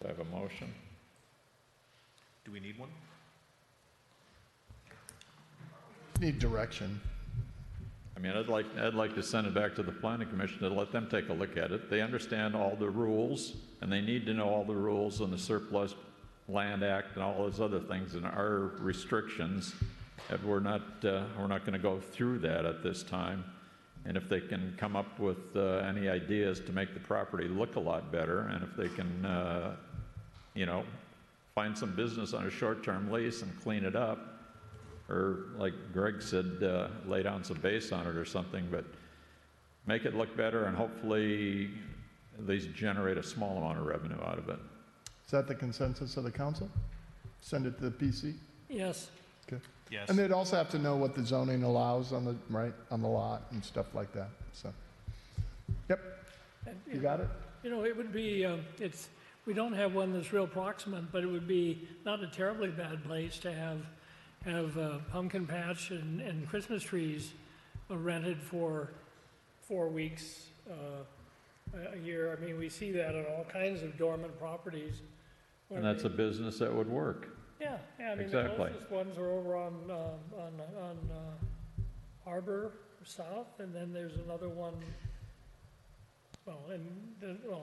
Do I have a motion? Do we need one? Need direction. I mean, I'd like to send it back to the planning commission to let them take a look at it. They understand all the rules, and they need to know all the rules on the Surplus Land Act and all those other things and our restrictions. And we're not going to go through that at this time. And if they can come up with any ideas to make the property look a lot better, and if they can, you know, find some business on a short-term lease and clean it up, or like Greg said, lay down some base on it or something, but make it look better and hopefully at least generate a small amount of revenue out of it. Is that the consensus of the council? Send it to the PC? Yes. Okay. Yes. And they'd also have to know what the zoning allows on the, right, on the lot and stuff like that, so. Yep, you got it? You know, it would be, we don't have one that's real proximate, but it would be not a terribly bad place to have pumpkin patch and Christmas trees rented for 4 weeks a year. I mean, we see that on all kinds of dormant properties. And that's a business that would work. Yeah, I mean, Exactly. the closest ones are over on Harbor South, and then there's another one. Well,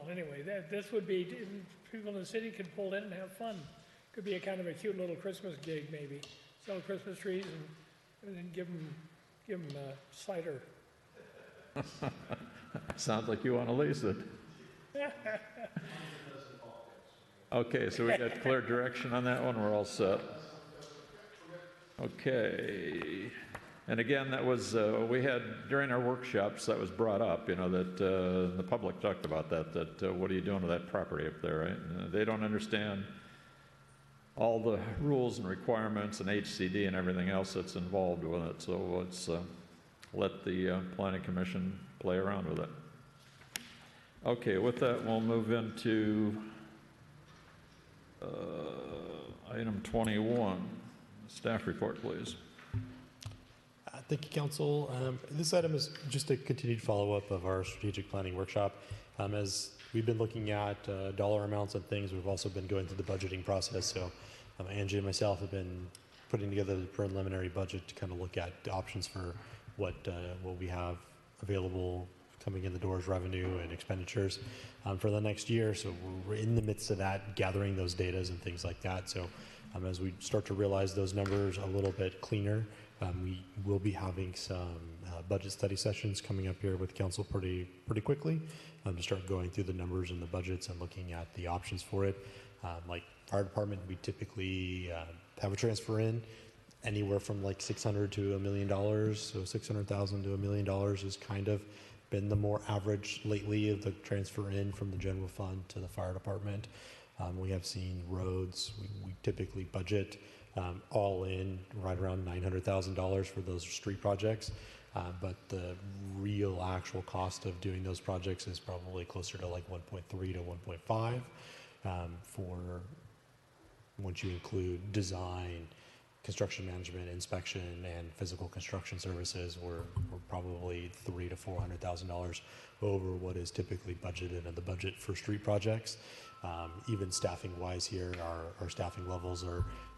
anyway, this would be, people in the city could pull in and have fun. Could be a kind of a cute little Christmas gig, maybe. Sell Christmas trees and then give them cider. Sounds like you want to lease it. Okay, so we got clear direction on that one. We're all set. Okay. And again, that was, we had, during our workshops, that was brought up, you know, that the public talked about that what are you doing with that property up there, right? They don't understand all the rules and requirements and HCD and everything else that's involved with it. So let's let the Planning Commission play around with it. Okay, with that, we'll move into item 21. Staff report, please. Thank you, Council. This item is just a continued follow-up of our strategic planning workshop. As we've been looking at dollar amounts and things, we've also been going through the budgeting process. So Angie and myself have been putting together the preliminary budget to kind of look at the options for what we have available coming in the doors, revenue and expenditures for the next year. So we're in the midst of that, gathering those datas and things like that. So as we start to realize those numbers a little bit cleaner, we will be having some budget study sessions coming up here with council pretty quickly to start going through the numbers and the budgets and looking at the options for it. Like fire department, we typically have a transfer in anywhere from like $600 to $1 million. So $600,000 to $1 million has kind of been the more average lately of the transfer in from the general fund to the fire department. We have seen roads, we typically budget all in right around $900,000 for those street projects. But the real actual cost of doing those projects is probably closer to like 1.3 to 1.5 for once you include design, construction management, inspection, and physical construction services. We're probably $300,000 to $400,000 over what is typically budgeted in the budget for street projects. Even staffing wise here, our staffing levels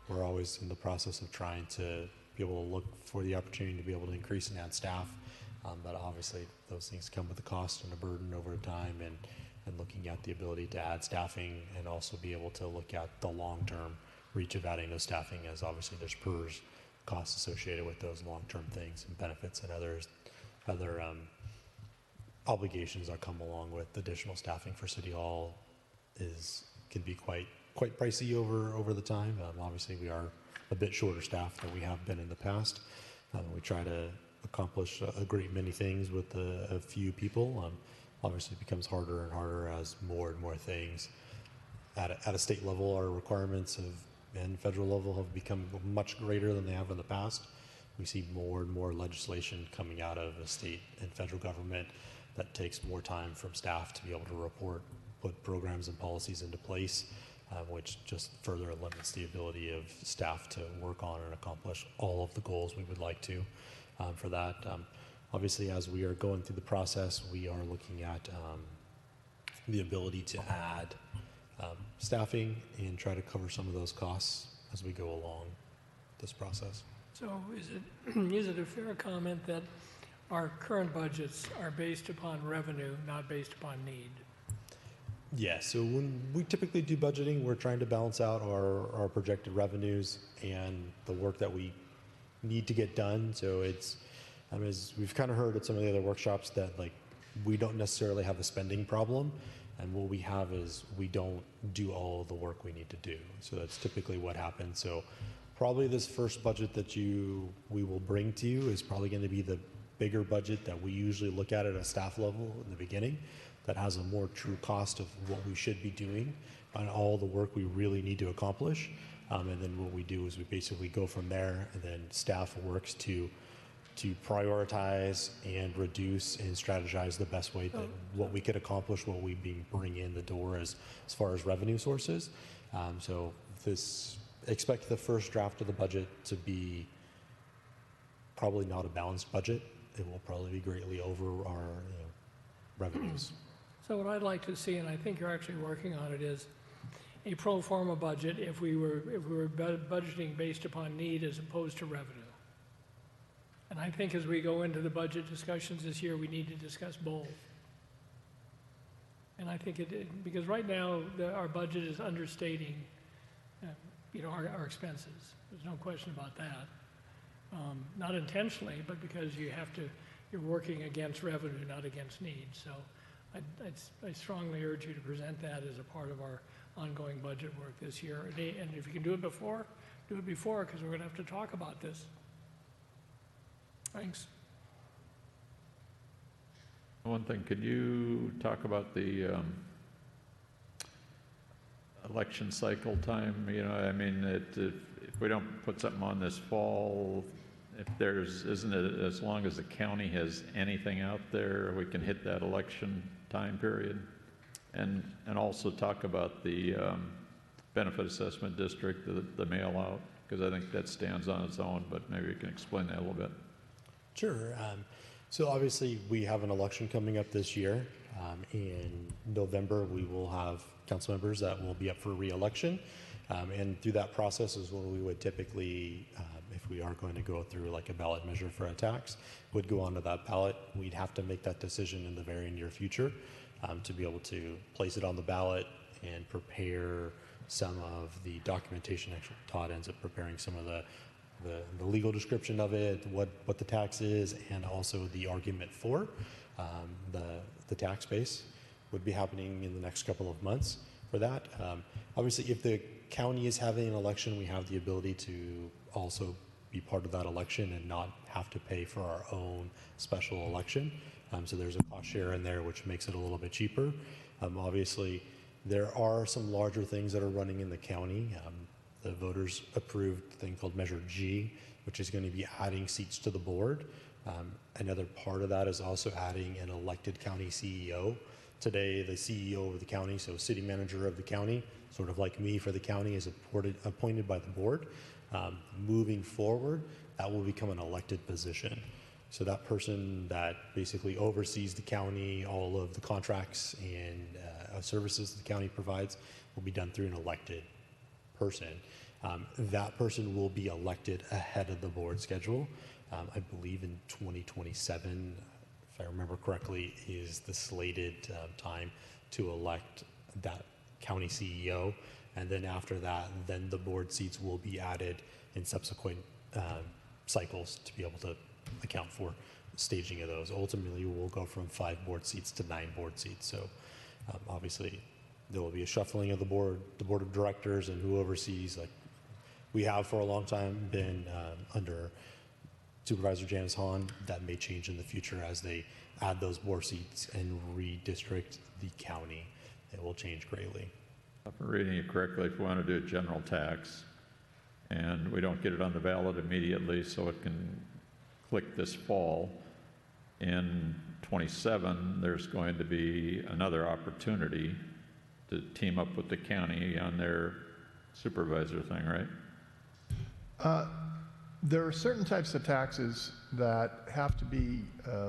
we're always in the process of trying to be able to look for the opportunity to be able to increase and add staff. But obviously those things come with a cost and a burden over time, and looking at the ability to add staffing and also be able to look at the long-term reach of adding those staffing, as obviously there's PERS costs associated with those long-term things and benefits and other obligations that come along with additional staffing for City Hall can be quite pricey over the time. Obviously we are a bit shorter staffed than we have been in the past. We try to accomplish a great many things with a few people. Obviously it becomes harder and harder as more and more things at a state level, our requirements and federal level have become much greater than they have in the past. We see more and more legislation coming out of the state and federal government that takes more time from staff to be able to put programs and policies into place, which just further limits the ability of staff to work on and accomplish all of the goals we would like to for that. Obviously, as we are going through the process, we are looking at the ability to add staffing and try to cover some of those costs as we go along this process. So is it a fair comment that our current budgets are based upon revenue, not based upon need. Yeah, so when we typically do budgeting, we're trying to balance out our projected revenues and the work that we need to get done. So it's, as we've kind of heard at some of the other workshops, that like we don't necessarily have a spending problem, and what we have is we don't do all the work we need to do. So that's typically what happens. So probably this first budget that we will bring to you is probably going to be the bigger budget that we usually look at a staff level in the beginning, that has a more true cost of what we should be doing and all the work we really need to accomplish. And then what we do is we basically go from there, and then staff works to prioritize and reduce and strategize the best way that what we could accomplish, what we bring in the door as far as revenue sources. So expect the first draft of the budget to be probably not a balanced budget. It will probably be greatly over our revenues. So what I'd like to see, and I think you're actually working on it, is a pro forma budget if we were budgeting based upon need as opposed to revenue. And I think as we go into the budget discussions this year, we need to discuss both. And I think because right now our budget is understating, our expenses. There's no question about that. Not intentionally, but because you're working against revenue, not against need. So I strongly urge you to present that as a part of our ongoing budget work this year. And if you can do it before, because we're going to have to talk about this. Thanks. One thing, could you talk about the election cycle time? If we don't put something on this fall, isn't it as long as the county has anything out there, we can hit that election time period? And also talk about the benefit assessment district, the mail out, because I think that stands on its own, but maybe you can explain that a little bit. Sure. So obviously we have an election coming up this year. In November, we will have council members that will be up for re-election. And through that process is when we would typically, if we are going to go through like a ballot measure for a tax, would go onto that ballot. We'd have to make that decision in the very near future to be able to place it on the ballot and prepare some of the documentation. Actually, Todd ends up preparing some of the legal description of it, what the tax is, and also the argument for the tax base would be happening in the next couple of months for that. Obviously, if the county is having an election, we have the ability to also be part of that election and not have to pay for our own special election. So there's a cost share in there, which makes it a little bit cheaper. Obviously, there are some larger things that are running in the county. The voters approved a thing called Measure G, which is going to be adding seats to the board. Another part of that is also adding an elected county CEO. Today, the CEO of the county, so city manager of the county, sort of like me for the county, is appointed by the board. Moving forward, that will become an elected position. So that person that basically oversees the county, all of the contracts and services the county provides will be done through an elected person. That person will be elected ahead of the board schedule. I believe in 2027, if I remember correctly, is the slated time to elect that county CEO. And then after that, then the board seats will be added in subsequent cycles to be able to account for staging of those. Ultimately, we'll go from 5 board seats to 9 board seats. So obviously, there will be a shuffling of the board of directors and who oversees. Like we have for a long time been under Supervisor Janice Hahn. That may change in the future as they add those board seats and redistrict the county. It will change greatly. If I'm reading it correctly, if we want to do a general tax and we don't get it on the ballot immediately so it can click this fall, in 27 there's going to be another opportunity to team up with the county on their supervisor thing, right? There are certain types of taxes that have to be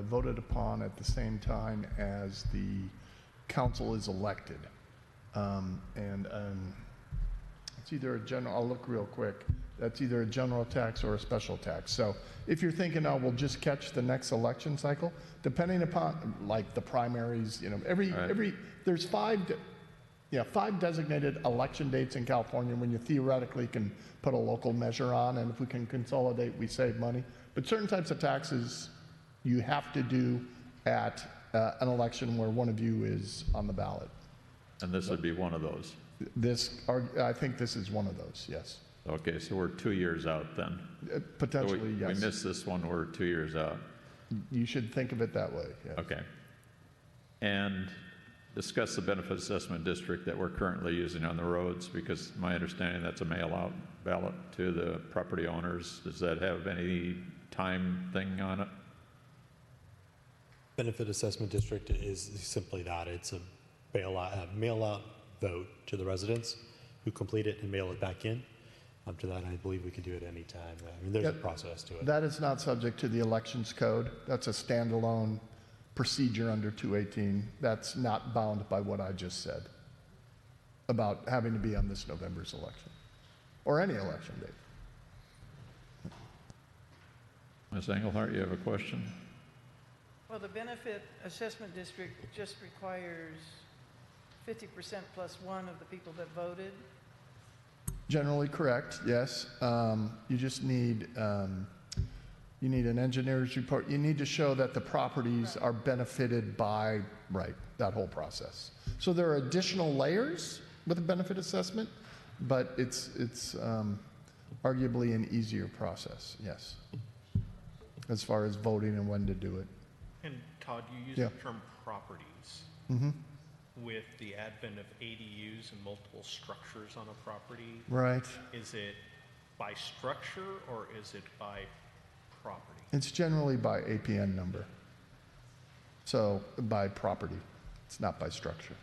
voted upon at the same time as the council is elected. It's either a general, I'll look real quick. That's either a general tax or a special tax. So if you're thinking, oh, we'll just catch the next election cycle, depending upon, like the primaries, you know, there's five designated election dates in California when you theoretically can put a local measure on, and if we can consolidate, we save money. But certain types of taxes you have to do at an election where one of you is on the ballot. And this would be one of those. I think this is one of those, yes. Okay, so we're 2 years out then. Potentially, so yes. We missed this one, we're 2 years out. You should think of it that way, yes. Okay. And discuss the benefit assessment district that we're currently using on the roads, because my understanding that's a mail-out ballot to the property owners. Does that have any time thing on it? Benefit assessment district is simply that. It's a mail-out vote to the residents who complete it and mail it back in. Up to that, I believe we can do it any time. I mean, there's a process to it. That is not subject to the elections code. That's a standalone procedure under 218. That's not bound by what I just said about having to be on this November's election or any election date. Ms. Engelhardt, you have a question? Well, the benefit assessment district just requires 50% plus one of the people that voted. Generally correct, yes. You just need, you need an engineer's report. You need to show that the properties are benefited by, that whole process. So there are additional layers with a benefit assessment, but it's arguably an easier process, yes, as far as voting and when to do it. And Todd, you use the term properties. Mm-hmm. With the advent of ADUs and multiple structures on a property, right? Is it by structure or is it by property? It's generally by APN number. So by property. It's not by structure.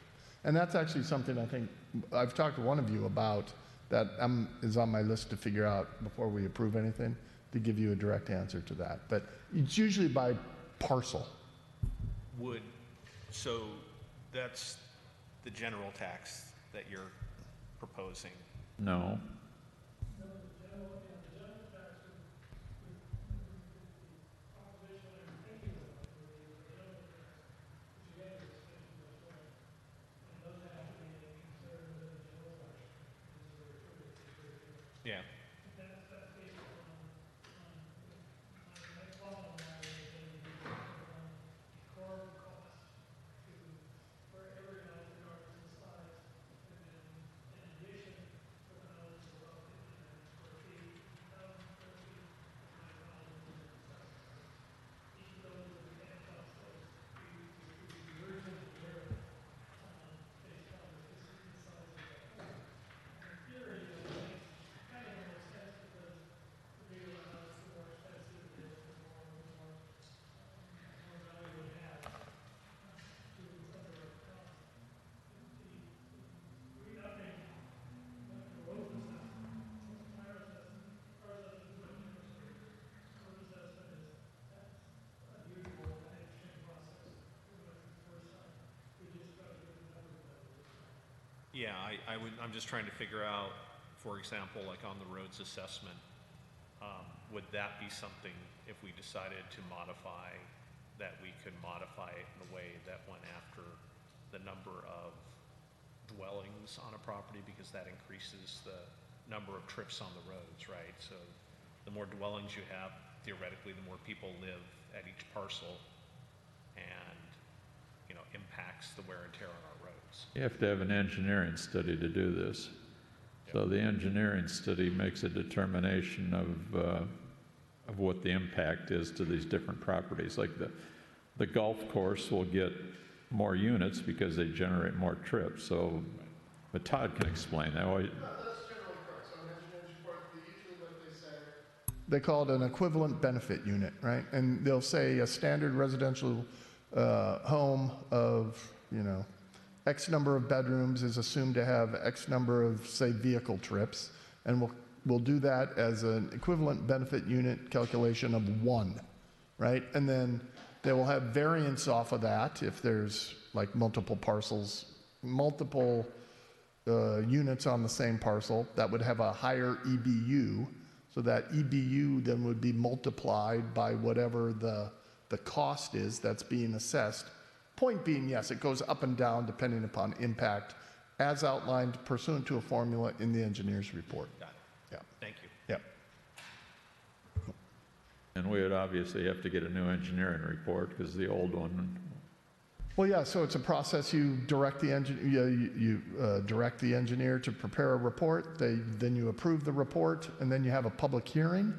And that's actually something I think I've talked to one of you about that is on my list to figure out before we approve anything, to give you a direct answer to that. But it's usually by parcel. So that's the general tax that you're proposing? No. Yeah. Yeah, I'm just trying to figure out, for example, like on the roads assessment, would that be something, if we decided to modify, that we could modify it in a way that went after the number of dwellings on a property, because that increases the number of trips on the roads, right? So the more dwellings you have, theoretically, the more people live at each parcel, and, you know, impacts the wear and tear on our roads. You have to have an engineering study to do this. So the engineering study makes a determination of what the impact is to these different properties. Like the golf course will get more units because they generate more trips. So, but Todd can explain that. They call it an equivalent benefit unit, right? And they'll say a standard residential home of, you know, X number of bedrooms is assumed to have X number of, say, vehicle trips, and we'll do that as an equivalent benefit unit calculation of 1, right? And then they will have variance off of that if there's like multiple parcels, multiple units on the same parcel that would have a higher EBU, So that EBU then would be multiplied by whatever the cost is that's being assessed. Point being, yes, it goes up and down depending upon impact as outlined pursuant to a formula in the engineer's report. Got it. Yeah. Thank you. Yeah. And we would obviously have to get a new engineering report because the old one. Well, yeah, so it's a process. You direct the direct the engineer to prepare a report. Then you approve the report, and then you have a public hearing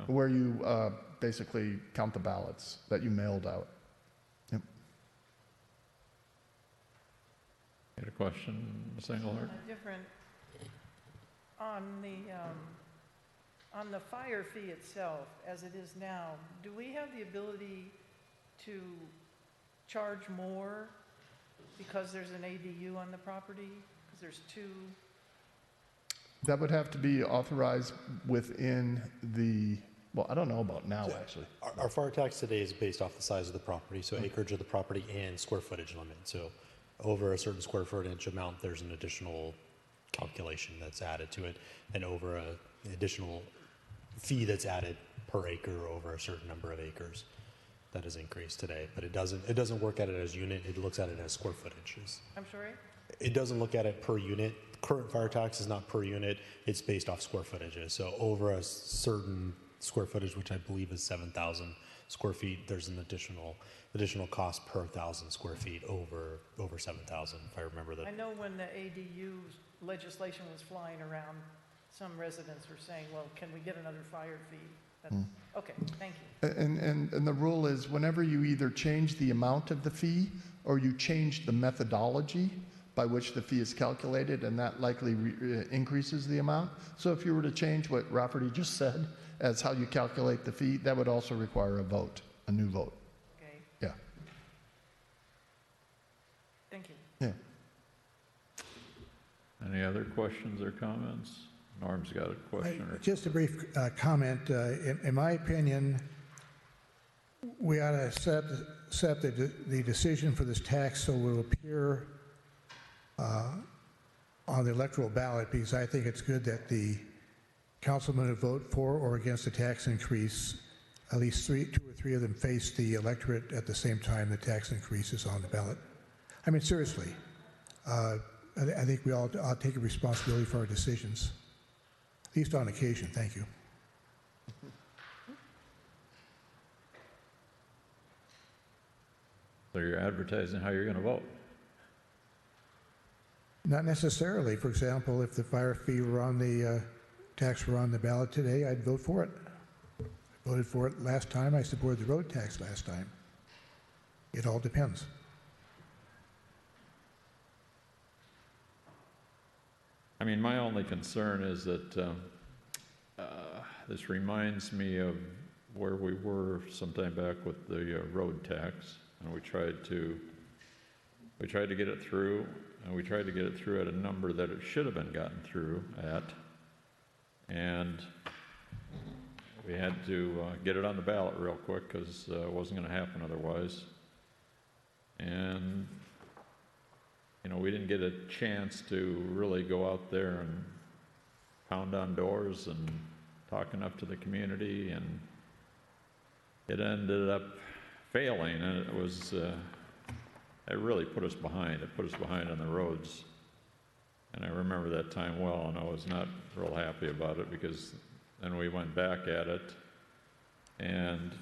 where you basically count the ballots that you mailed out. Yep. Got a question, Ms. Engelhardt? Different on the fire fee itself, as it is now. Do we have the ability to charge more because there's an ADU on the property? Because there's two. That would have to be authorized within the. Well, I don't know about now, actually. Our fire tax today is based off the size of the property, so acreage of the property and square footage limit. So over a certain square footage amount, there's an additional calculation that's added to it, and over an additional fee that's added per acre over a certain number of acres. That is increased today, but it doesn't work at it as unit. It looks at it as square footages. I'm sorry? It doesn't look at it per unit. Current fire tax is not per unit. It's based off square footages. So over a certain square footage, which I believe is 7,000 square feet, there's an additional cost per 1,000 square feet over 7,000, if I remember that. I know when the ADU legislation was flying around, some residents were saying, well, can we get another fire fee? Okay, thank you. And the rule is whenever you either change the amount of the fee or you change the methodology by which the fee is calculated, and that likely increases the amount. So if you were to change what Rafferty just said as how you calculate the fee, that would also require a vote, a new vote. Okay. Yeah. Thank you. Yeah. Any other questions or comments? Norm's got a question. Just a brief comment. In my opinion, we ought to accept the decision for this tax so it will appear on the electoral ballot, because I think it's good that the councilmen who vote for or against the tax increase, at least two or three of them face the electorate at the same time the tax increase is on the ballot. I mean, seriously, I think we all ought to take a responsibility for our decisions. At least on occasion. Thank you. So you're advertising how you're going to vote? Not necessarily. For example, if the fire fee were on the tax were on the ballot today, I'd vote for it. I voted for it last time. I supported the road tax last time. It all depends. I mean, my only concern is that this reminds me of where we were sometime back with the road tax, and we tried to get it through, and we tried to get it through at a number that it should have been gotten through at, and we had to get it on the ballot real quick because it wasn't going to happen otherwise. And you know, we didn't get a chance to really go out there and pound on doors and talk enough to the community, and it ended up failing, and it was, it really put us behind. It put us behind on the roads. And I remember that time well, and I was not real happy about it, because then we went back at it and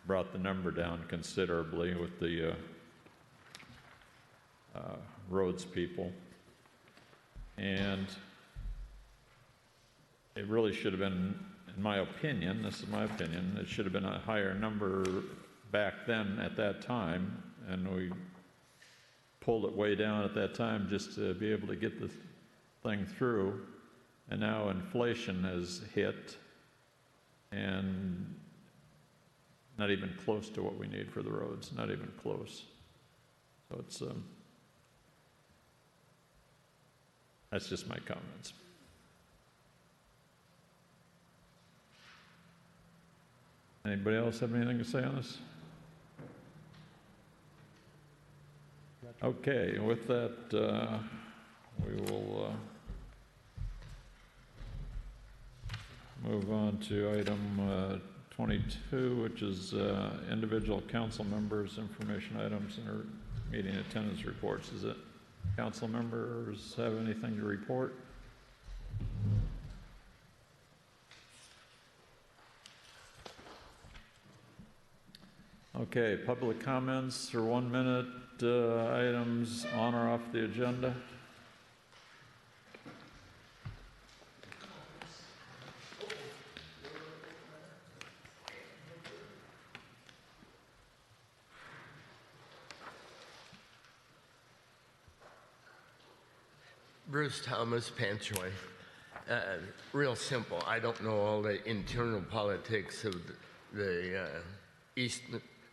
brought the number down considerably with the roads people, and it really should have been, in my opinion, this is my opinion, it should have been a higher number back then at that time, and we pulled it way down at that time just to be able to get the thing through, and now inflation has hit and not even close to what we need for the roads, not even close. So it's that's just my comments. Anybody else have anything to say on this? Okay, with that, we will Move on to item 22, which is individual council members' information items and our meeting attendance reports. Is it council members have anything to report? Okay, public comments or 1 minute items on or off the agenda. Bruce Thomas, Panchoy. Real simple. I don't know all the internal politics of the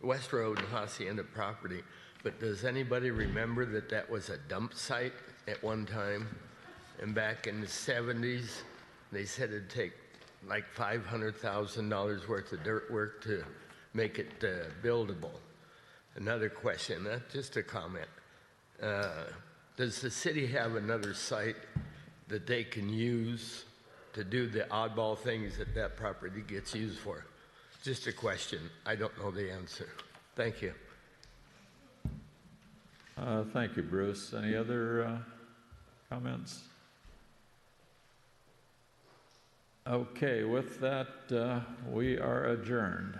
West Road and Hacienda property, but does anybody remember that that was a dump site at one time? And back in the 70s, they said it'd take like $500,000 worth of dirt work to make it buildable. Another question, not just a comment. Does the city have another site that they can use to do the oddball things that that property gets used for? Just a question. I don't know the answer. Thank you. Thank you, Bruce. Any other comments? Okay, with that, we are adjourned.